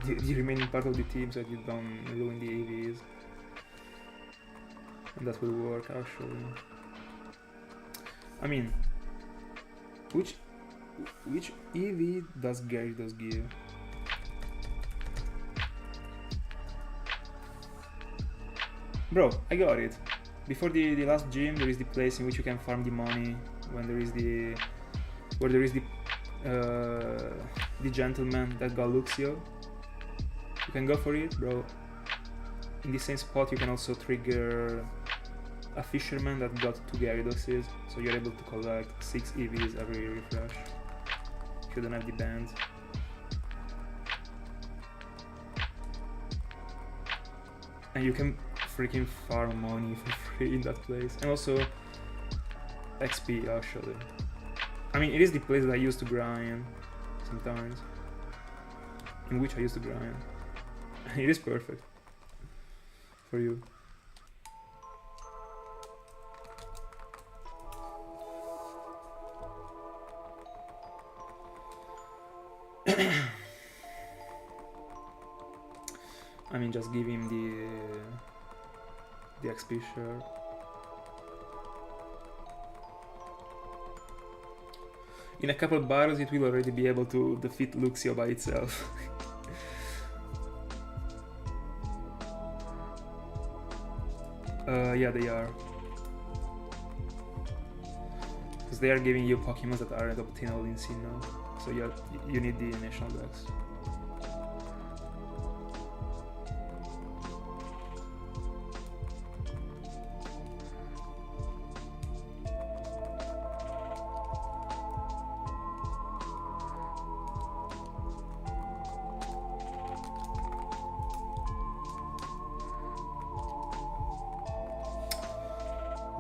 the remaining part of the team so that you don't ruin the AVs. And that will work actually. I mean, which EV does Gyarados give? Bro, I got it. Before the last gym, there is the place in which you can farm the money. When there is the gentleman that got Luxio. You can go for it, bro. In the same spot, you can also trigger a fisherman that got 2 Gyarados, so you're able to collect 6 EVs every refresh if you don't have the band. And you can freaking farm money for free in that place, and also XP actually. I mean, it is the place that I used to grind sometimes, in which I used to grind. It is perfect for you. I mean, just give him the XP share. In a couple battles, it will already be able to defeat Luxio by itself. Yeah, they are. Because they are giving you Pokemon that aren't obtainable in Sinnoh, so you need the national dex.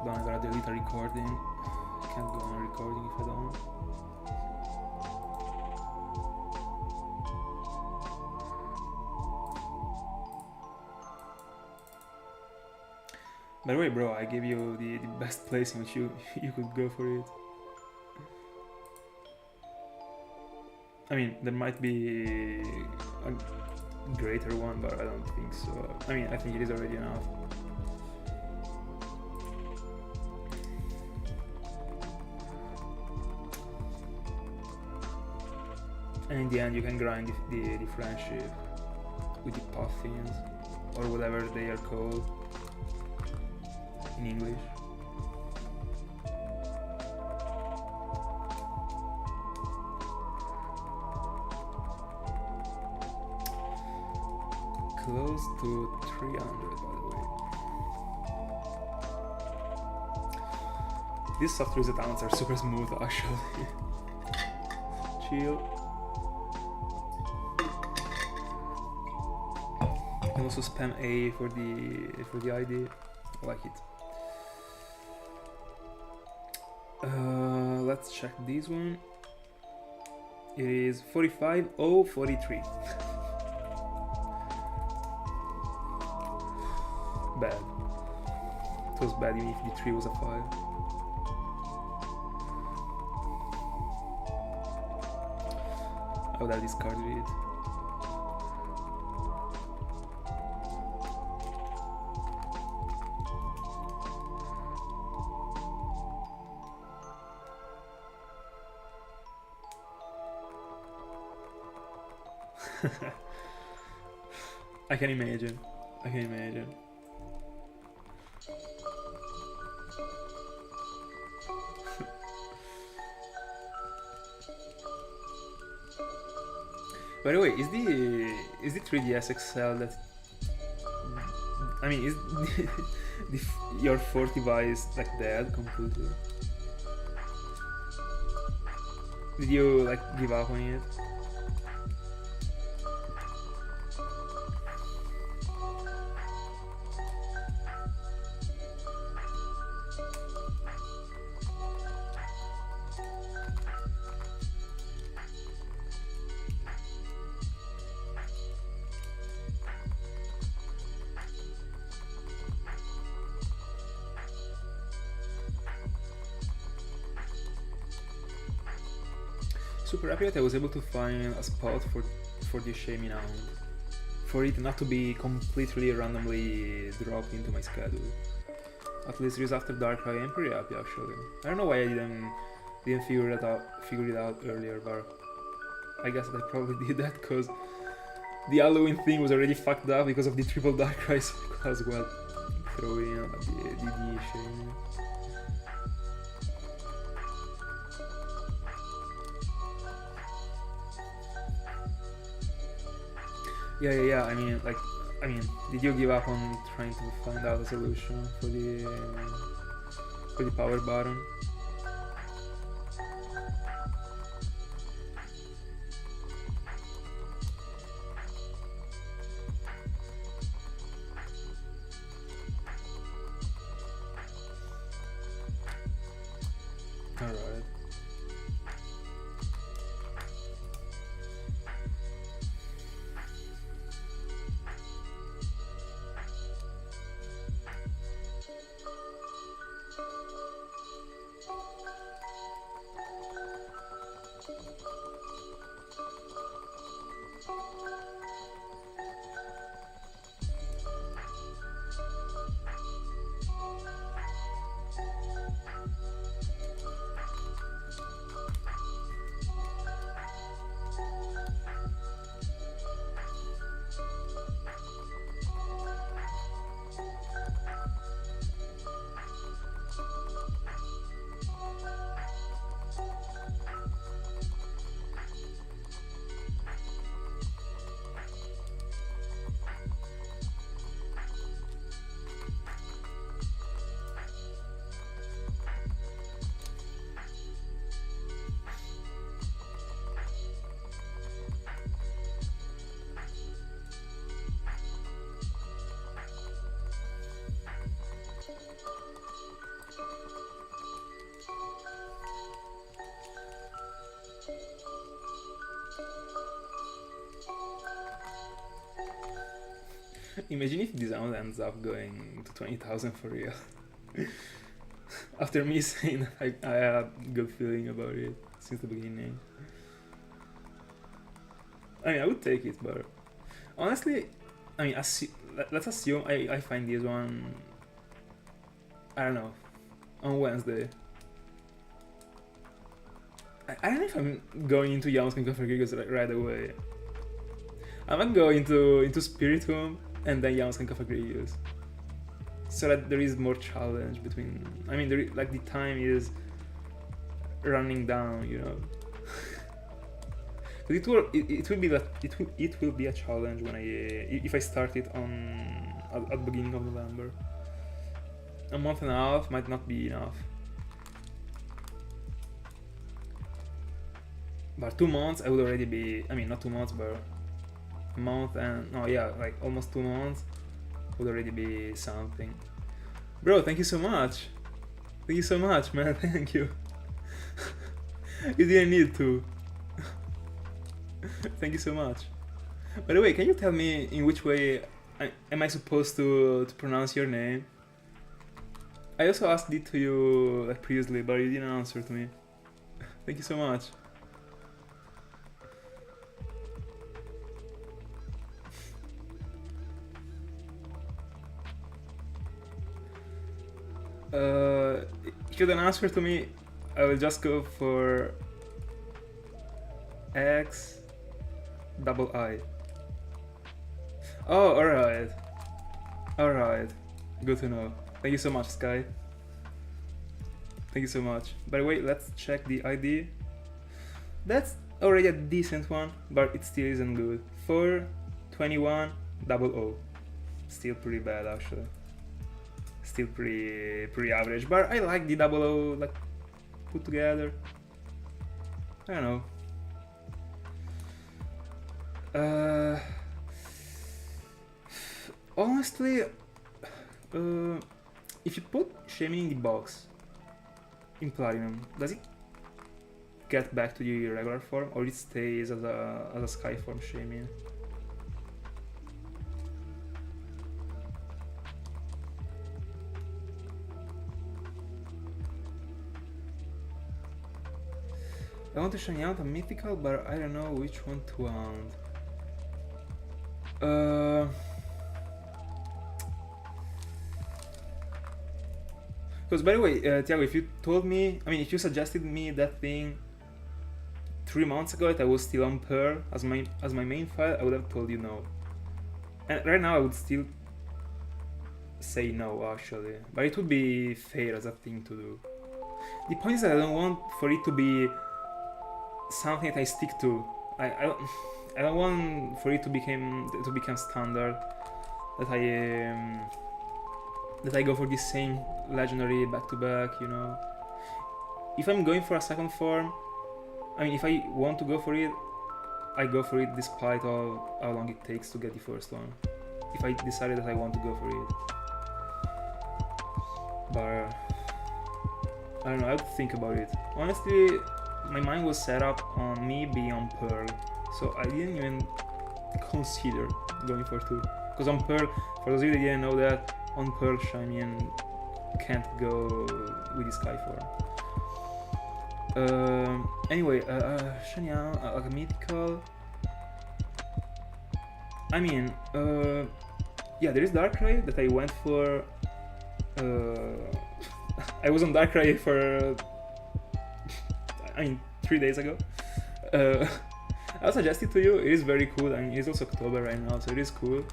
I gotta delete a recording. Can't go on recording if I don't. By the way, bro, I gave you the best place in which you could go for it. I mean, there might be a greater one, but I don't think so. I mean, I think it is already enough. And in the end, you can grind the friendship with the puffins, or whatever they are called in English. Close to 300, by the way. These soft reset downs are super smooth, actually. Chill. You can also spam A for the ID. I like it. Let's check this one. It is 45043. Bad. It was bad even if the 3 was a 5. I would have discarded it. I can imagine. I can imagine. By the way, is the 3DS XL that? I mean, is your 4 device like dead completely? Did you like give up on it? Super happy that I was able to find a spot for the Shaymin out. For it not to be completely randomly dropped into my schedule. At least it is after Darkrai. I'm pretty happy actually. I don't know why I didn't figure it out earlier, but I guess I probably did that because the Halloween thing was already fucked up because of the triple Darkrai, so I was well throwing in the Shaymin. Yeah. I mean, did you give up on trying to find out a solution for the power button? All right. Imagine if this round ends up going to 20,000 for real. After me saying I had a good feeling about it since the beginning. I mean, I would take it, but honestly, I mean, let's assume I find this one, I don't know, on Wednesday. I don't know if I'm going into Yamskin Configurations right away. I might go into Spiritomb and then Yamskin Configurations, so that there is more challenge between. I mean, like the time is running down, you know. But it will be a challenge when if I start it at the beginning of November. A month and a half might not be enough. But 2 months I would already be, I mean not 2 months, but a month and no, yeah, like almost 2 months would already be something. Bro, thank you so much. Thank you so much, man. Thank you. You didn't need to. Thank you so much. By the way, can you tell me in which way am I supposed to pronounce your name? I also asked it to you like previously, but you didn't answer to me. Thank you so much. If you don't answer to me, I will just go for X double I. Oh, alright. Alright. Good to know. Thank you so much, Sky. Thank you so much. By the way, let's check the ID. That's already a decent one, but it still isn't good. 42100. Still pretty bad, actually. Still pretty average, but I like the 00 like put together. I don't know. Honestly, if you put Shaymin in the box in Platinum, does it get back to the regular form, or it stays as a Sky form Shaymin? I want to shiny out a mythical, but I don't know which one to want. Because by the way, Thiago, if you told me, I mean, if you suggested me that thing 3 months ago that I was still on Pearl as my main file, I would have told you no. And right now I would still say no, actually. But it would be fair as a thing to do. The point is that I don't want for it to be something that I stick to. I don't want for it to become standard that I go for the same legendary back to back, you know. If I'm going for a second form, I mean, if I want to go for it, I go for it despite of how long it takes to get the first one. If I decided that I want to go for it. But I don't know, I have to think about it. Honestly, my mind was set up on me being on Pearl, so I didn't even consider going for 2. Because on Pearl, for those of you that didn't know that, on Pearl Shaymin can't go with the Sky form. Anyway, Shanya, like a mythical. I mean, yeah, there is Darkrai that I went for. I was on Darkrai for, I mean, 3 days ago. I'll suggest it to you. It is very cool, and it's also October right now, so it is cool.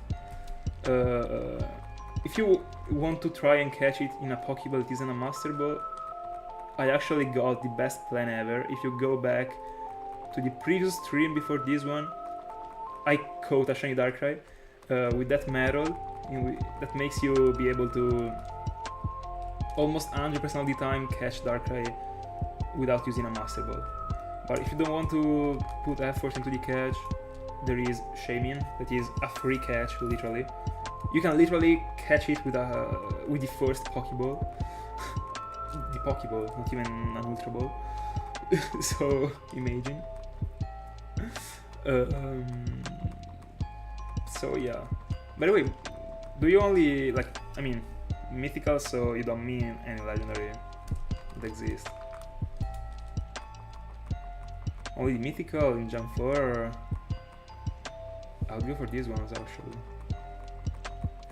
If you want to try and catch it in a Pokeball that isn't a Master Ball, I actually got the best plan ever. If you go back to the previous stream before this one, I caught a shiny Darkrai with that medal that makes you be able to almost 100% of the time catch Darkrai without using a Master Ball. But if you don't want to put effort into the catch, there is Shaymin, that is a free catch, literally. You can literally catch it with the first Pokeball. The Pokeball, not even an Ultra Ball. So, imagine. So yeah. By the way, do you only, like, I mean, mythical, so you don't mean any legendary that exists? Only mythical in Jump 4, or I would go for these ones actually.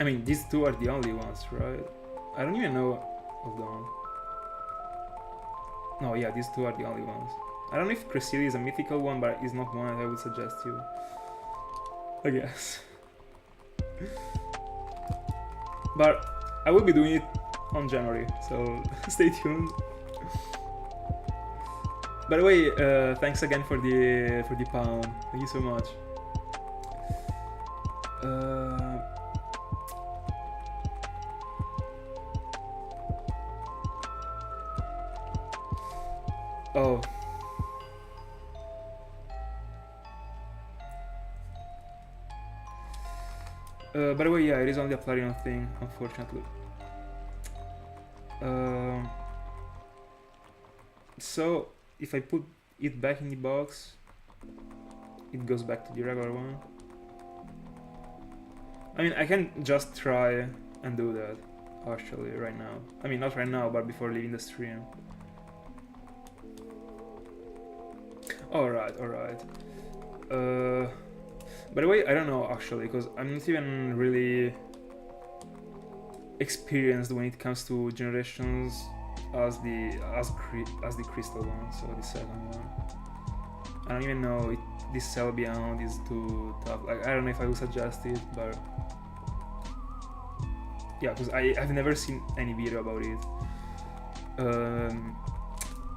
I mean, these two are the only ones, right? I don't even know of them. No, yeah, these two are the only ones. I don't know if Cresselia is a mythical one, but it's not one I would suggest you, I guess. But I will be doing it on January, so stay tuned. By the way, thanks again for the pound. Thank you so much. Oh. By the way, yeah, it is only a Platinum thing, unfortunately. So, if I put it back in the box, it goes back to the regular one. I mean, I can just try and do that, actually, right now. I mean, not right now, but before leaving the stream. Alright. By the way, I don't know, actually, because I'm not even really experienced when it comes to generations as the crystal one, so the second one. I don't even know if this cell beyond is too tough. Like, I don't know if I would suggest it, but yeah, because I've never seen any video about it.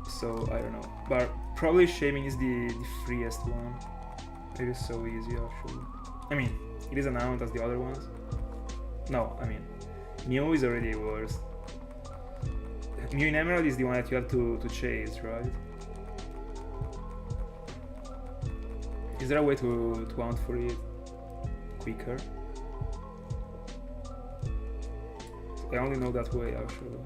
So I don't know, but probably Shaymin is the freest one. It is so easy, actually. I mean, it is announced as the other ones. No, I mean, Mew is already worse. Mew in Emerald is the one that you have to chase, right? Is there a way to hunt for it quicker? I only know that way, actually.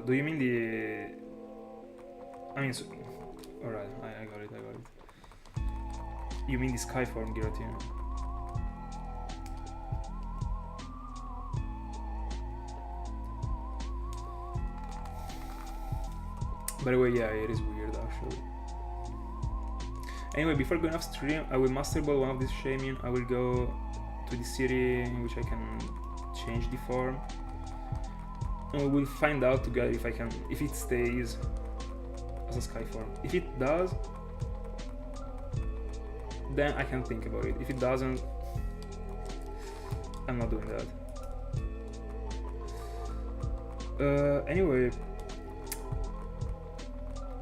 Do you mean the... I mean, so... Alright, I got it. You mean the Skyform Giratina? By the way, yeah, it is weird, actually. Anyway, before going off stream, I will Master Ball one of these Shaymin. I will go to the city in which I can change the form. And we will find out together if it stays as a Sky form. If it does, then I can think about it. If it doesn't, I'm not doing that. Anyway,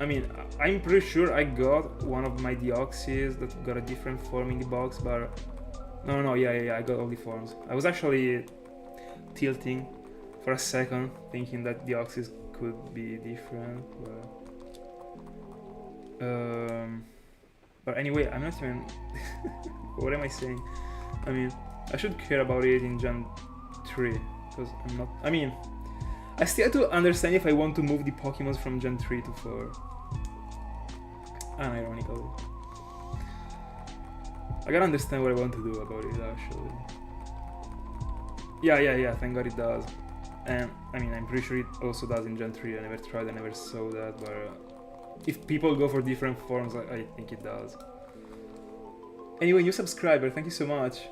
I mean, I'm pretty sure I got one of my Deoxys that got a different form in the box, but no, yeah, I got all the forms. I was actually tilting for a second, thinking that Deoxys could be different, but anyway, I'm not even... What am I saying? I mean, I should care about it in Gen 3, because I'm not... I mean, I still have to understand if I want to move the Pokemon from Gen 3 to 4. Unironically. I gotta understand what I want to do about it, actually. Yeah, thank God it does. And, I mean, I'm pretty sure it also does in Gen 3. I never tried, I never saw that, but if people go for different forms, I think it does. Anyway, new subscriber, thank you so much.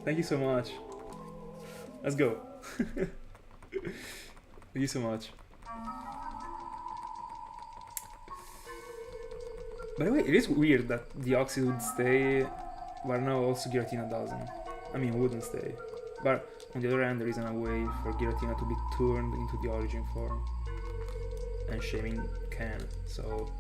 Thank you so much. Let's go. Thank you so much. By the way, it is weird that Deoxys would stay, but now also Giratina doesn't. I mean, wouldn't stay. But on the other hand, there isn't a way for Giratina to be turned into the origin form. And Shaymin can, so...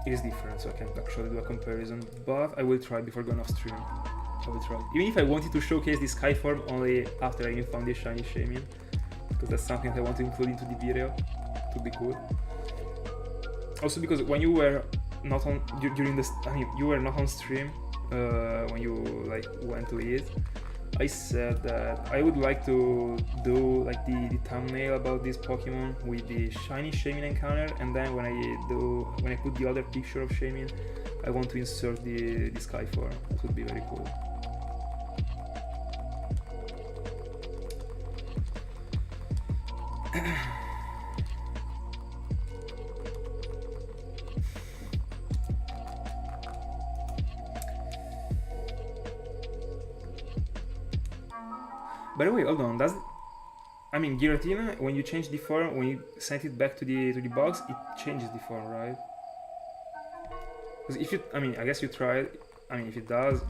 It is different, so I can't actually do a comparison. But I will try before going off stream. I will try. Even if I wanted to showcase the Sky form only after I found the shiny Shaymin. Because that's something that I want to include into the video. To be cool. Also because when you were not on... during this... I mean, you were not on stream. When you like went to it, I said that I would like to do like the thumbnail about this Pokemon with the shiny Shaymin encounter, and then when I put the other picture of Shaymin, I want to insert the Sky form. It would be very cool. By the way, hold on, I mean, Giratina, when you change the form, when you send it back to the box, it changes the form, right? Because if you, I mean, I guess you try it, I mean, if it does,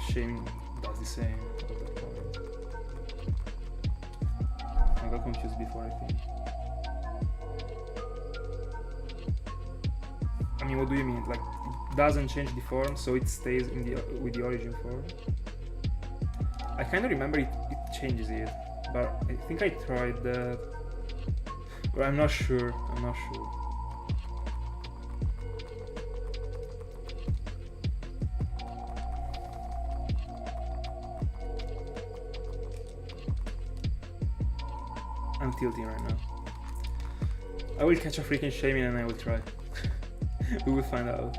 Shaymin does the same at that point. I got confused before, I think. I mean, what do you mean? Like, it doesn't change the form, so it stays in with the origin form? I kind of remember it changes it, but I think I tried that. But I'm not sure. I'm tilting right now. I will catch a freaking Shaymin and I will try. We will find out.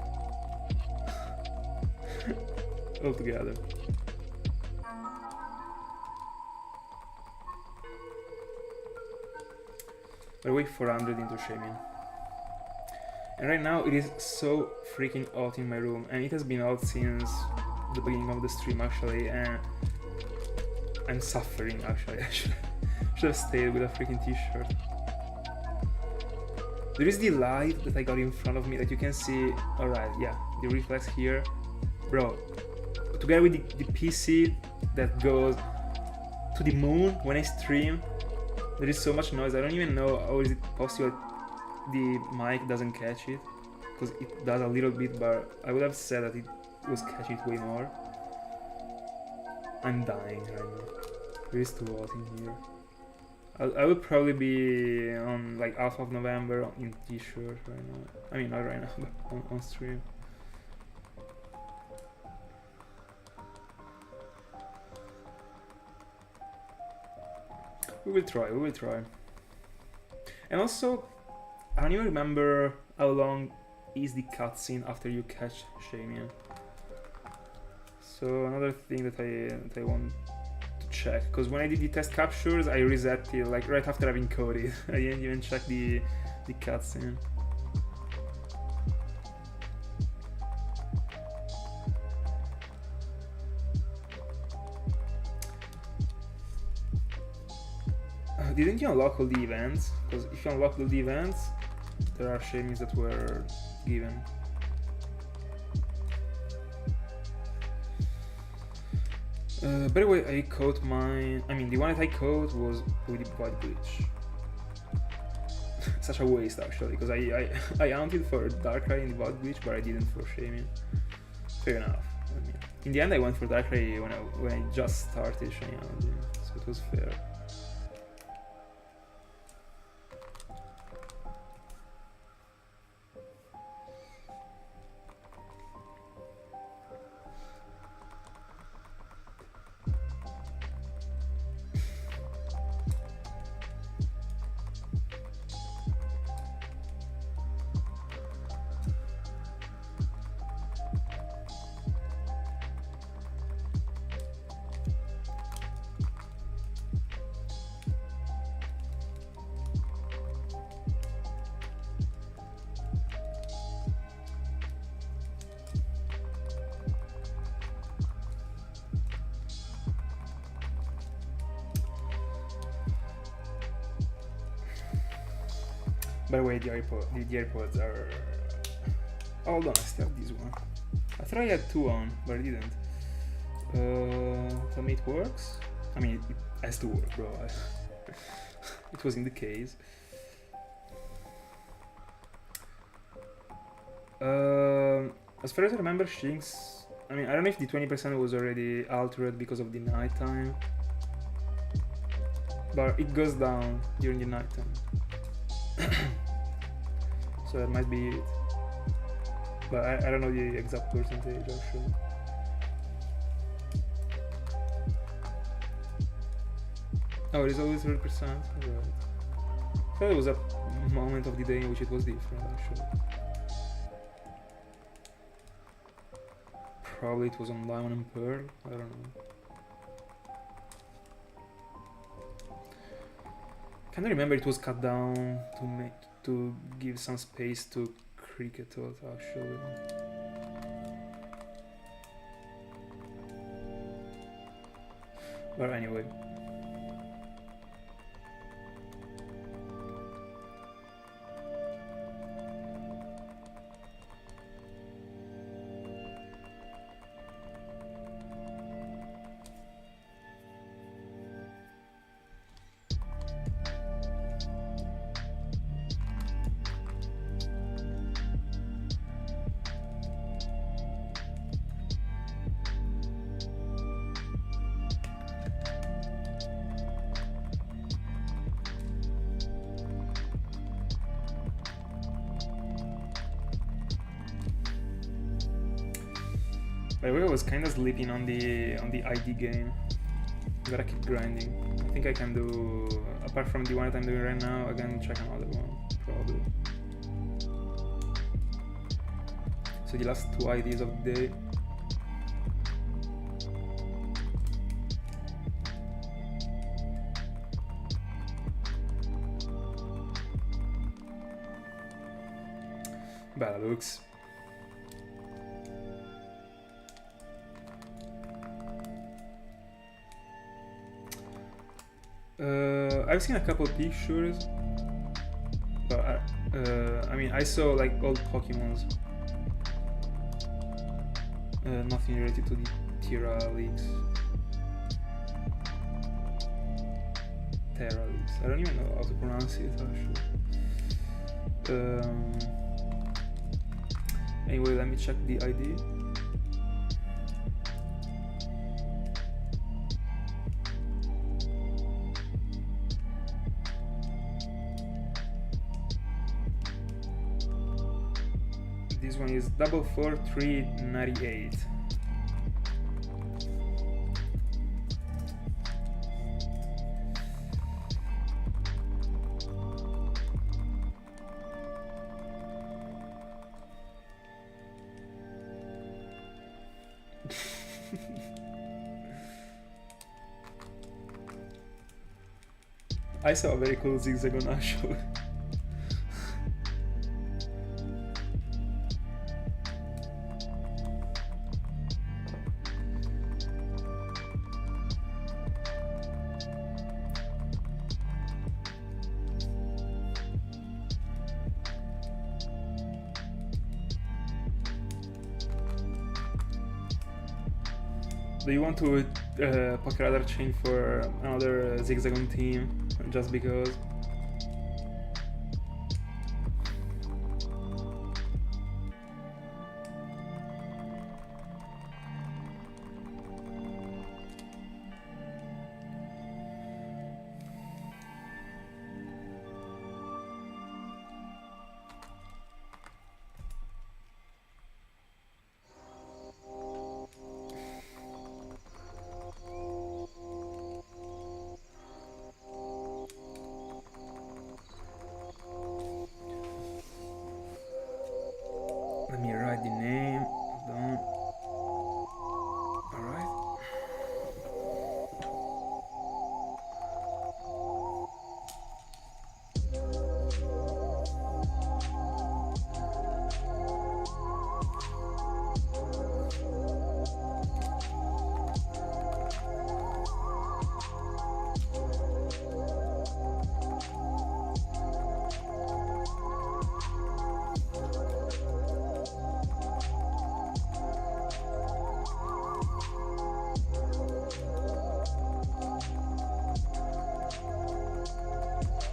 All together. By the way, 400 into Shaymin. And right now it is so freaking hot in my room, and it has been hot since the beginning of the stream actually, and I'm suffering actually. I should have stayed with a freaking t-shirt. There is the light that I got in front of me that you can see. Alright, yeah, the reflex here. Bro, together with the PC that goes to the moon when I stream, there is so much noise. I don't even know how is it possible the mic doesn't catch it, because it does a little bit, but I would have said that it was catching it way more. I'm dying right now. It is too hot in here. I would probably be on like half of November in t-shirt right now. I mean, not right now, but on stream. We will try. And also, I don't even remember how long is the cutscene after you catch Shaymin. So another thing that I want to check, because when I did the test captures, I reset it like right after having coded. I didn't even check the cutscene. Didn't you unlock all the events? Because if you unlock all the events, there are Shaymins that were given. By the way, I caught mine. I mean, the one that I caught was with the Void Glitch. Such a waste, actually, because I hunted for Darkrai in the Void Glitch, but I didn't for Shaymin. Fair enough. I mean, in the end, I went for Darkrai when I just started Shiny hunting, so it was fair. By the way, the AirPods are... Hold on, I still have this one. I thought I had two on, but I didn't. Tell me it works? I mean, it has to work, bro. It was in the case. As far as I remember, Shinx... I mean, I don't know if the 20% was already altered because of the nighttime. But it goes down during the nighttime. So that might be it, but I don't know the exact percentage actually. Oh, it is always 30%. Right. I thought there was a moment of the day in which it was different actually. Probably it was on Diamond and Pearl, I don't know. I can't remember it was cut down to give some space to Cricket actually. But anyway. By the way, I was kind of sleeping on the ID game. Gotta keep grinding. I think I can do, apart from the one that I'm doing right now, I can check another one, probably. So the last 2 IDs of the day. Bella looks. I've seen a couple pictures, but I mean, I saw like old Pokemons. Nothing related to the Terra leaks. Terra leaks. I don't even know how to pronounce it actually. Anyway, let me check the ID. This one is 44398. I saw a very cool Zigzagoon actually. Do you want to Pokéradar chain for another Zigzagoon team just because? Let me write the name down. Alright.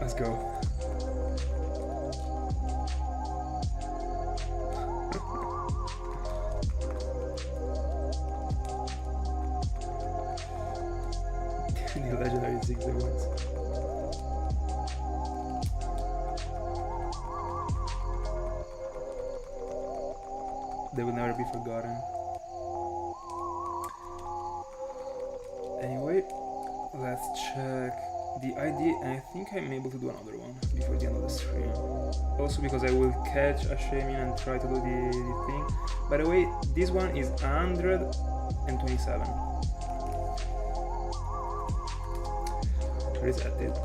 Let's go. The legendary Zigzagoons. They will never be forgotten. Anyway, let's check the ID, and I think I'm able to do another one before the end of the stream. Also because I will catch a Shaymin and try to do the thing. By the way, this one is 127. Reset it.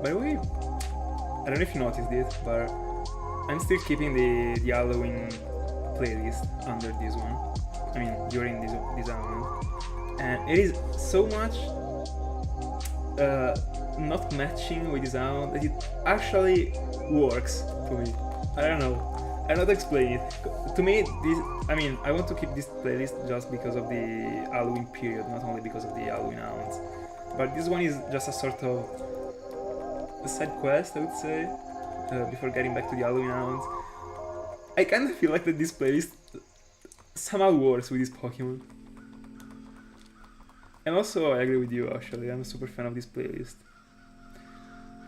By the way, I don't know if you noticed it, but I'm still keeping the Halloween playlist under this one. I mean, during this element. And it is so much not matching with the sound that it actually works for me. I don't know. I don't know how to explain it. To me, this. I mean, I want to keep this playlist just because of the Halloween period, not only because of the Halloween hounds. But this one is just a sort of a side quest, I would say, before getting back to the Halloween hounds. I kind of feel like that this playlist somehow works with this Pokemon. And also, I agree with you, actually. I'm a super fan of this playlist.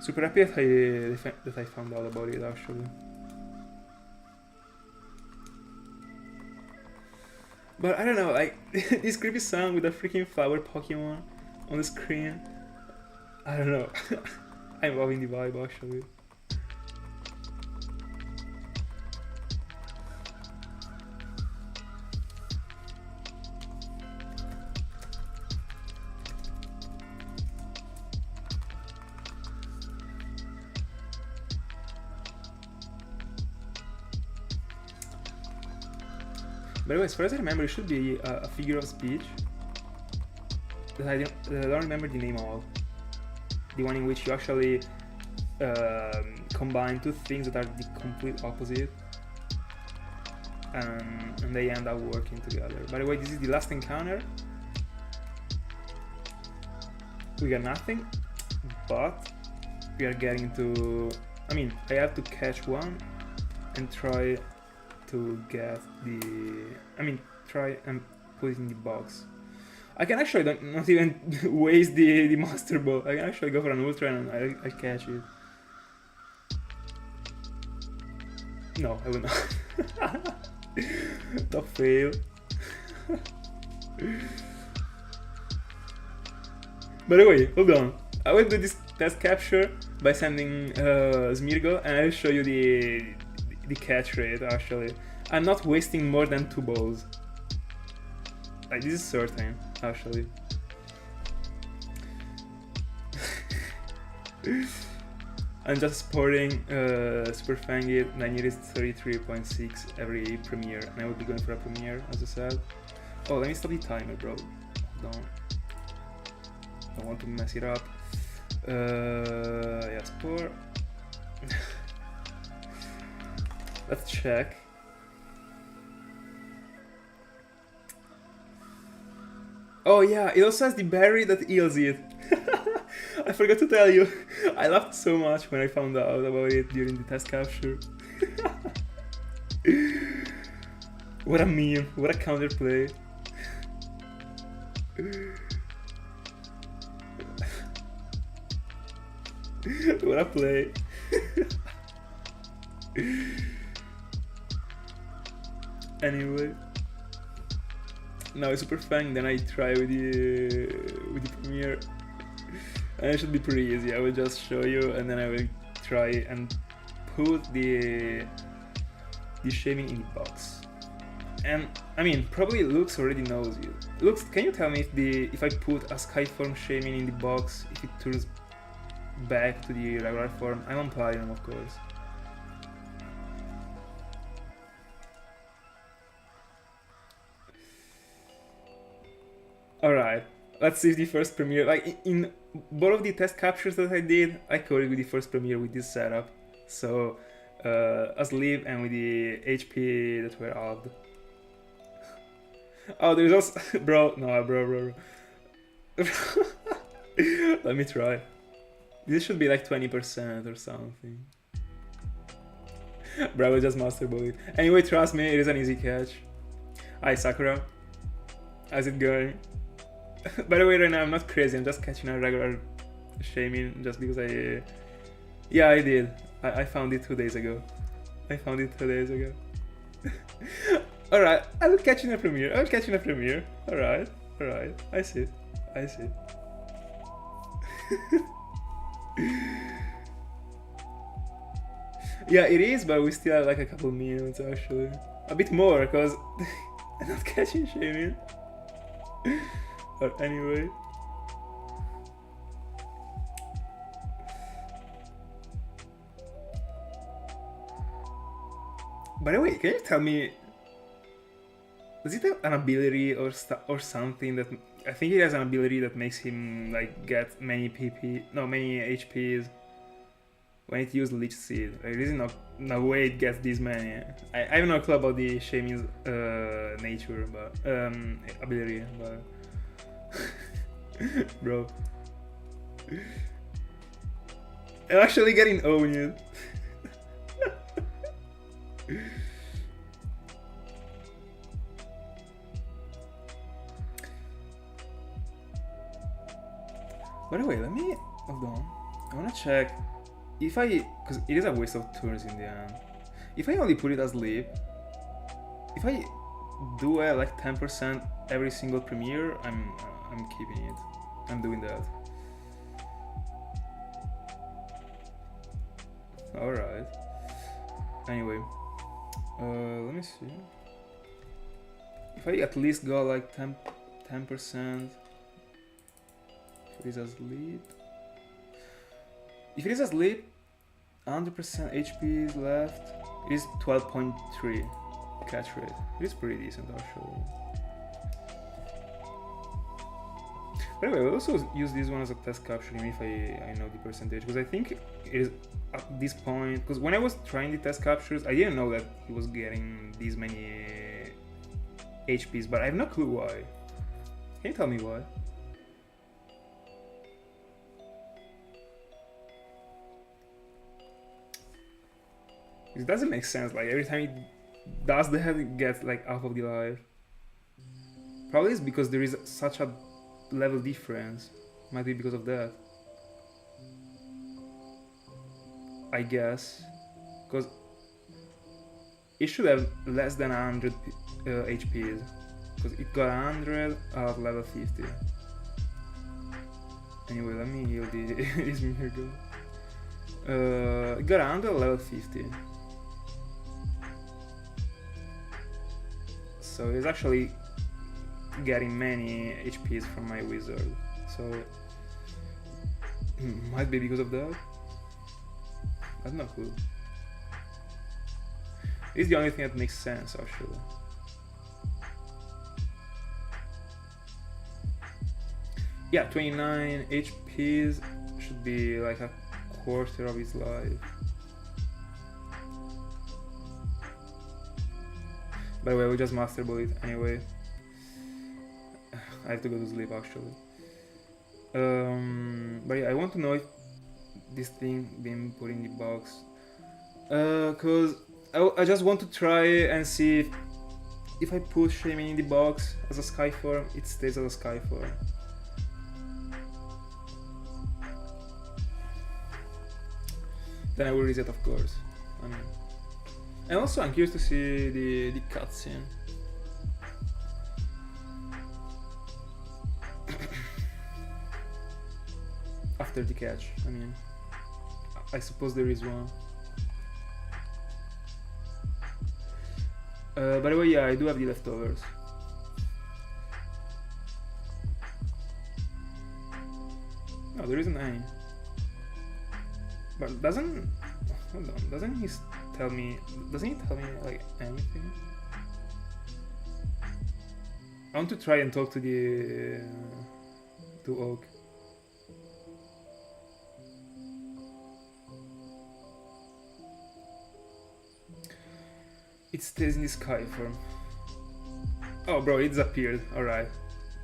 Super happy that I found out about it, actually. But I don't know, like, this creepy sound with a freaking flower Pokemon on the screen. I don't know. I'm loving the vibe, actually. By the way, as far as I remember, it should be a figure of speech that I don't remember the name of. The one in which you actually combine two things that are the complete opposite, and they end up working together. By the way, this is the last encounter. We got nothing, but we are getting to. I mean, I have to catch one and try to get the. I mean, try and put it in the box. I can actually not even waste the Master Ball. I can actually go for an Ultra and I catch it. No, I will not. Top fail. By the way, hold on. I will do this test capture by sending Smeargle, and I'll show you the catch rate. Actually, I'm not wasting more than 2 balls. Like, this is certain, actually. I'm just sporting Super Fangit, and I needed 33.6 every premiere, and I will be going for a premiere, as I said. Oh, let me stop the timer, bro. Don't want to mess it up. Yeah, sport. Let's check. Oh yeah, it also has the berry that heals it. I forgot to tell you. I laughed so much when I found out about it during the test capture. What a meme, what a counterplay. What a play. Anyway. Now it's Super Fang, then I try with the premiere. And it should be pretty easy. I will just show you, and then I will try and put the Shaymin in the box. And I mean, probably Lux already knows it. Lux, can you tell me if I put a Skyform Shaymin in the box, if it turns back to the regular form? I'm on Platinum, of course. Alright, let's see if the first premiere, like in both of the test captures that I did, I covered with the first premiere with this setup. So, asleep and with the HP that were odd. Oh, there's also, bro. Let me try. This should be like 20% or something. Bro, I just Master Ball it. Anyway, trust me, it is an easy catch. Hi, Sakura. How's it going? By the way, right now I'm not crazy, I'm just catching a regular Shaymin just because I... Yeah, I did. I found it 2 days ago. Alright, I will catch in a premiere. Alright. I see. Yeah, it is, but we still have like a couple minutes actually. A bit more, because I'm not catching Shaymin. But anyway. By the way, can you tell me, does it have an ability or something that I think it has an ability that makes him like get many many HPs when it uses Leech Seed? Like, there is no way it gets this many. I have no clue about the Shaymin's nature, but ability, but bro, I'm actually getting owned. By the way, let me hold on. I wanna check if because it is a waste of turns in the end. If I only put it as leap, if I do like 10% every single premiere, I'm keeping it. I'm doing that. All right. Anyway, let me see. If I at least got like 10%. If it is asleep. If it is asleep, 100% HP is left. It is 12.3 catch rate. It is pretty decent actually. By the way, I will also use this one as a test capturing if I know the percentage, because I think it is at this point, because when I was trying the test captures, I didn't know that he was getting these many HPs, but I have no clue why. Can you tell me why? It doesn't make sense, like every time it does that it gets like half of the life. Probably it's because there is such a level difference. Might be because of that, I guess, because it should have less than 100 HPs, because it got 100 at level 50. Anyway, let me heal this miracle. It got 100 at level 50. So it's actually getting many HPs from my wizard. So might be because of that. I have no clue. It's the only thing that makes sense actually. Yeah, 29 HPs should be like a quarter of his life. By the way, we just master bullet anyway. I have to go to sleep actually. But yeah, I want to know if this thing been put in the box. Cause I just want to try and see if I put Shaymin in the box as a sky form, it stays as a sky form. Then I will reset, of course. I mean, and also I'm curious to see the cutscene. After the catch, I mean, I suppose there is one. By the way, yeah, I do have the leftovers. No, there isn't any. But hold on, doesn't he tell me like anything? I want to try and talk to Oak. It stays in the sky form. Oh bro, it disappeared, alright.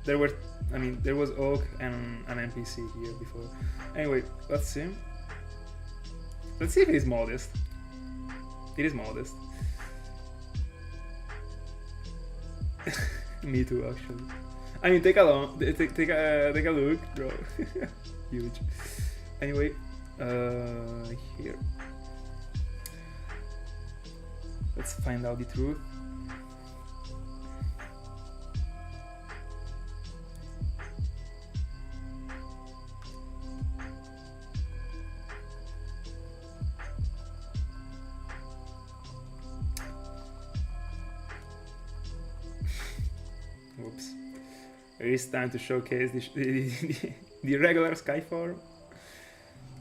There was Oak and an NPC here before. Anyway, let's see. Let's see if it is modest. It is modest. Me too, actually. I mean, take a look, bro. Huge. Anyway, here. Let's find out the truth. Whoops. It is time to showcase the regular Skyform.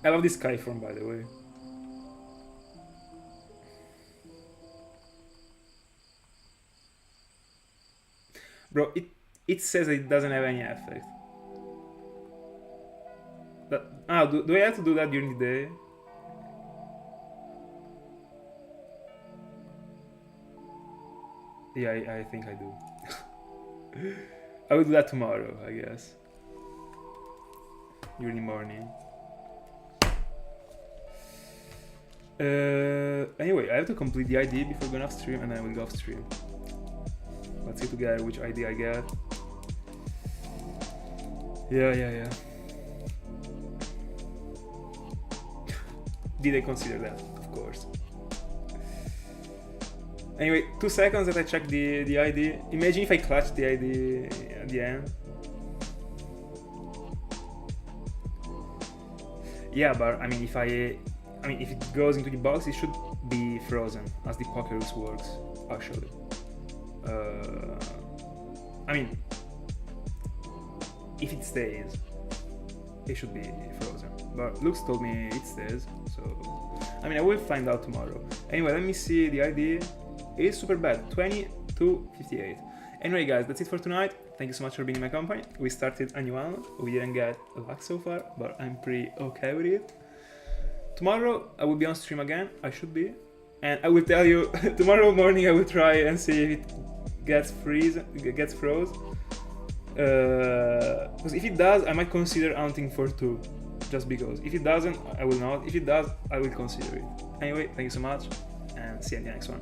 I love this Skyform, by the way. Bro, it says it doesn't have any effect. Do I have to do that during the day? Yeah, I think I do. I will do that tomorrow, I guess. During the morning. Anyway, I have to complete the ID before going off stream, and then I will go off stream. Let's see together which ID I get. Yeah. Did I consider that? Of course. Anyway, 2 seconds that I check the ID. Imagine if I clutch the ID at the end. Yeah, but I mean, if it goes into the box, it should be frozen, as the Pokerus works, actually. I mean, if it stays, it should be frozen. But Lux told me it stays, so I mean, I will find out tomorrow. Anyway, let me see the ID. It is super bad, 20 to 58. Anyway, guys, that's it for tonight. Thank you so much for being in my company. We started a new one. We didn't get a luck so far, but I'm pretty okay with it. Tomorrow I will be on stream again. I should be, and I will tell you tomorrow morning. I will try and see if it gets froze. Because if it does, I might consider hunting for 2, just because. If it doesn't, I will not. If it does, I will consider it. Anyway, thank you so much, and see you in the next one.